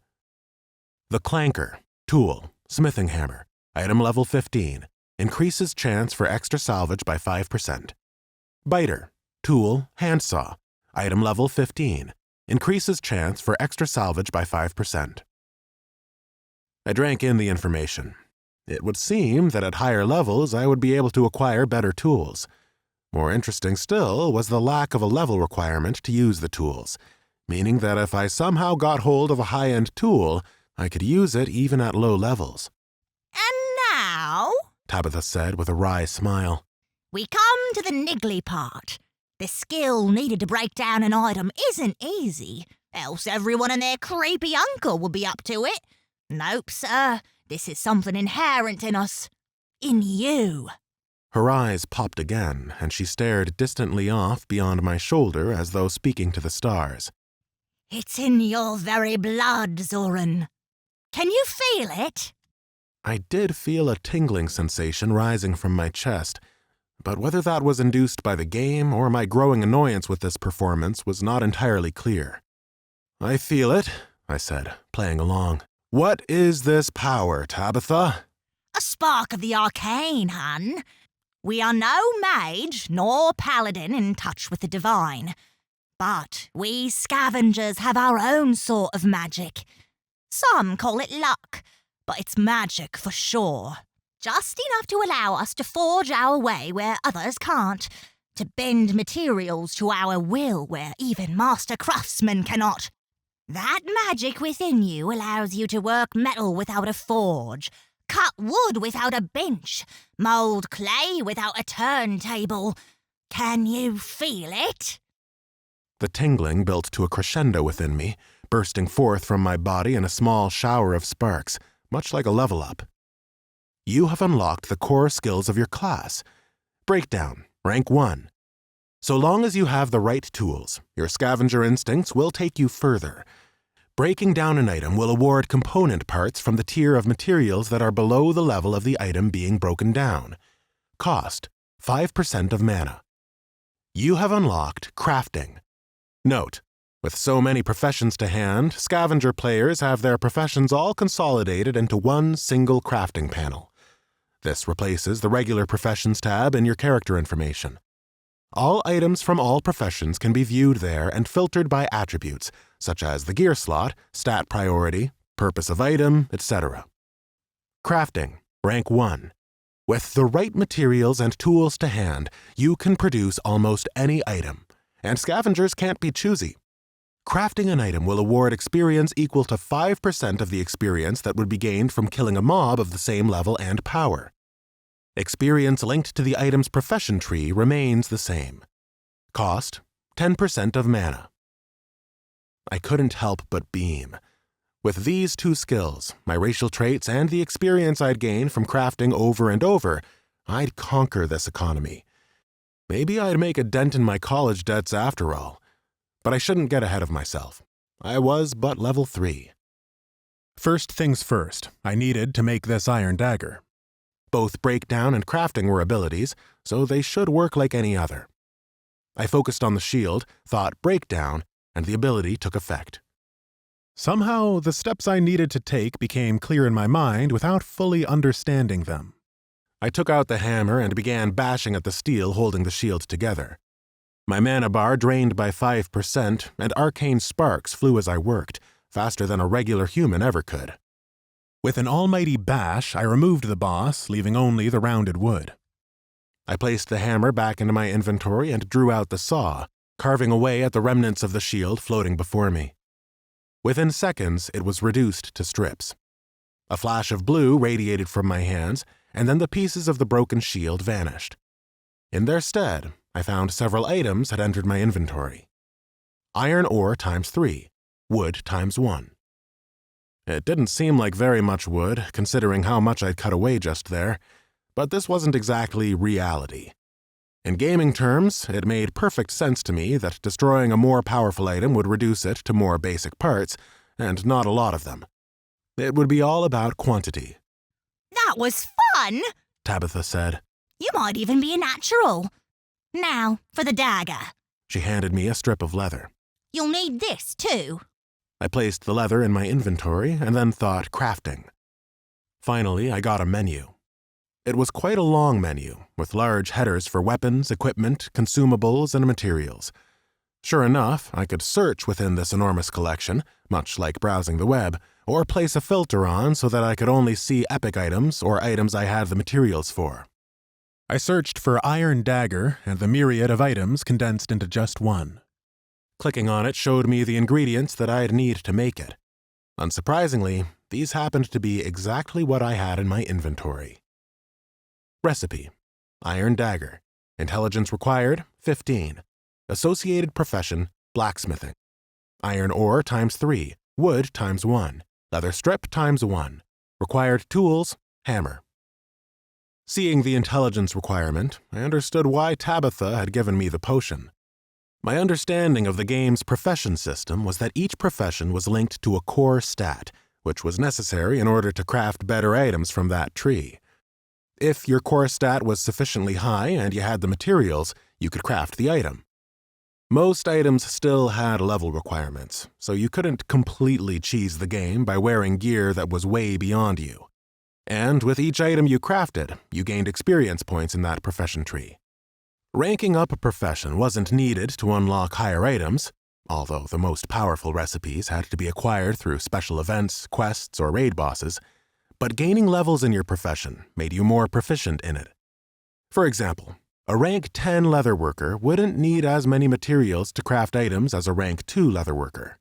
The Clanker, tool, smithing hammer, item level 15, increases chance for extra salvage by 5%. Biter, Tool, handsaw. Item level 15. Increases chance for extra salvage by 5%. I drank in the information. It would seem that at higher levels I would be able to acquire better tools. More interesting still was the lack of a level requirement to use the tools, meaning that if I somehow got hold of a high-end tool, I could use it even at low levels. And now, Tabitha said with a wry smile. we come to the niggly part. The skill needed to break down an item isn't easy, else everyone and their creepy uncle would be up to it. Nope, sir. This is something inherent in us. In you. Her eyes popped again, and she stared distantly off beyond my shoulder as though speaking to the stars. It's in your very blood, Zoran. Can you feel it? I did feel a tingling sensation rising from my chest, but whether that was induced by the game or my growing annoyance with this performance was not entirely clear. I feel it, I said, playing along. What is this power, Tabitha? A spark of the arcane, hun. We are no mage nor paladin in touch with the divine, but we scavengers have our own sort of magic. Some call it luck, but it's magic for sure. Just enough to allow us to forge our way where others can't, to bend materials to our will where even master craftsmen cannot. That magic within you allows you to work metal without a forge, cut wood without a bench, mould clay without a turntable. Can you feel it? The tingling built to a crescendo within me, bursting forth from my body in a small shower of sparks, much like a level up. You have unlocked the core skills of your class. Breakdown, rank 1. So long as you have the right tools, your scavenger instincts will take you further. Breaking down an item will award component parts from the tier of materials that are below the level of the item being broken down. Cost, 5% of mana. You have unlocked crafting. Note, with so many professions to hand, scavenger players have their professions all consolidated into one single crafting panel. This replaces the regular professions tab in your character information. All items from all professions can be viewed there and filtered by attributes, such as the gear slot, stat priority, purpose of item, etc. Crafting, rank 1. With the right materials and tools to hand, you can produce almost any item, and scavengers can't be choosy. Crafting an item will award experience equal to 5% of the experience that would be gained from killing a mob of the same level and power. Experience linked to the item's profession tree remains the same. Cost, 10% of mana. I couldn't help but beam. With these two skills, my racial traits and the experience I'd gain from crafting over and over, I'd conquer this economy. Maybe I'd make a dent in my college debts after all. But I shouldn't get ahead of myself. I was but level 3. First things first, I needed to make this iron dagger. Both breakdown and crafting were abilities, so they should work like any other. I focused on the shield, thought breakdown, and the ability took effect. Somehow, the steps I needed to take became clear in my mind without fully understanding them. I took out the hammer and began bashing at the steel holding the shield together. My mana bar drained by 5%, and arcane sparks flew as I worked, faster than a regular human ever could. With an almighty bash, I removed the boss, leaving only the rounded wood. I placed the hammer back into my inventory and drew out the saw, carving away at the remnants of the shield floating before me. Within seconds, it was reduced to strips. A flash of blue radiated from my hands, and then the pieces of the broken shield vanished. In their stead, I found several items had entered my inventory. Iron ore times 3, wood times 1. It didn't seem like very much wood, considering how much I'd cut away just there, but this wasn't exactly reality. In gaming terms, it made perfect sense to me that destroying a more powerful item would reduce it to more basic parts, and not a lot of them. It would be all about quantity. That was fun! Tabitha said. You might even be a natural. Now, for the dagger. She handed me a strip of leather. You'll need this, too. I placed the leather in my inventory and then thought crafting. Finally, I got a menu. It was quite a long menu, with large headers for weapons, equipment, consumables, and materials. Sure enough, I could search within this enormous collection, much like browsing the web, or place a filter on so that I could only see epic items or items I had the materials for. I searched for Iron Dagger, and the myriad of items condensed into just one. Clicking on it showed me the ingredients that I'd need to make it. Unsurprisingly, these happened to be exactly what I had in my inventory. Recipe: Iron Dagger. Intelligence required, 15. Associated profession, blacksmithing. Iron ore times 3, wood times 1, leather strip times 1. Required tools, hammer. Seeing the intelligence requirement, I understood why Tabitha had given me the potion. My understanding of the game's profession system was that each profession was linked to a core stat, which was necessary in order to craft better items from that tree. If your core stat was sufficiently high and you had the materials, you could craft the item. Most items still had level requirements, so you couldn't completely cheese the game by wearing gear that was way beyond you. And with each item you crafted, you gained experience points in that profession tree. Ranking up a profession wasn't needed to unlock higher items, although the most powerful recipes had to be acquired through special events, quests, or raid bosses, but gaining levels in your profession made you more proficient in it. For example, a rank 10 leatherworker wouldn't need as many materials to craft items as a rank 2 leatherworker.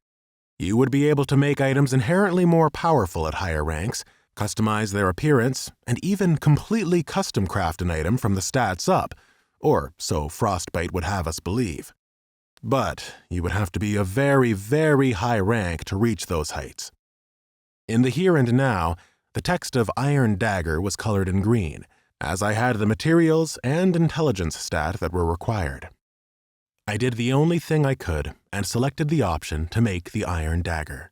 You would be able to make items inherently more powerful at higher ranks, customize their appearance, and even completely custom craft an item from the stats up, or so Frostbite would have us believe. But you would have to be a very, very high rank to reach those heights. In the here and now, the text of Iron Dagger was colored in green, as I had the materials and intelligence stat that were required. I did the only thing I could and selected the option to make the Iron Dagger.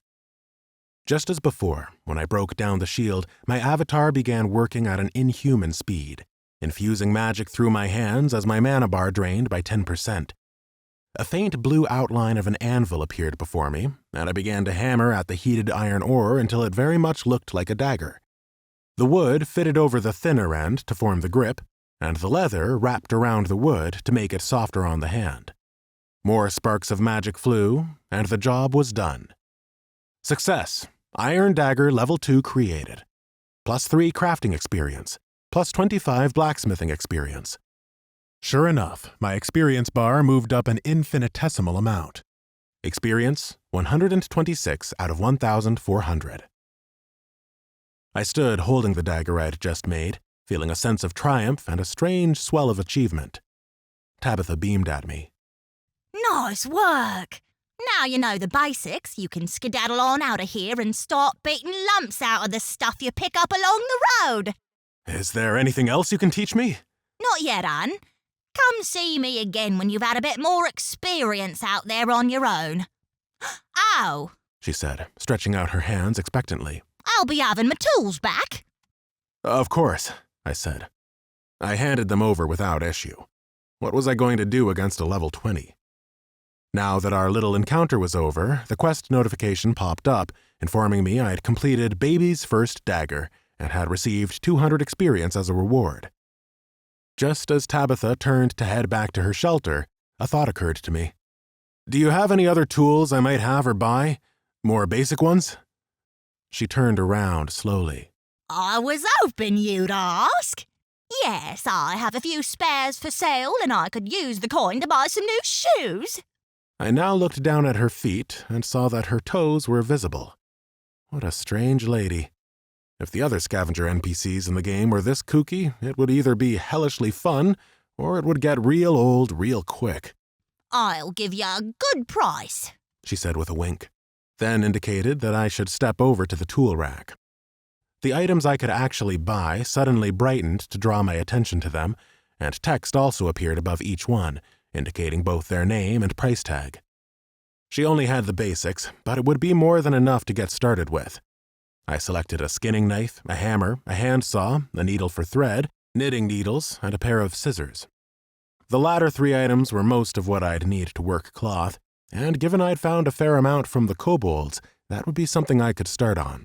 Just as before, when I broke down the shield, my avatar began working at an inhuman speed, infusing magic through my hands as my mana bar drained by 10%. A faint blue outline of an anvil appeared before me, and I began to hammer at the heated iron ore until it very much looked like a dagger. The wood fitted over the thinner end to form the grip, and the leather wrapped around the wood to make it softer on the hand. More sparks of magic flew, and the job was done. Success! Iron Dagger Level 2 created. +3 crafting experience, +25 blacksmithing experience. Sure enough, my experience bar moved up an infinitesimal amount. Experience, 126 out of 1,400. I stood holding the dagger I'd just made, feeling a sense of triumph and a strange swell of achievement. Tabitha beamed at me. Nice work! Now you know the basics, you can skedaddle on out of here and start beating lumps out of the stuff you pick up along the road. Is there anything else you can teach me? Not yet, Anne. Come see me again when you've had a bit more experience out there on your own. Oh, She said, stretching out her hands expectantly. I'll be having my tools back. Of course, I said. I handed them over without issue. What was I going to do against a level 20? Now that our little encounter was over, the quest notification popped up, informing me I'd completed Baby's first dagger and had received 200 experience as a reward. Just as Tabitha turned to head back to her shelter, a thought occurred to me. Do you have any other tools I might have or buy? More basic ones? She turned around slowly. I was hoping you'd ask. Yes, I have a few spares for sale and I could use the coin to buy some new shoes. I now looked down at her feet and saw that her toes were visible. What a strange lady. If the other Scavenger NPCs in the game were this kooky, it would either be hellishly fun, or it would get real old real quick. I'll give you a good price, She said with a wink, then indicated that I should step over to the tool rack. The items I could actually buy suddenly brightened to draw my attention to them, and text also appeared above each one, indicating both their name and price tag. She only had the basics, but it would be more than enough to get started with. I selected a skinning knife, a hammer, a handsaw, a needle for thread, knitting needles, and a pair of scissors. The latter 3 items were most of what I'd need to work cloth, and given I'd found a fair amount from the kobolds, that would be something I could start on.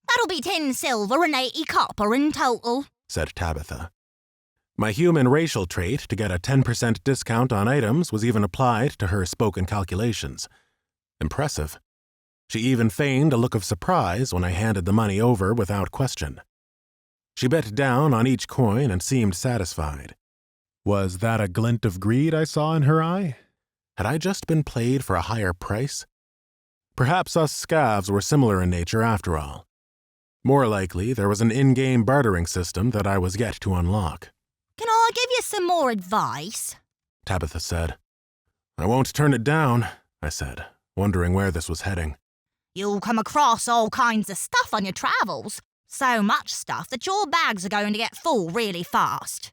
That'll be 10 silver and 80 copper in total. said Tabitha. My human racial trait to get a 10% discount on items was even applied to her spoken calculations. Impressive. She even feigned a look of surprise when I handed the money over without question. She bit down on each coin and seemed satisfied. Was that a glint of greed I saw in her eye? Had I just been played for a higher price? Perhaps us scavs were similar in nature after all. More likely, there was an in-game bartering system that I was yet to unlock. Can I give you some more advice? Tabitha said. I won't turn it down, I said, wondering where this was heading. You'll come across all kinds of stuff on your travels. So much stuff that your bags are going to get full really fast.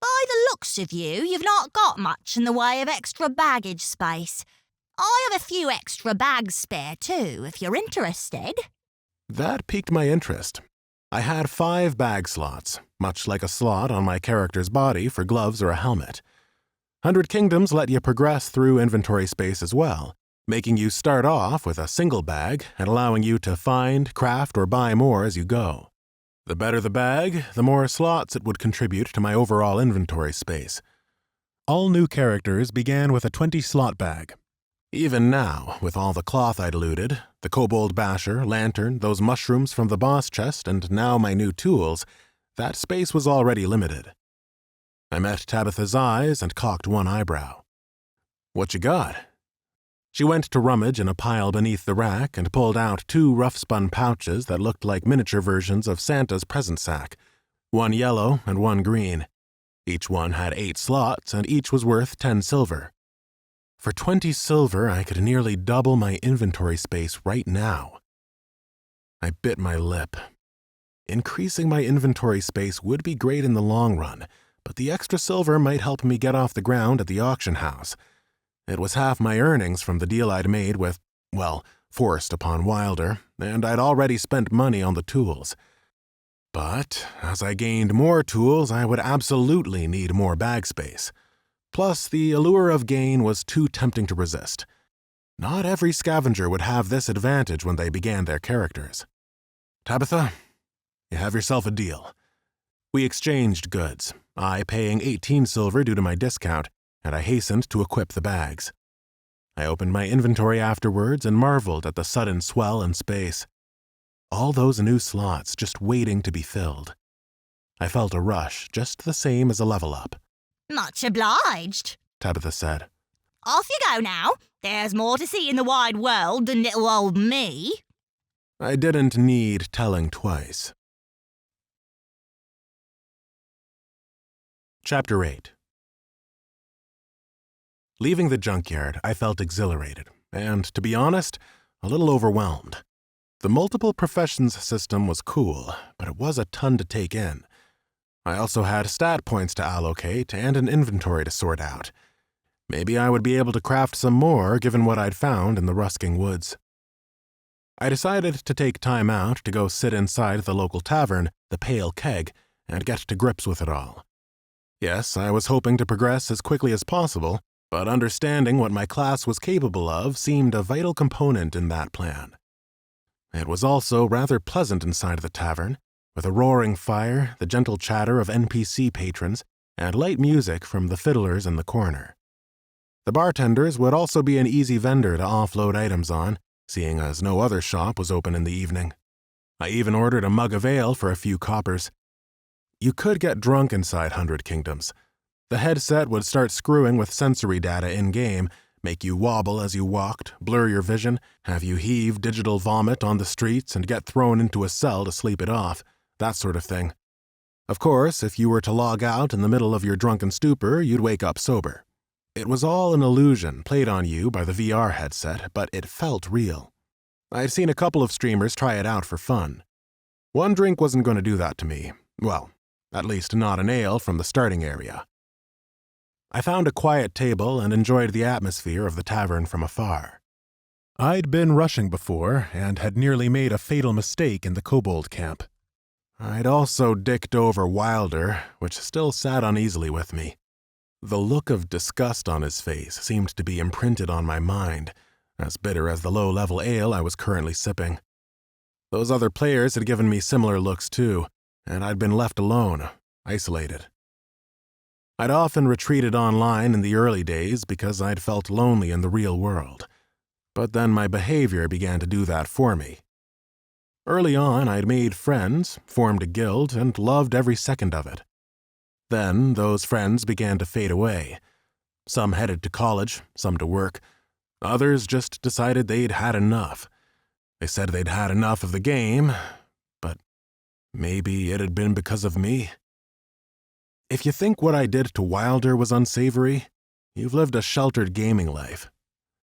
By the looks of you, you've not got much in the way of extra baggage space. I have a few extra bags spare too, if you're interested. That piqued my interest. I had 5 bag slots, much like a slot on my character's body for gloves or a helmet. 100 Kingdoms let you progress through inventory space as well, making you start off with a single bag and allowing you to find, craft, or buy more as you go. The better the bag, the more slots it would contribute to my overall inventory space. All new characters began with a 20-slot bag. Even now, with all the cloth I'd looted, the kobold basher, lantern, those mushrooms from the boss chest, and now my new tools, that space was already limited. I met Tabitha's eyes and cocked one eyebrow. What you got? She went to rummage in a pile beneath the rack and pulled out 2 rough-spun pouches that looked like miniature versions of Santa's present sack, one yellow and one green. Each one had 8 slots, and each was worth 10 silver. For 20 silver, I could nearly double my inventory space right now. I bit my lip. Increasing my inventory space would be great in the long run, but the extra silver might help me get off the ground at the auction house. It was half my earnings from the deal I'd made with, well, forced upon Wilder, and I'd already spent money on the tools. But as I gained more tools, I would absolutely need more bag space. Plus, the allure of gain was too tempting to resist. Not every scavenger would have this advantage when they began their characters. Tabitha, you have yourself a deal. We exchanged goods, I paying 18 silver due to my discount, and I hastened to equip the bags. I opened my inventory afterwards and marveled at the sudden swell in space. All those new slots just waiting to be filled. I felt a rush, just the same as a level up. Much obliged, Tabitha said. Off you go now. There's more to see in the wide world than little old me. I didn't need telling twice. Chapter 8. Leaving the junkyard, I felt exhilarated, and, to be honest, a little overwhelmed. The multiple professions system was cool, but it was a ton to take in. I also had stat points to allocate and an inventory to sort out. Maybe I would be able to craft some more given what I'd found in the rusking woods. I decided to take time out to go sit inside the local tavern, the Pale Keg, and get to grips with it all. Yes, I was hoping to progress as quickly as possible, but understanding what my class was capable of seemed a vital component in that plan. It was also rather pleasant inside the tavern, with a roaring fire, the gentle chatter of NPC patrons, and light music from the fiddlers in the corner. The bartenders would also be an easy vendor to offload items on, seeing as no other shop was open in the evening. I even ordered a mug of ale for a few coppers. You could get drunk inside 100 Kingdoms. The headset would start screwing with sensory data in-game, make you wobble as you walked, blur your vision, have you heave digital vomit on the streets and get thrown into a cell to sleep it off, that sort of thing. Of course, if you were to log out in the middle of your drunken stupor, you'd wake up sober. It was all an illusion played on you by the VR headset, but it felt real. I'd seen a couple of streamers try it out for fun. One drink wasn't going to do that to me. Well, at least not an ale from the starting area. I found a quiet table and enjoyed the atmosphere of the tavern from afar. I'd been rushing before and had nearly made a fatal mistake in the kobold camp. I'd also dicked over Wilder, which still sat uneasily with me. The look of disgust on his face seemed to be imprinted on my mind, as bitter as the low-level ale I was currently sipping. Those other players had given me similar looks too, and I'd been left alone, isolated. I'd often retreated online in the early days because I'd felt lonely in the real world, but then my behavior began to do that for me. Early on, I'd made friends, formed a guild, and loved every second of it. Then, those friends began to fade away. Some headed to college, some to work. Others just decided they'd had enough. They said they'd had enough of the game, but maybe it had been because of me. If you think what I did to Wilder was unsavory, you've lived a sheltered gaming life.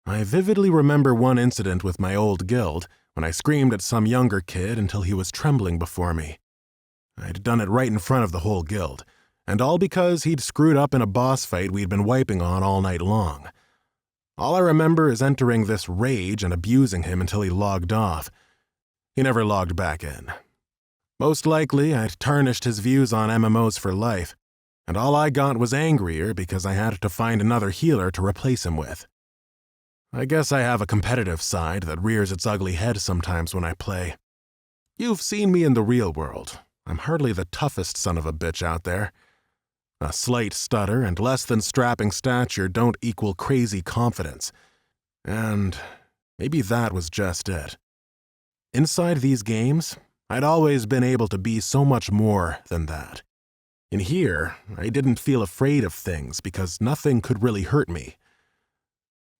I vividly remember one incident with my old guild when I screamed at some younger kid until he was trembling before me. I'd done it right in front of the whole guild, and all because he'd screwed up in a boss fight we'd been wiping on all night long. All I remember is entering this rage and abusing him until he logged off. He never logged back in. Most likely, I'd tarnished his views on MMOs for life, and all I got was angrier because I had to find another healer to replace him with. I guess I have a competitive side that rears its ugly head sometimes when I play. You've seen me in the real world. I'm hardly the toughest son of a bitch out there. A slight stutter and less than strapping stature don't equal crazy confidence. And maybe that was just it. Inside these games, I'd always been able to be so much more than that. In here, I didn't feel afraid of things because nothing could really hurt me.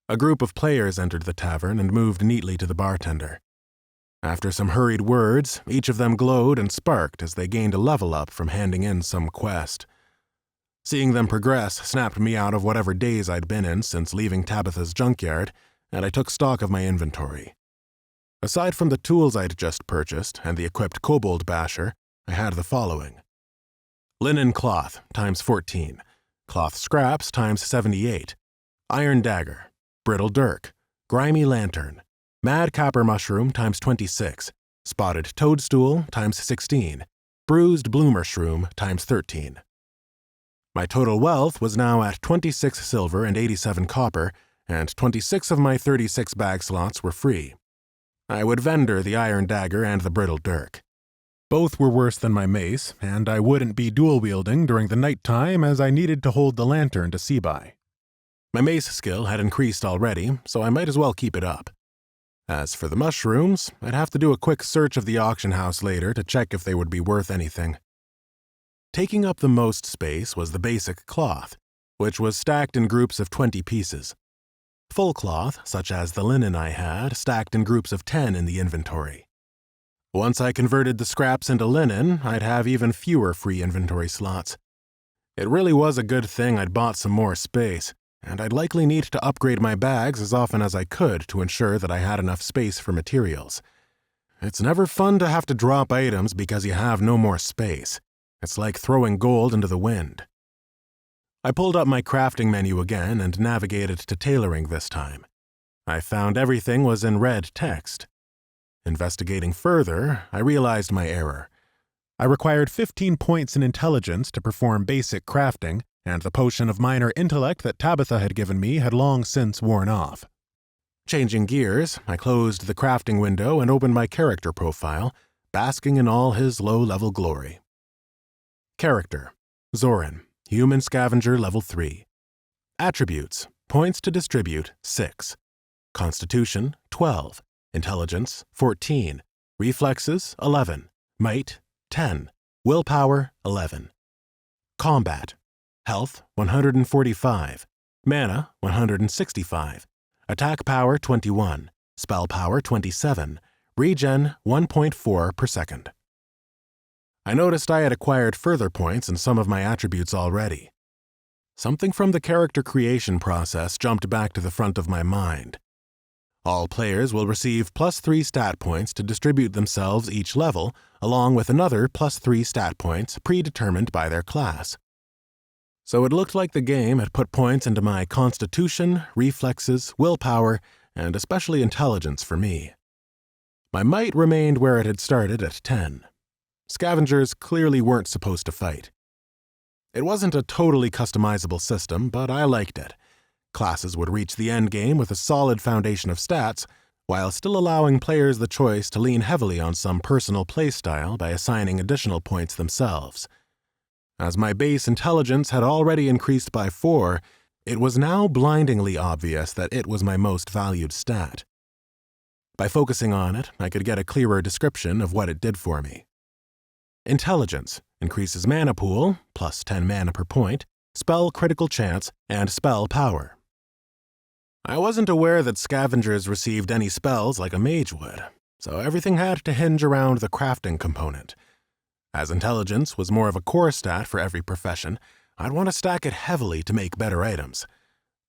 A group of players entered the tavern and moved neatly to the bartender. After some hurried words, each of them glowed and sparked as they gained a level up from handing in some quest. Seeing them progress snapped me out of whatever daze I'd been in since leaving Tabitha's junkyard, and I took stock of my inventory. Aside from the tools I'd just purchased and the equipped kobold basher, I had the following. Linen cloth, times 14. Cloth scraps, times 78. Iron dagger. Brittle dirk. Grimy lantern. Madcapper mushroom, times 26. Spotted toadstool, times 16. Bruised bloomer shroom, times 13. My total wealth was now at 26 silver and 87 copper, and 26 of my 36 bag slots were free. I would vendor the iron dagger and the brittle dirk. Both were worse than my mace, and I wouldn't be dual-wielding during the night time as I needed to hold the lantern to see by. My mace skill had increased already, so I might as well keep it up. As for the mushrooms, I'd have to do a quick search of the auction house later to check if they would be worth anything. Taking up the most space was the basic cloth, which was stacked in groups of 20 pieces. Full cloth, such as the linen I had, stacked in groups of 10 in the inventory. Once I converted the scraps into linen, I'd have even fewer free inventory slots. It really was a good thing I'd bought some more space, and I'd likely need to upgrade my bags as often as I could to ensure that I had enough space for materials. It's never fun to have to drop items because you have no more space. It's like throwing gold into the wind. I pulled up my crafting menu again and navigated to tailoring this time. I found everything was in red text. Investigating further, I realized my error. I required 15 points in intelligence to perform basic crafting, and the potion of minor intellect that Tabitha had given me had long since worn off. Changing gears, I closed the crafting window and opened my character profile, basking in all his low-level glory. Character: Zoran, Human Scavenger Level 3. Attributes: Points to distribute, 6. Constitution, 12. Intelligence, 14. Reflexes, 11. Might, 10. Willpower, 11. Combat: Health, 145. Mana, 165. Attack power, 21. Spell power, 27. Regen, 1.4 per second. I noticed I had acquired further points in some of my attributes already. Something from the character creation process jumped back to the front of my mind. All players will receive +3 stat points to distribute themselves each level, along with another +3 stat points predetermined by their class. So it looked like the game had put points into my constitution, reflexes, willpower, and especially intelligence for me. My might remained where it had started at 10. Scavengers clearly weren't supposed to fight. It wasn't a totally customizable system, but I liked it. Classes would reach the endgame with a solid foundation of stats, while still allowing players the choice to lean heavily on some personal playstyle by assigning additional points themselves. As my base intelligence had already increased by 4, it was now blindingly obvious that it was my most valued stat. By focusing on it, I could get a clearer description of what it did for me. Intelligence increases mana pool, plus 10 mana per point, spell critical chance, and spell power. I wasn't aware that scavengers received any spells like a mage would, so everything had to hinge around the crafting component. As intelligence was more of a core stat for every profession, I'd want to stack it heavily to make better items.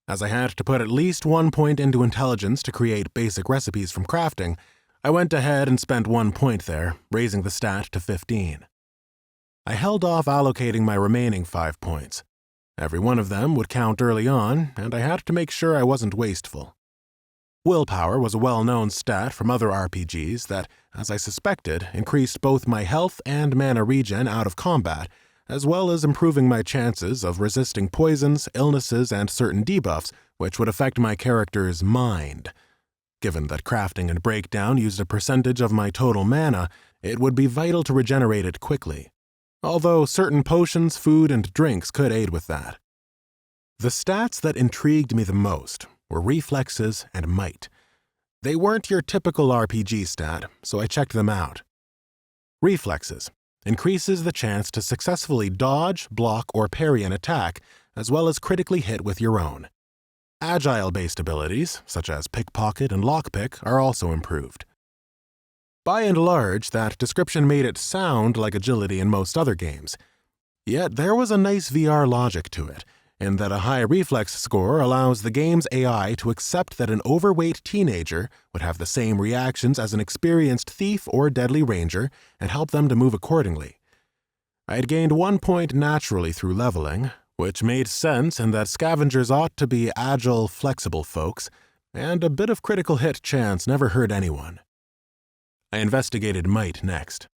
As I had to put at least 1 point into intelligence to create basic recipes from crafting, I went ahead and spent 1 point there, raising the stat to 15. I held off allocating my remaining 5 points. Every one of them would count early on, and I had to make sure I wasn't wasteful. Willpower was a well-known stat from other RPGs that, as I suspected, increased both my health and mana regen out of combat, as well as improving my chances of resisting poisons, illnesses, and certain debuffs, which would affect my character's mind. Given that crafting and breakdown used a percentage of my total mana, it would be vital to regenerate it quickly, although certain potions, food, and drinks could aid with that. The stats that intrigued me the most were reflexes and might. They weren't your typical RPG stat, so I checked them out. Reflexes increases the chance to successfully dodge, block, or parry an attack, as well as critically hit with your own. Agile-based abilities, such as pickpocket and lockpick, are also improved. By and large, that description made it sound like agility in most other games. Yet there was a nice VR logic to it, in that a high reflex score allows the game's AI to accept that an overweight teenager would have the same reactions as an experienced thief or deadly ranger and help them to move accordingly. I had gained 1 point naturally through leveling, which made sense in that scavengers ought to be agile, flexible folks, and a bit of critical hit chance never hurt anyone. I investigated might next.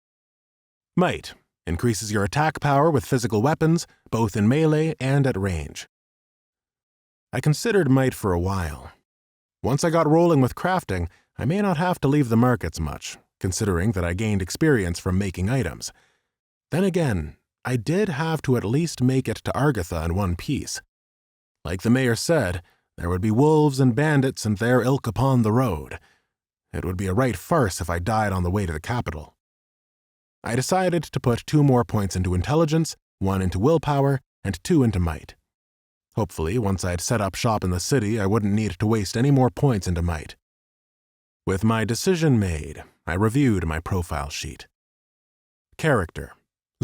Might increases your attack power with physical weapons, both in melee and at range. I considered might for a while. Once I got rolling with crafting, I may not have to leave the markets much, considering that I gained experience from making items. Then again, I did have to at least make it to Argatha in one piece. Like the mayor said, there would be wolves and bandits and their ilk upon the road. It would be a right farce if I died on the way to the capital. I decided to put 2 more points into intelligence, 1 into willpower, and 2 into might. Hopefully, once I had set up shop in the city, I wouldn't need to waste any more points into might. With my decision made, I reviewed my profile sheet. Character: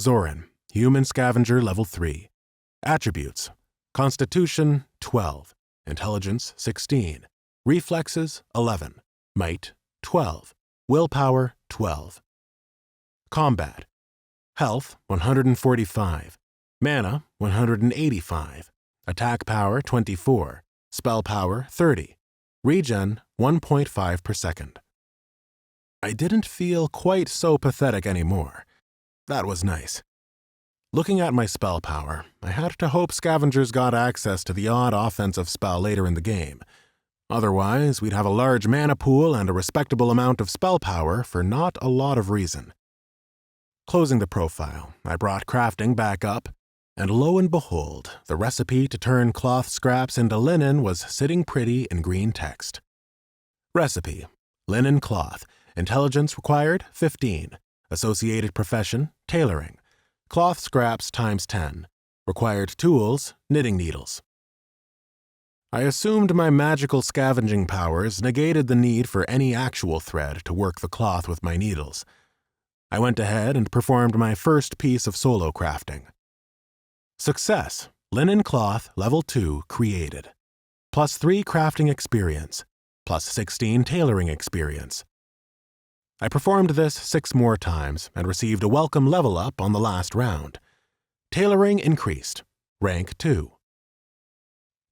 Zoran, Human Scavenger Level 3. Attributes: Constitution 12, Intelligence 16, Reflexes 11, Might 12, Willpower 12. Combat: Health 145, Mana 185, Attack Power 24, Spell Power 30, Regen 1.5 per second. I didn't feel quite so pathetic anymore. That was nice. Looking at my spell power, I had to hope scavengers got access to the odd offensive spell later in the game. Otherwise, we'd have a large mana pool and a respectable amount of spell power for not a lot of reason. Closing the profile, I brought crafting back up, and lo and behold, the recipe to turn cloth scraps into linen was sitting pretty in green text. Recipe: linen cloth. Intelligence required 15. Associated profession: tailoring. Cloth scraps times 10. Required tools: knitting needles. I assumed my magical scavenging powers negated the need for any actual thread to work the cloth with my needles. I went ahead and performed my first piece of solo crafting. Success: linen cloth level 2 created. Plus 3 crafting experience. Plus 16 tailoring experience. I performed this 6 more times and received a welcome level up on the last round. Tailoring increased. Rank 2.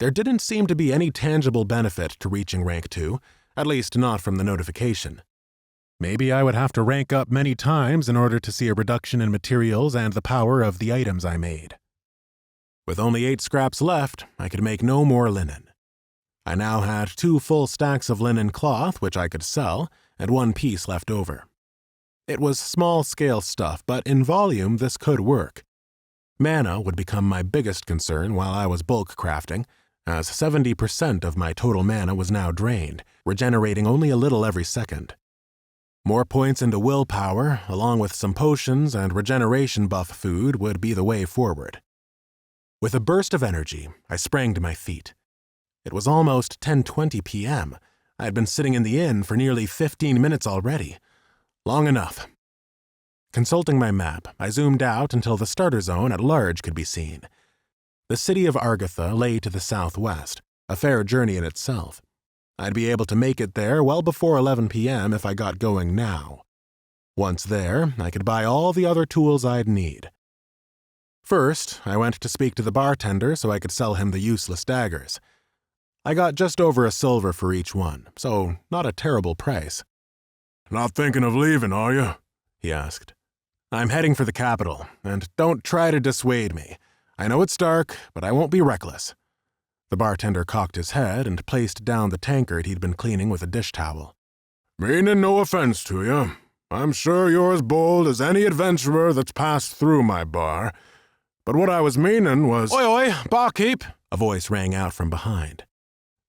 There didn't seem to be any tangible benefit to reaching rank 2, at least not from the notification. Maybe I would have to rank up many times in order to see a reduction in materials and the power of the items I made. With only 8 scraps left, I could make no more linen. I now had 2 full stacks of linen cloth which I could sell, and 1 piece left over. It was small-scale stuff, but in volume this could work. Mana would become my biggest concern while I was bulk crafting, as 70% of my total mana was now drained, regenerating only a little every second. More points into willpower, along with some potions and regeneration buff food, would be the way forward. With a burst of energy, I sprang to my feet. It was almost 10:20 p.m. I had been sitting in the inn for nearly 15 minutes already. Long enough. Consulting my map, I zoomed out until the starter zone at large could be seen. The city of Argatha lay to the southwest, a fair journey in itself. I'd be able to make it there well before 11 p.m. if I got going now. Once there, I could buy all the other tools I'd need. First, I went to speak to the bartender so I could sell him the useless daggers. I got just over $1 for each one, so not a terrible price. Not thinking of leaving, are you? He asked. I'm heading for the capital, and don't try to dissuade me. I know it's dark, but I won't be reckless. The bartender cocked his head and placed down the tankard he'd been cleaning with a dish towel. Meaning no offense to you. I'm sure you're as bold as any adventurer that's passed through my bar. But what I was meaning was— Oi, oi, barkeep! A voice rang out from behind.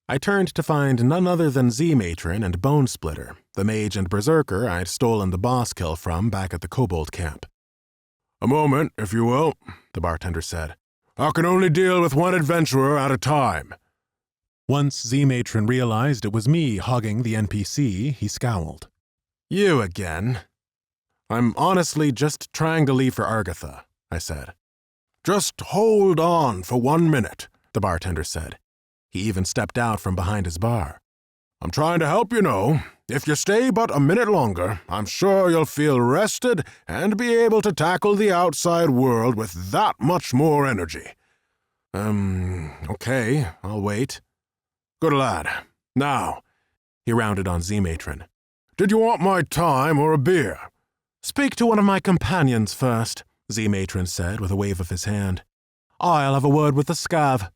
I turned to find none other than Z-Matron and Bone Splitter, the mage and berserker I'd stolen the boss kill from back at the kobold camp. A moment, if you will, the bartender said. I can only deal with one adventurer at a time. Once Z-Matron realized it was me hogging the NPC, he scowled. You again? I'm honestly just trying to leave for Argatha, I said. Just hold on for 1 minute, the bartender said. He even stepped out from behind his bar. I'm trying to help you know. If you stay but a minute longer, I'm sure you'll feel rested and be able to tackle the outside world with that much more energy. Okay, I'll wait. Good lad. Now, he rounded on Z-Matron. Did you want my time or a beer? Speak to one of my companions first, Z-Matron said with a wave of his hand. I'll have a word with the scav.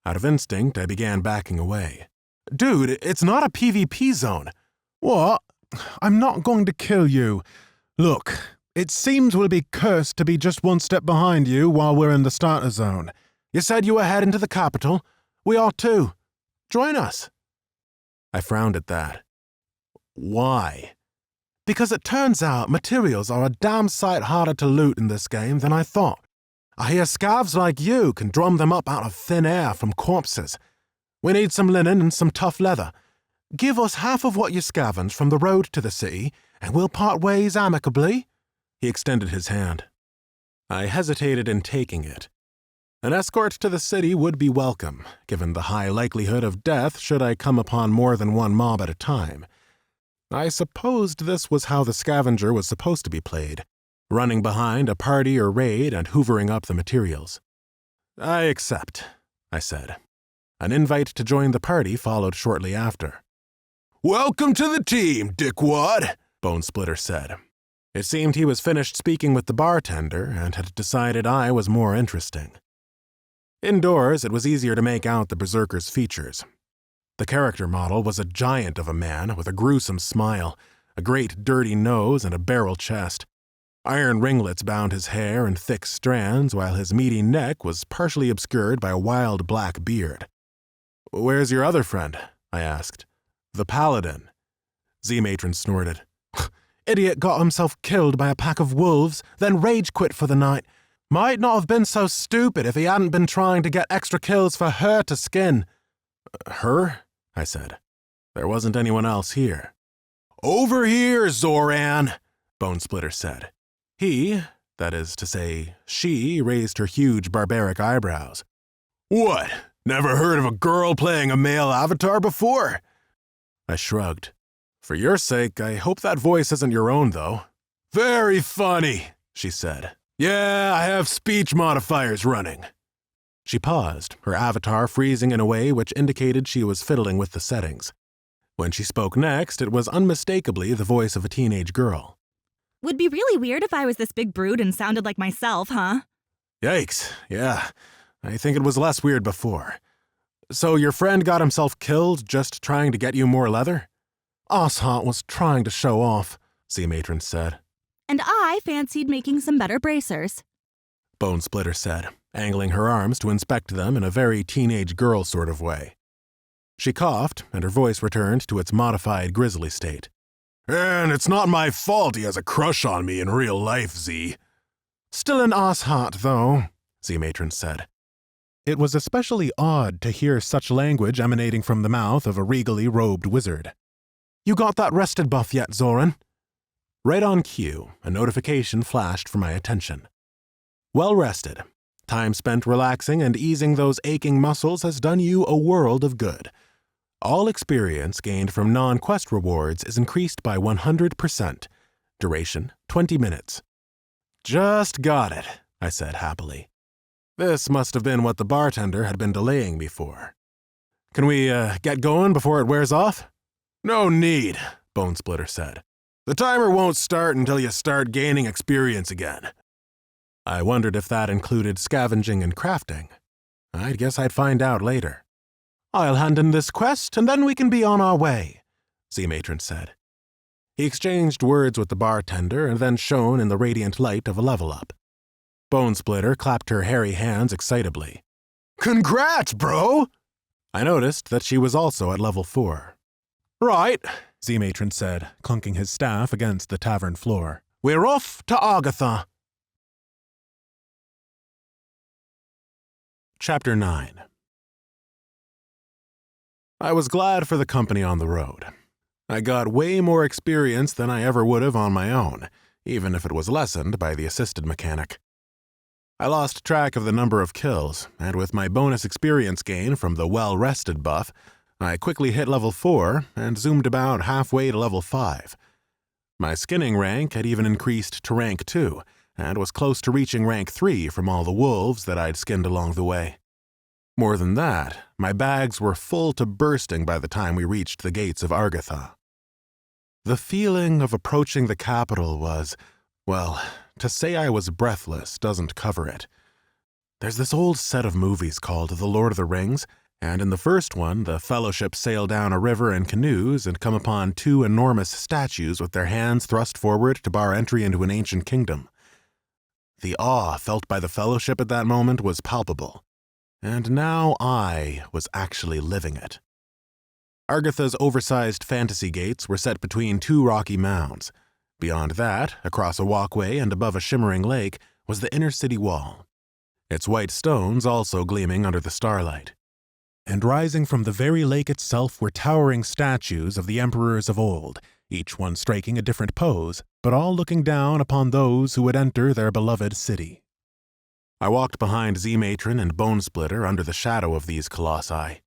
Out of instinct, I began backing away. Dude, it's not a PvP zone. What? I'm not going to kill you. Look, it seems we'll be cursed to be just one step behind you while we're in the starter zone. You said you were heading to the capital. We are too. Join us. I frowned at that. Why? Because it turns out materials are a damn sight harder to loot in this game than I thought. I hear scavs like you can drum them up out of thin air from corpses. We need some linen and some tough leather. Give us half of what you scavenge from the road to the city, and we'll part ways amicably. He extended his hand. I hesitated in taking it. An escort to the city would be welcome, given the high likelihood of death should I come upon more than one mob at a time. I supposed this was how the scavenger was supposed to be played, running behind a party or raid and hoovering up the materials. I accept, I said. An invite to join the party followed shortly after. Welcome to the team, dickwad, Bone Splitter said. It seemed he was finished speaking with the bartender and had decided I was more interesting. Indoors, it was easier to make out the berserker's features. The character model was a giant of a man with a gruesome smile, a great dirty nose, and a barrel chest. Iron ringlets bound his hair in thick strands, while his meaty neck was partially obscured by a wild black beard. Where's your other friend? I asked. The paladin. Z-Matron snorted. Idiot got himself killed by a pack of wolves, then rage quit for the night. Might not have been so stupid if he hadn't been trying to get extra kills for her to skin. Her? I said. There wasn't anyone else here. Over here, Zoran, Bone Splitter said. He, that is to say, she, raised her huge barbaric eyebrows. What? Never heard of a girl playing a male avatar before? I shrugged. For your sake, I hope that voice isn't your own, though. Very funny, she said. Yeah, I have speech modifiers running. She paused, her avatar freezing in a way which indicated she was fiddling with the settings. When she spoke next, it was unmistakably the voice of a teenage girl. Would be really weird if I was this big brute and sounded like myself, huh? Yikes, yeah. I think it was less weird before. So your friend got himself killed just trying to get you more leather? Oshart was trying to show off, Z-Matron said. And I fancied making some better bracers. Bone Splitter said, angling her arms to inspect them in a very teenage girl sort of way. She coughed, and her voice returned to its modified grisly state. And it's not my fault he has a crush on me in real life, Z. Still an asshat, though, Z-Matron said. It was especially odd to hear such language emanating from the mouth of a regally robed wizard. You got that rested buff yet, Zoran? Right on cue, a notification flashed for my attention. Well rested. Time spent relaxing and easing those aching muscles has done you a world of good. All experience gained from non-quest rewards is increased by 100%. Duration, 20 minutes. Just got it, I said happily. This must have been what the bartender had been delaying me for. Can we get going before it wears off? No need, Bone Splitter said. The timer won't start until you start gaining experience again. I wondered if that included scavenging and crafting. I guess I'd find out later. I'll hand in this quest, and then we can be on our way, Z-Matron said. He exchanged words with the bartender and then shone in the radiant light of a level-up. Bone Splitter clapped her hairy hands excitably. Congrats, bro! I noticed that she was also at level 4. Right, Z-Matron said, clunking his staff against the tavern floor. We're off to Agatha. Chapter 9. I was glad for the company on the road. I got way more experience than I ever would have on my own, even if it was lessened by the assisted mechanic. I lost track of the number of kills, and with my bonus experience gain from the well-rested buff, I quickly hit level 4 and zoomed about halfway to level 5. My skinning rank had even increased to rank 2, and was close to reaching rank 3 from all the wolves that I'd skinned along the way. More than that, my bags were full to bursting by the time we reached the gates of Agatha. The feeling of approaching the capital was, well, to say I was breathless doesn't cover it. There's this old set of movies called The Lord of the Rings, and in the first one, the Fellowship sail down a river in canoes and come upon 2 enormous statues with their hands thrust forward to bar entry into an ancient kingdom. The awe felt by the Fellowship at that moment was palpable, and now I was actually living it. Agatha's oversized fantasy gates were set between 2 rocky mounds. Beyond that, across a walkway and above a shimmering lake, was the inner city wall, its white stones also gleaming under the starlight. And rising from the very lake itself were towering statues of the emperors of old, each one striking a different pose, but all looking down upon those who would enter their beloved city. I walked behind Z-Matron and Bone Splitter under the shadow of these colossi.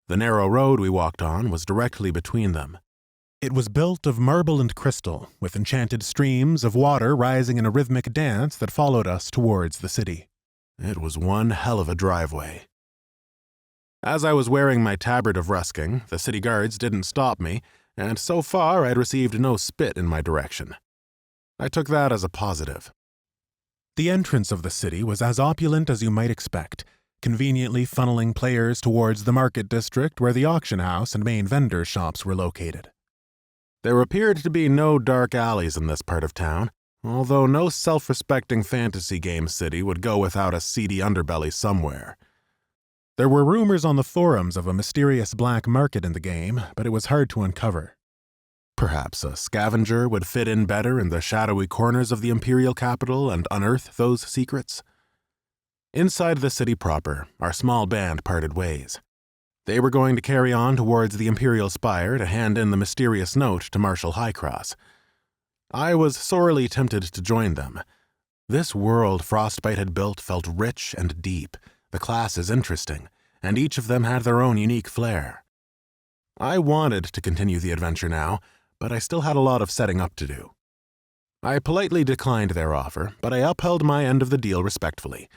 The narrow road we walked on was directly between them. It was built of marble and crystal, with enchanted streams of water rising in a rhythmic dance that followed us towards the city. It was one hell of a driveway. As I was wearing my tabard of rusking, the city guards didn't stop me, and so far I'd received no spit in my direction. I took that as a positive. The entrance of the city was as opulent as you might expect, conveniently funneling players towards the market district where the auction house and main vendor shops were located. There appeared to be no dark alleys in this part of town, although no self-respecting fantasy game city would go without a seedy underbelly somewhere. There were rumors on the forums of a mysterious black market in the game, but it was hard to uncover. Perhaps a scavenger would fit in better in the shadowy corners of the imperial capital and unearth those secrets. Inside the city proper, our small band parted ways. They were going to carry on towards the imperial spire to hand in the mysterious note to Marshal Highcross. I was sorely tempted to join them. This world Frostbite had built felt rich and deep, the classes interesting, and each of them had their own unique flair. I wanted to continue the adventure now, but I still had a lot of setting up to do. I politely declined their offer, but I upheld my end of the deal respectfully.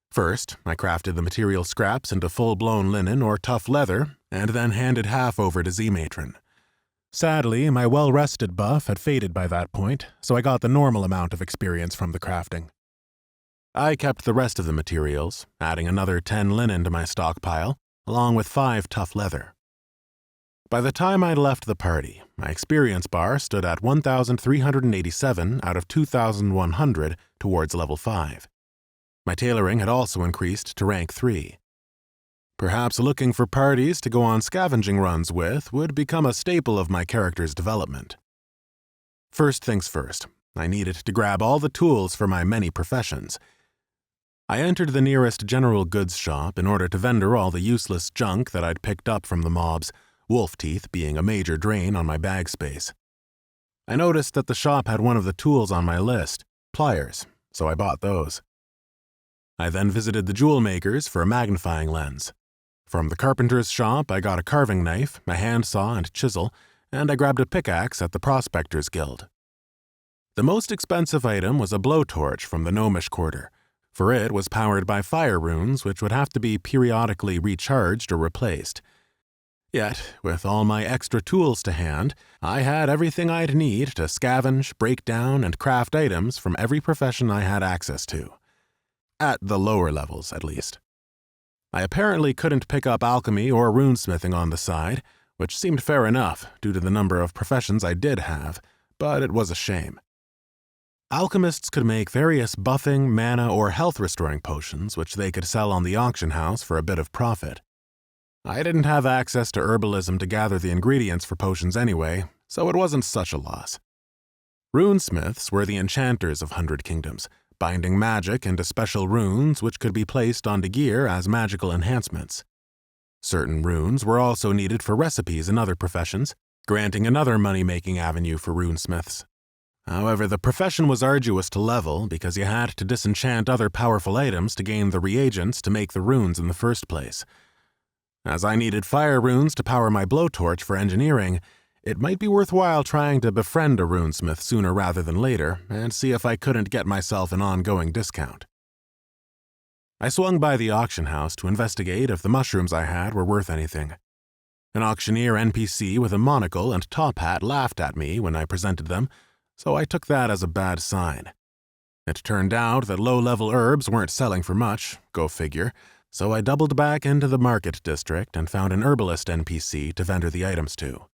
First, I crafted the material scraps into full-blown linen or tough leather, and then handed half over to Z-Matron. Sadly, my well-rested buff had faded by that point, so I got the normal amount of experience from the crafting. I kept the rest of the materials, adding another 10 linen to my stockpile, along with 5 tough leather. By the time I'd left the party, my experience bar stood at 1,387 out of 2,100 towards level 5. My tailoring had also increased to rank 3. Perhaps looking for parties to go on scavenging runs with would become a staple of my character's development. First things first, I needed to grab all the tools for my many professions. I entered the nearest general goods shop in order to vendor all the useless junk that I'd picked up from the mobs, wolf teeth being a major drain on my bag space. I noticed that the shop had one of the tools on my list, pliers, so I bought those. I then visited the jewel makers for a magnifying lens. From the carpenter's shop, I got a carving knife, a handsaw and chisel, and I grabbed a pickaxe at the Prospectors Guild. The most expensive item was a blowtorch from the Gnomish Quarter, for it was powered by fire runes which would have to be periodically recharged or replaced. Yet, with all my extra tools to hand, I had everything I'd need to scavenge, break down, and craft items from every profession I had access to. At the lower levels, at least. I apparently couldn't pick up alchemy or runesmithing on the side, which seemed fair enough due to the number of professions I did have, but it was a shame. Alchemists could make various buffing, mana, or health-restoring potions which they could sell on the auction house for a bit of profit. I didn't have access to herbalism to gather the ingredients for potions anyway, so it wasn't such a loss. Runesmiths were the enchanters of 100 Kingdoms, binding magic into special runes which could be placed onto gear as magical enhancements. Certain runes were also needed for recipes in other professions, granting another money-making avenue for runesmiths. However, the profession was arduous to level because you had to disenchant other powerful items to gain the reagents to make the runes in the first place. As I needed fire runes to power my blowtorch for engineering, it might be worthwhile trying to befriend a runesmith sooner rather than later and see if I couldn't get myself an ongoing discount. I swung by the auction house to investigate if the mushrooms I had were worth anything. An auctioneer NPC with a monocle and top hat laughed at me when I presented them, so I took that as a bad sign. It turned out that low-level herbs weren't selling for much, go figure, so I doubled back into the market district and found an herbalist NPC to vendor the items to.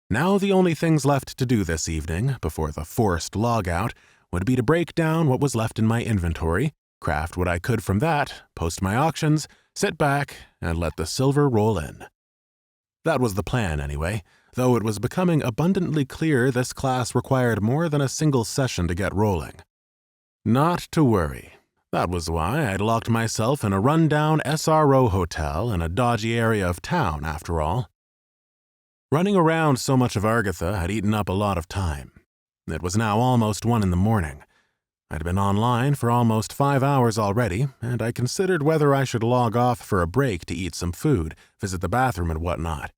Now the only things left to do this evening, before the forced logout, would be to break down what was left in my inventory, craft what I could from that, post my auctions, sit back, and let the silver roll in. That was the plan anyway, though it was becoming abundantly clear this class required more than a single session to get rolling. Not to worry. That was why I'd locked myself in a run-down SRO hotel in a dodgy area of town, after all. Running around so much of Argatha had eaten up a lot of time. It was now almost 1 a.m. I'd been online for almost 5 hours already, and I considered whether I should log off for a break to eat some food, visit the bathroom and whatnot.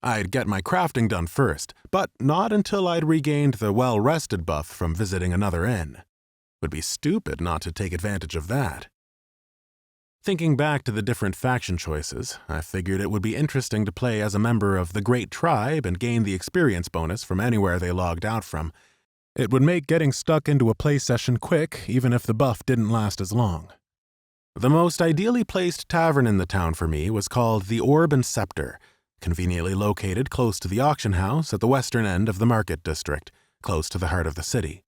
I'd get my crafting done first, but not until I'd regained the well-rested buff from visiting another inn. Would be stupid not to take advantage of that. Thinking back to the different faction choices, I figured it would be interesting to play as a member of the Great Tribe and gain the experience bonus from anywhere they logged out from. It would make getting stuck into a play session quick, even if the buff didn't last as long. The most ideally placed tavern in the town for me was called the Orb and Scepter, conveniently located close to the auction house at the western end of the market district, close to the heart of the city.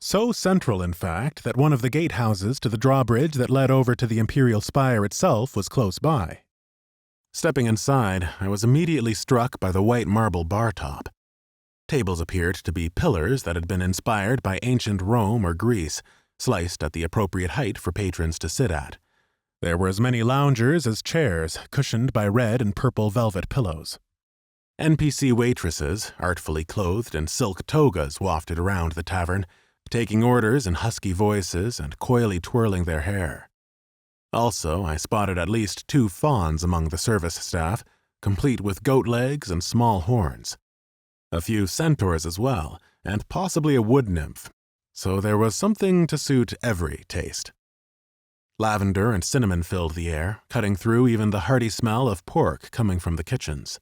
So central, in fact, that one of the gatehouses to the drawbridge that led over to the Imperial Spire itself was close by. Stepping inside, I was immediately struck by the white marble bar top. Tables appeared to be pillars that had been inspired by ancient Rome or Greece, sliced at the appropriate height for patrons to sit at. There were as many loungers as chairs, cushioned by red and purple velvet pillows. NPC waitresses, artfully clothed in silk togas, wafted around the tavern, taking orders in husky voices and coyly twirling their hair. Also, I spotted at least 2 fawns among the service staff, complete with goat legs and small horns. A few centaurs as well, and possibly a wood nymph, so there was something to suit every taste. Lavender and cinnamon filled the air, cutting through even the hearty smell of pork coming from the kitchens.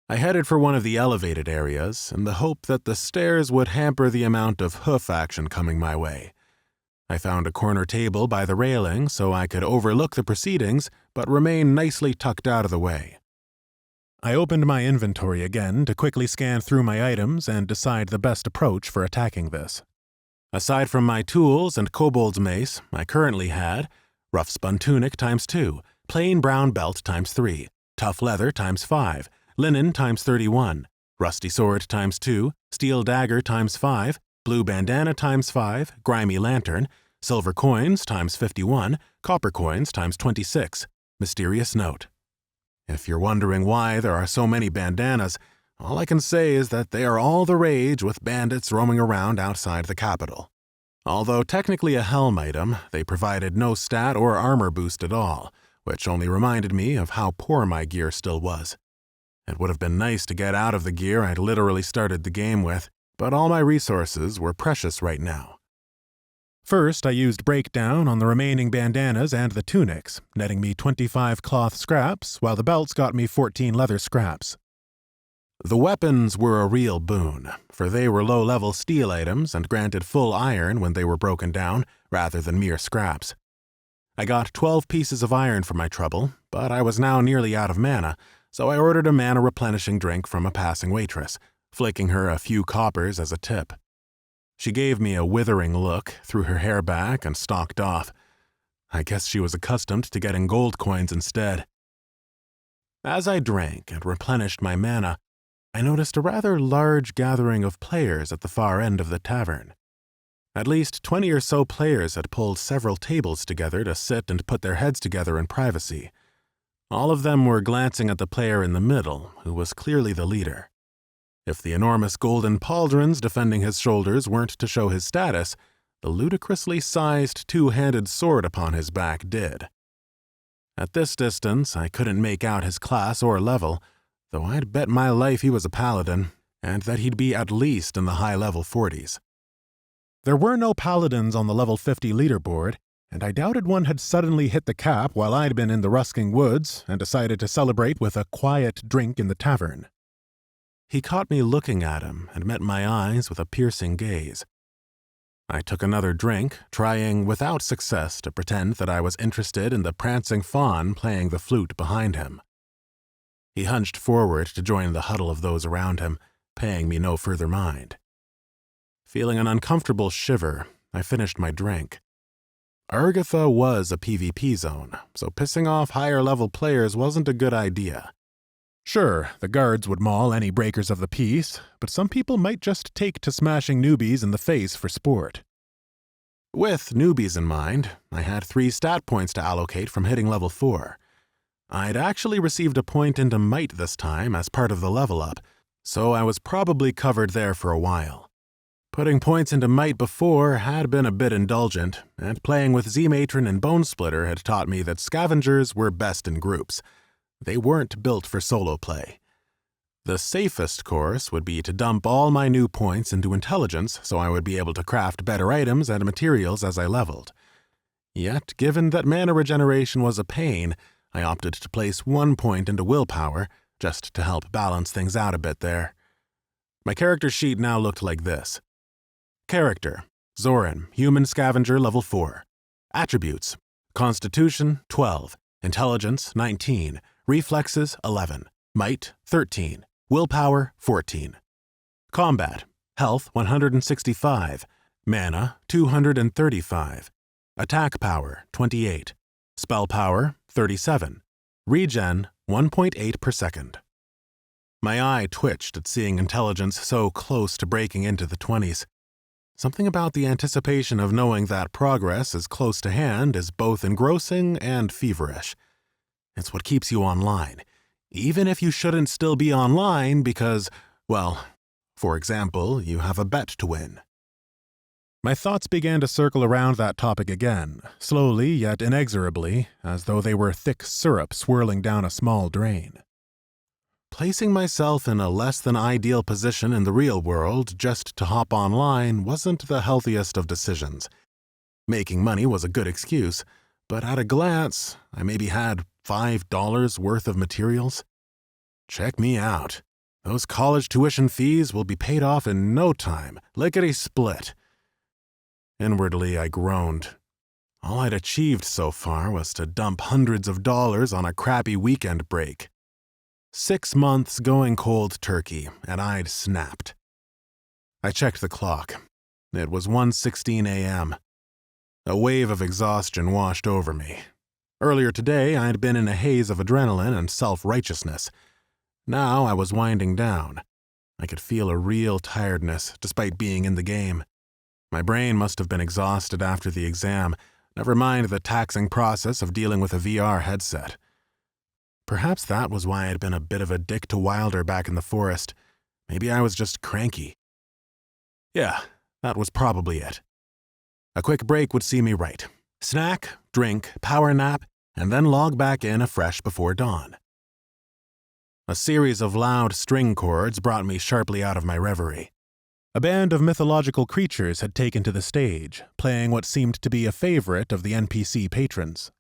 I headed for one of the elevated areas in the hope that the stairs would hamper the amount of hoof action coming my way. I found a corner table by the railing so I could overlook the proceedings but remain nicely tucked out of the way. I opened my inventory again to quickly scan through my items and decide the best approach for attacking this. Aside from my tools and kobold's mace, I currently had rough spun tunic ×2, plain brown belt ×3, tough leather ×5, linen ×31, rusty sword ×2, steel dagger ×5, blue bandana ×5, grimy lantern, silver coins ×51, copper coins ×26. Mysterious note. If you're wondering why there are so many bandanas, all I can say is that they are all the rage with bandits roaming around outside the capital. Although technically a helm item, they provided no stat or armor boost at all, which only reminded me of how poor my gear still was. It would have been nice to get out of the gear I'd literally started the game with, but all my resources were precious right now. First, I used breakdown on the remaining bandanas and the tunics, netting me 25 cloth scraps, while the belts got me 14 leather scraps. The weapons were a real boon, for they were low-level steel items and granted full iron when they were broken down, rather than mere scraps. I got 12 pieces of iron for my trouble, but I was now nearly out of mana, so I ordered a mana-replenishing drink from a passing waitress, flicking her a few coppers as a tip. She gave me a withering look, threw her hair back, and stalked off. I guess she was accustomed to getting gold coins instead. As I drank and replenished my mana, I noticed a rather large gathering of players at the far end of the tavern. At least 20 or so players had pulled several tables together to sit and put their heads together in privacy. All of them were glancing at the player in the middle, who was clearly the leader. If the enormous golden pauldrons defending his shoulders weren't to show his status, the ludicrously sized two-handed sword upon his back did. At this distance, I couldn't make out his class or level, though I'd bet my life he was a paladin, and that he'd be at least in the high-level 40s. There were no paladins on the level 50 leaderboard, and I doubted one had suddenly hit the cap while I'd been in the rusking woods and decided to celebrate with a quiet drink in the tavern. He caught me looking at him and met my eyes with a piercing gaze. I took another drink, trying without success to pretend that I was interested in the prancing faun playing the flute behind him. He hunched forward to join the huddle of those around him, paying me no further mind. Feeling an uncomfortable shiver, I finished my drink. Argatha was a PvP zone, so pissing off higher-level players wasn't a good idea. Sure, the guards would maul any breakers of the peace, but some people might just take to smashing newbies in the face for sport. With newbies in mind, I had 3 stat points to allocate from hitting level 4. I'd actually received a point into might this time as part of the level up, so I was probably covered there for a while. Putting points into might before had been a bit indulgent, and playing with Z-Matron and Bone Splitter had taught me that scavengers were best in groups. They weren't built for solo play. The safest course would be to dump all my new points into intelligence so I would be able to craft better items and materials as I leveled. Yet, given that mana regeneration was a pain, I opted to place 1 point into willpower, just to help balance things out a bit there. My character sheet now looked like this. Character: Zoran, Human Scavenger level 4. Attributes: Constitution 12, Intelligence 19, Reflexes 11, Might 13, Willpower 14. Combat: Health 165, Mana 235, Attack Power 28, Spell Power 37, Regen 1.8 per second. My eye twitched at seeing intelligence so close to breaking into the 20s. Something about the anticipation of knowing that progress is close to hand is both engrossing and feverish. It's what keeps you online, even if you shouldn't still be online because, well, for example, you have a bet to win. My thoughts began to circle around that topic again, slowly yet inexorably, as though they were thick syrup swirling down a small drain. Placing myself in a less-than-ideal position in the real world just to hop online wasn't the healthiest of decisions. Making money was a good excuse, but at a glance, I maybe had $5 worth of materials. Check me out. Those college tuition fees will be paid off in no time, lickety-split. Inwardly, I groaned. All I'd achieved so far was to dump hundreds of dollars on a crappy weekend break. 6 months going cold turkey, and I'd snapped. I checked the clock. It was 1:16 a.m. A wave of exhaustion washed over me. Earlier today, I had been in a haze of adrenaline and self-righteousness. Now I was winding down. I could feel a real tiredness despite being in the game. My brain must have been exhausted after the exam, never mind the taxing process of dealing with a VR headset. Perhaps that was why I'd been a bit of a dick to Wilder back in the forest. Maybe I was just cranky. Yeah, that was probably it. A quick break would see me right. Snack, drink, power nap, and then log back in afresh before dawn. A series of loud string chords brought me sharply out of my reverie. A band of mythological creatures had taken to the stage, playing what seemed to be a favorite of the NPC patrons.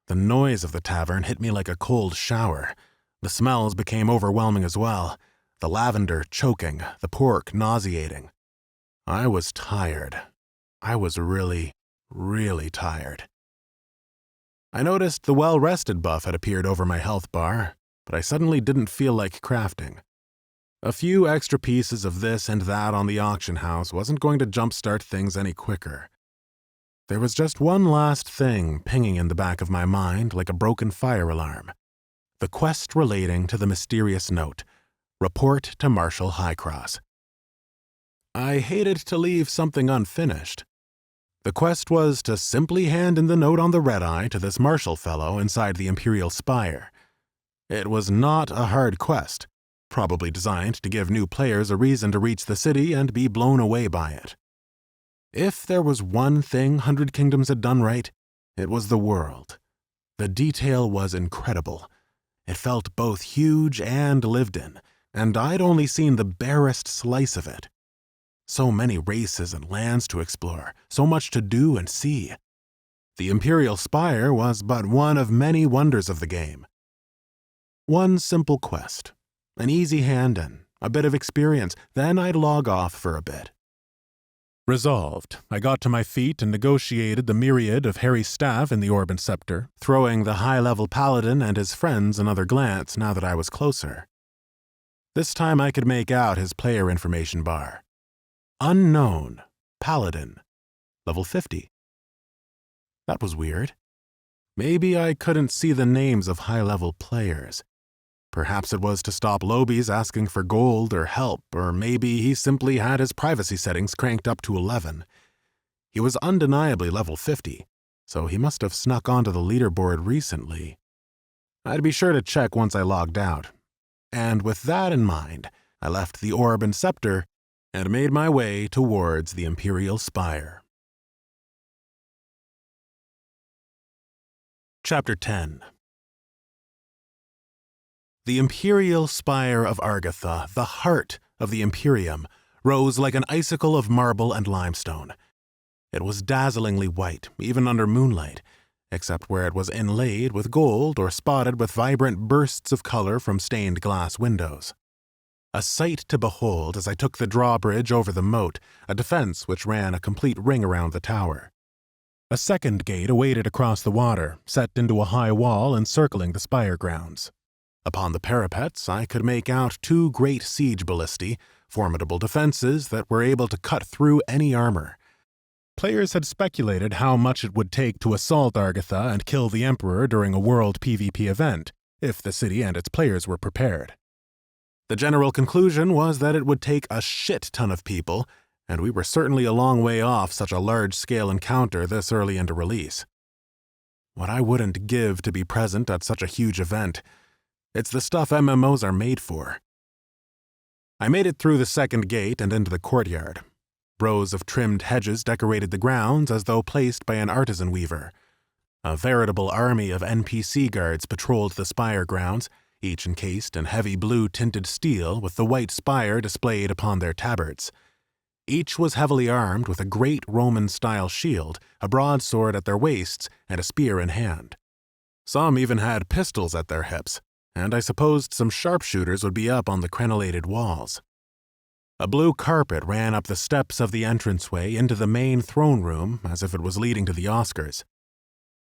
The noise of the tavern hit me like a cold shower. The smells became overwhelming as well. The lavender choking, the pork nauseating. I was tired. I was really, really tired. I noticed the well-rested buff had appeared over my health bar, but I suddenly didn't feel like crafting. A few extra pieces of this and that on the auction house wasn't going to jumpstart things any quicker. There was just one last thing pinging in the back of my mind like a broken fire alarm. The quest relating to the mysterious note. Report to Marshal Highcross. I hated to leave something unfinished. The quest was to simply hand in the note on the red-eye to this Marshal fellow inside the Imperial Spire. It was not a hard quest, probably designed to give new players a reason to reach the city and be blown away by it. If there was one thing 100 Kingdoms had done right, it was the world. The detail was incredible. It felt both huge and lived in, and I'd only seen the barest slice of it. So many races and lands to explore, so much to do and see. The Imperial Spire was but one of many wonders of the game. One simple quest, an easy hand-in, a bit of experience, then I'd log off for a bit. Resolved, I got to my feet and negotiated the myriad of hairy staff in the Orb and Scepter, throwing the high-level paladin and his friends another glance now that I was closer. This time I could make out his player information bar. Unknown, Paladin, level 50. That was weird. Maybe I couldn't see the names of high-level players. Perhaps it was to stop lobies asking for gold or help, or maybe he simply had his privacy settings cranked up to 11. He was undeniably level 50, so he must have snuck onto the leaderboard recently. I'd be sure to check once I logged out. And with that in mind, I left the Orb and Scepter and made my way towards the Imperial Spire. Chapter 10. The Imperial Spire of Argatha, the heart of the Imperium, rose like an icicle of marble and limestone. It was dazzlingly white, even under moonlight, except where it was inlaid with gold or spotted with vibrant bursts of color from stained glass windows. A sight to behold as I took the drawbridge over the moat, a defense which ran a complete ring around the tower. A second gate awaited across the water, set into a high wall encircling the spire grounds. Upon the parapets, I could make out 2 great siege ballistae, formidable defenses that were able to cut through any armor. Players had speculated how much it would take to assault Argatha and kill the Emperor during a world PvP event, if the city and its players were prepared. The general conclusion was that it would take a shit ton of people, and we were certainly a long way off such a large-scale encounter this early into release. What I wouldn't give to be present at such a huge event. It's the stuff MMOs are made for. I made it through the second gate and into the courtyard. Rows of trimmed hedges decorated the grounds as though placed by an artisan weaver. A veritable army of NPC guards patrolled the spire grounds, each encased in heavy blue-tinted steel with the white spire displayed upon their tabards. Each was heavily armed with a great Roman-style shield, a broadsword at their waists, and a spear in hand. Some even had pistols at their hips, and I supposed some sharpshooters would be up on the crenellated walls. A blue carpet ran up the steps of the entranceway into the main throne room as if it was leading to the Oscars.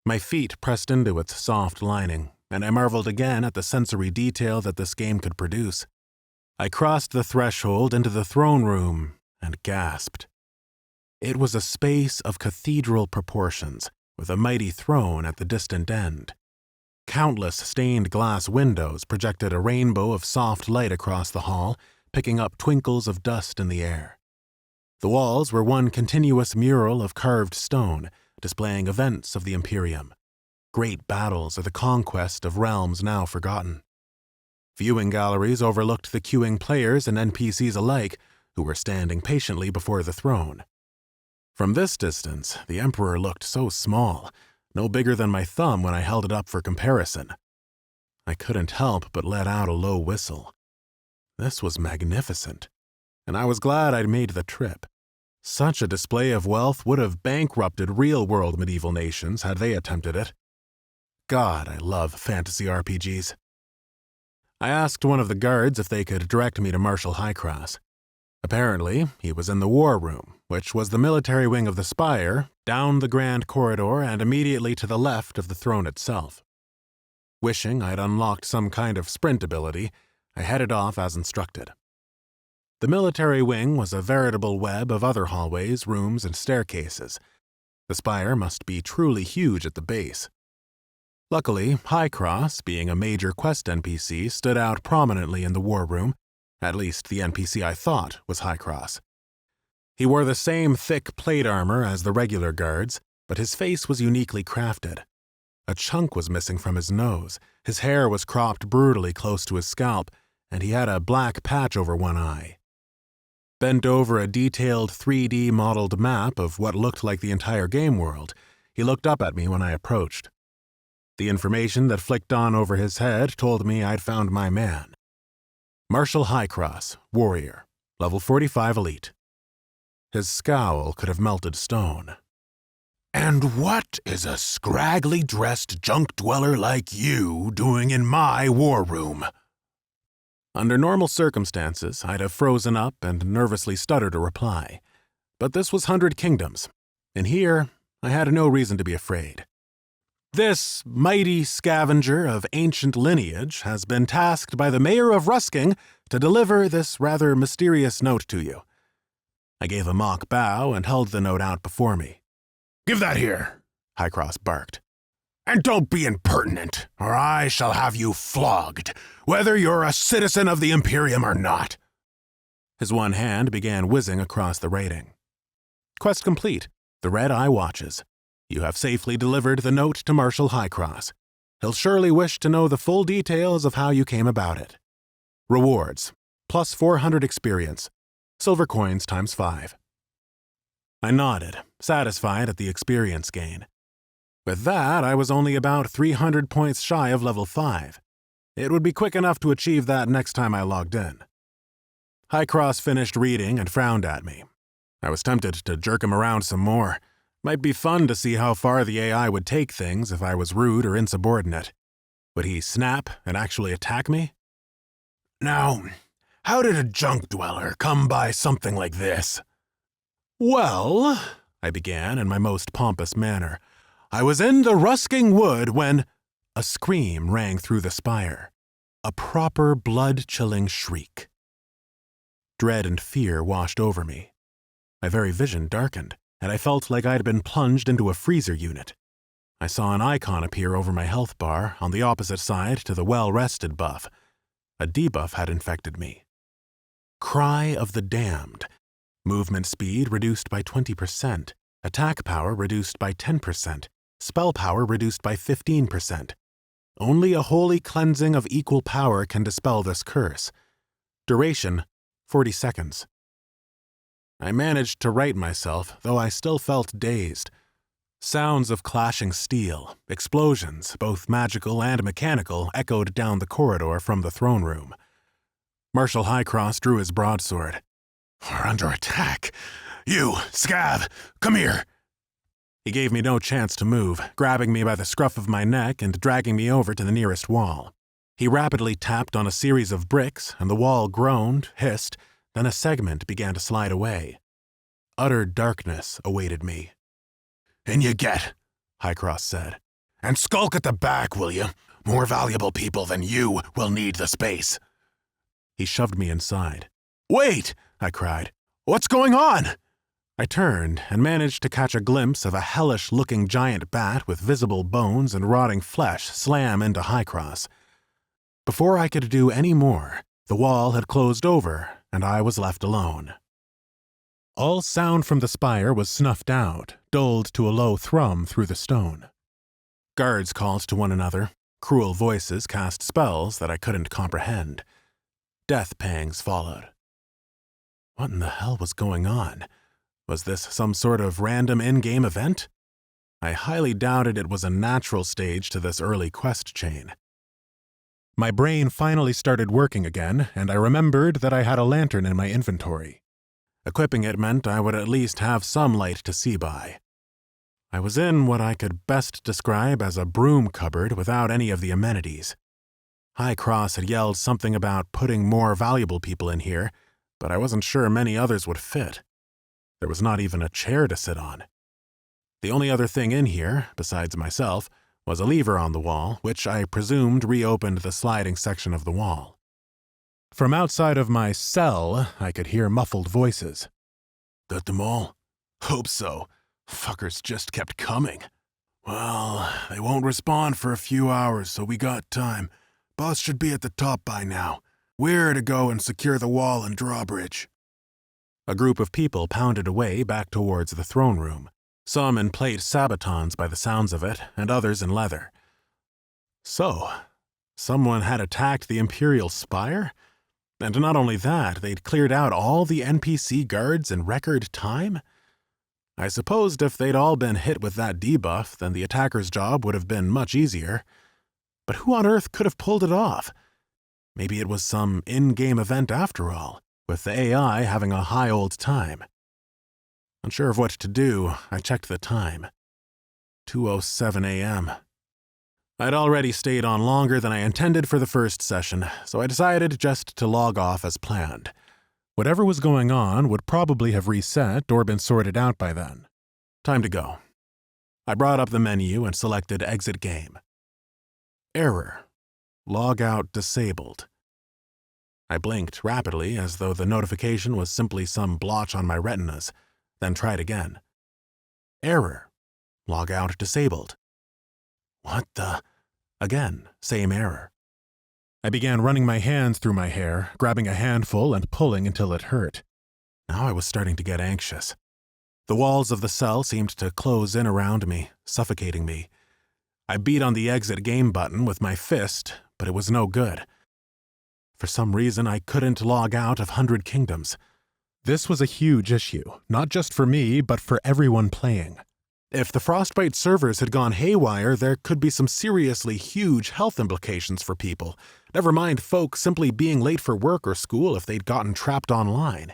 My feet pressed into its soft lining, and I marveled again at the sensory detail that this game could produce. I crossed the threshold into the throne room and gasped. It was a space of cathedral proportions, with a mighty throne at the distant end. Countless stained glass windows projected a rainbow of soft light across the hall, picking up twinkles of dust in the air. The walls were one continuous mural of carved stone, displaying events of the Imperium, great battles or the conquest of realms now forgotten. Viewing galleries overlooked the queuing players and NPCs alike, who were standing patiently before the throne. From this distance, the Emperor looked so small, no bigger than my thumb when I held it up for comparison. I couldn't help but let out a low whistle. This was magnificent, and I was glad I'd made the trip. Such a display of wealth would have bankrupted real-world medieval nations had they attempted it. God, I love fantasy RPGs. I asked one of the guards if they could direct me to Marshal Kross. Apparently, he was in the war room, which was the military wing of the Spire, down the grand corridor and immediately to the left of the throne itself. Wishing I'd unlocked some kind of sprint ability, I headed off as instructed. The military wing was a veritable web of other hallways, rooms, and staircases. The Spire must be truly huge at the base. Luckily, Kross, being a major quest NPC, stood out prominently in the war room, at least the NPC I thought was Kross. He wore the same thick plate armor as the regular guards, but his face was uniquely crafted. A chunk was missing from his nose, his hair was cropped brutally close to his scalp, and he had a black patch over one eye. Bent over a detailed 3D modeled map of what looked like the entire game world, he looked up at me when I approached. The information that flicked on over his head told me I'd found my man. Marshal Kross, warrior, level 45 elite. His scowl could have melted stone. And what is a scraggly-dressed junk dweller like you doing in my war room? Under normal circumstances, I'd have frozen up and nervously stuttered a reply. But this was 100 Kingdoms, and here I had no reason to be afraid. This mighty scavenger of ancient lineage has been tasked by the Mayor of Rusking to deliver this rather mysterious note to you. I gave a mock bow and held the note out before me. Give that here, Kross barked. And don't be impertinent, or I shall have you flogged, whether you're a citizen of the Imperium or not. His one hand began whizzing across the rating. Quest complete. The red eye watches. You have safely delivered the note to Marshal Kross. He'll surely wish to know the full details of how you came about it. Rewards. Plus 400 experience. Silver coins times 5. I nodded, satisfied at the experience gain. With that, I was only about 300 points shy of level 5. It would be quick enough to achieve that next time I logged in. Kross finished reading and frowned at me. I was tempted to jerk him around some more. Might be fun to see how far the AI would take things if I was rude or insubordinate. Would he snap and actually attack me? Now, how did a junk dweller come by something like this? Well, I began in my most pompous manner, I was in the Rusking Wood when a scream rang through the Spire. A proper blood-chilling shriek. Dread and fear washed over me. My very vision darkened, and I felt like I'd been plunged into a freezer unit. I saw an icon appear over my health bar on the opposite side to the well-rested buff. A debuff had infected me. Cry of the Damned. Movement speed reduced by 20%. Attack power reduced by 10%. Spell power reduced by 15%. Only a holy cleansing of equal power can dispel this curse. Duration, 40 seconds. I managed to right myself, though I still felt dazed. Sounds of clashing steel, explosions, both magical and mechanical, echoed down the corridor from the throne room. Marshal Kross drew his broadsword. We're under attack. You, Scav, come here. He gave me no chance to move, grabbing me by the scruff of my neck and dragging me over to the nearest wall. He rapidly tapped on a series of bricks, and the wall groaned, hissed, then a segment began to slide away. Utter darkness awaited me. In you get, Kross said. And skulk at the back, will you? More valuable people than you will need the space. He shoved me inside. Wait, I cried. What's going on? I turned and managed to catch a glimpse of a hellish-looking giant bat with visible bones and rotting flesh slam into Kross. Before I could do any more, the wall had closed over, and I was left alone. All sound from the spire was snuffed out, dulled to a low thrum through the stone. Guards called to one another. Cruel voices cast spells that I couldn't comprehend. Death pangs followed. What in the hell was going on? Was this some sort of random in-game event? I highly doubted it was a natural stage to this early quest chain. My brain finally started working again, and I remembered that I had a lantern in my inventory. Equipping it meant I would at least have some light to see by. I was in what I could best describe as a broom cupboard without any of the amenities. Kross had yelled something about putting more valuable people in here, but I wasn't sure many others would fit. There was not even a chair to sit on. The only other thing in here, besides myself, was a lever on the wall, which I presumed reopened the sliding section of the wall. From outside of my cell, I could hear muffled voices. Got them all? Hope so. Fuckers just kept coming. Well, they won't respond for a few hours, so we got time. Boss should be at the top by now. We're to go and secure the wall and drawbridge. A group of people pounded away back towards the throne room, some in plate sabatons by the sounds of it, and others in leather. So, someone had attacked the Imperial Spire? And not only that, they'd cleared out all the NPC guards in record time? I supposed if they'd all been hit with that debuff, then the attacker's job would have been much easier. But who on earth could have pulled it off? Maybe it was some in-game event after all, with the AI having a high old time. Unsure of what to do, I checked the time. 2:07 a.m. I'd already stayed on longer than I intended for the first session, so I decided just to log off as planned. Whatever was going on would probably have reset or been sorted out by then. Time to go. I brought up the menu and selected Exit Game. Error. Logout disabled. I blinked rapidly as though the notification was simply some blotch on my retinas, then tried again. Error. Logout disabled. What the? Again, same error. I began running my hands through my hair, grabbing a handful and pulling until it hurt. Now I was starting to get anxious. The walls of the cell seemed to close in around me, suffocating me. I beat on the exit game button with my fist, but it was no good. For some reason, I couldn't log out of 100 Kingdoms. This was a huge issue, not just for me, but for everyone playing. If the Frostbite servers had gone haywire, there could be some seriously huge health implications for people, never mind folk simply being late for work or school if they'd gotten trapped online.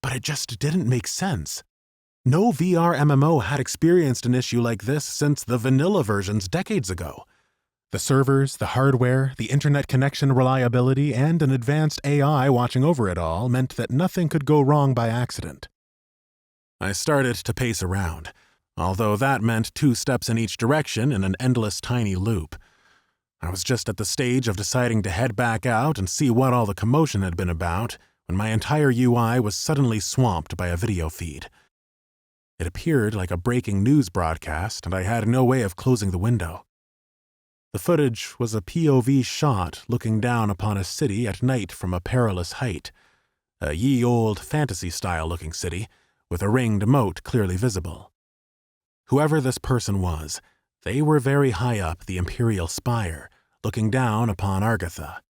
But it just didn't make sense. No VR MMO had experienced an issue like this since the vanilla versions decades ago. The servers, the hardware, the internet connection reliability, and an advanced AI watching over it all meant that nothing could go wrong by accident. I started to pace around, although that meant 2 steps in each direction in an endless tiny loop. I was just at the stage of deciding to head back out and see what all the commotion had been about when my entire UI was suddenly swamped by a video feed. It appeared like a breaking news broadcast, and I had no way of closing the window. The footage was a POV shot looking down upon a city at night from a perilous height, a ye-old fantasy-style looking city with a ringed moat clearly visible. Whoever this person was, they were very high up the Imperial Spire, looking down upon Argatha.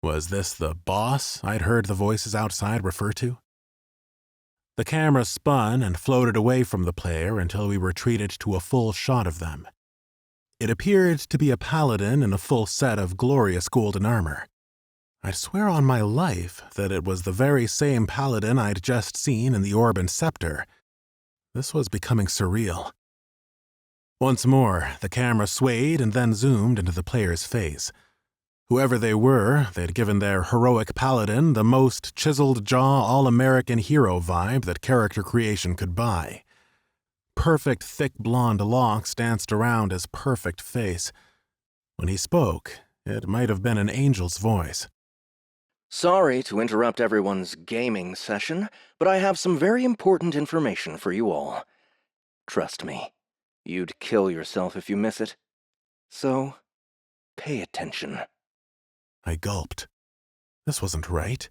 Was this the boss I'd heard the voices outside refer to? The camera spun and floated away from the player until we were treated to a full shot of them. It appeared to be a paladin in a full set of glorious golden armor. I'd swear on my life that it was the very same paladin I'd just seen in the Orb and Scepter. This was becoming surreal. Once more, the camera swayed and then zoomed into the player's face. Whoever they were, they'd given their heroic paladin the most chiseled-jaw all-American hero vibe that character creation could buy. Perfect thick blonde locks danced around his perfect face. When he spoke, it might have been an angel's voice. Sorry to interrupt everyone's gaming session, but I have some very important information for you all. Trust me, you'd kill yourself if you miss it. So, pay attention. I gulped. This wasn't right.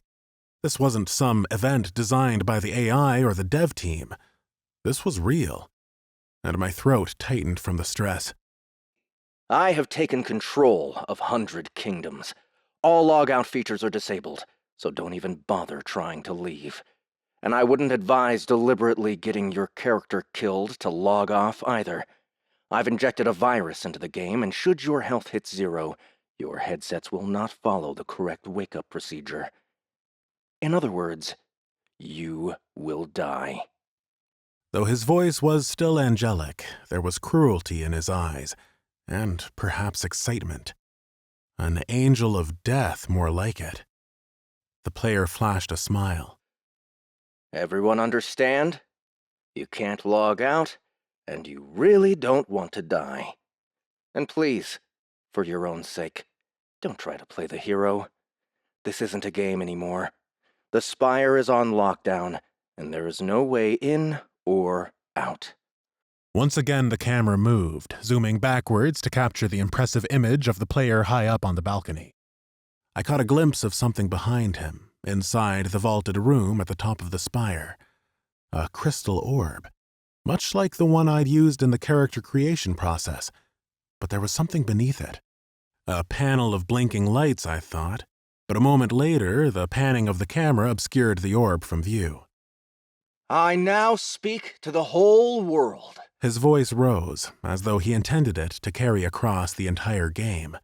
This wasn't some event designed by the AI or the dev team. This was real. And my throat tightened from the stress. I have taken control of 100 Kingdoms. All logout features are disabled, so don't even bother trying to leave. And I wouldn't advise deliberately getting your character killed to log off either. I've injected a virus into the game, and should your health hit 0, your headsets will not follow the correct wake-up procedure. In other words, you will die. Though his voice was still angelic, there was cruelty in his eyes, and perhaps excitement. An angel of death, more like it. The player flashed a smile. Everyone understand? You can't log out, and you really don't want to die. And please, for your own sake, don't try to play the hero. This isn't a game anymore. The Spire is on lockdown, and there is no way in or out. Once again, the camera moved, zooming backwards to capture the impressive image of the player high up on the balcony. I caught a glimpse of something behind him, inside the vaulted room at the top of the spire. A crystal orb, much like the one I'd used in the character creation process, but there was something beneath it. A panel of blinking lights, I thought, but a moment later, the panning of the camera obscured the orb from view. I now speak to the whole world. His voice rose, as though he intended it to carry across the entire game.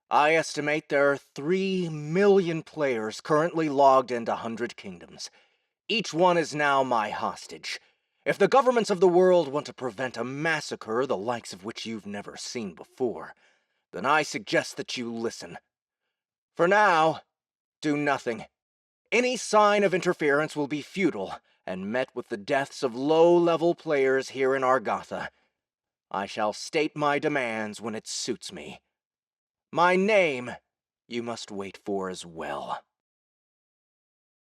I estimate there are 3 million players currently logged into 100 Kingdoms. Each one is now my hostage. If the governments of the world want to prevent a massacre the likes of which you've never seen before, then I suggest that you listen. For now, do nothing. Any sign of interference will be futile and met with the deaths of low-level players here in Argotha. I shall state my demands when it suits me. My name you must wait for as well.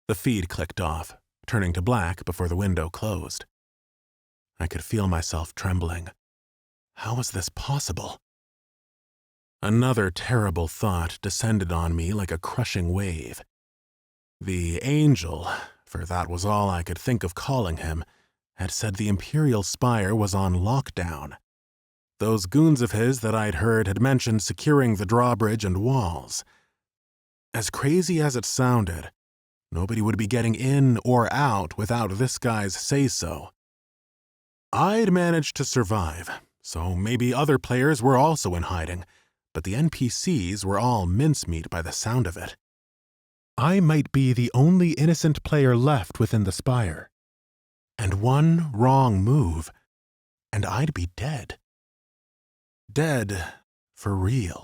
The feed clicked off, turning to black before the window closed. I could feel myself trembling. How was this possible? Another terrible thought descended on me like a crushing wave. The angel, for that was all I could think of calling him, had said the Imperial Spire was on lockdown. Those goons of his that I'd heard had mentioned securing the drawbridge and walls. As crazy as it sounded, nobody would be getting in or out without this guy's say-so. I'd managed to survive, so maybe other players were also in hiding, but the NPCs were all mincemeat by the sound of it. I might be the only innocent player left within the Spire. And one wrong move, and I'd be dead. Dead for real.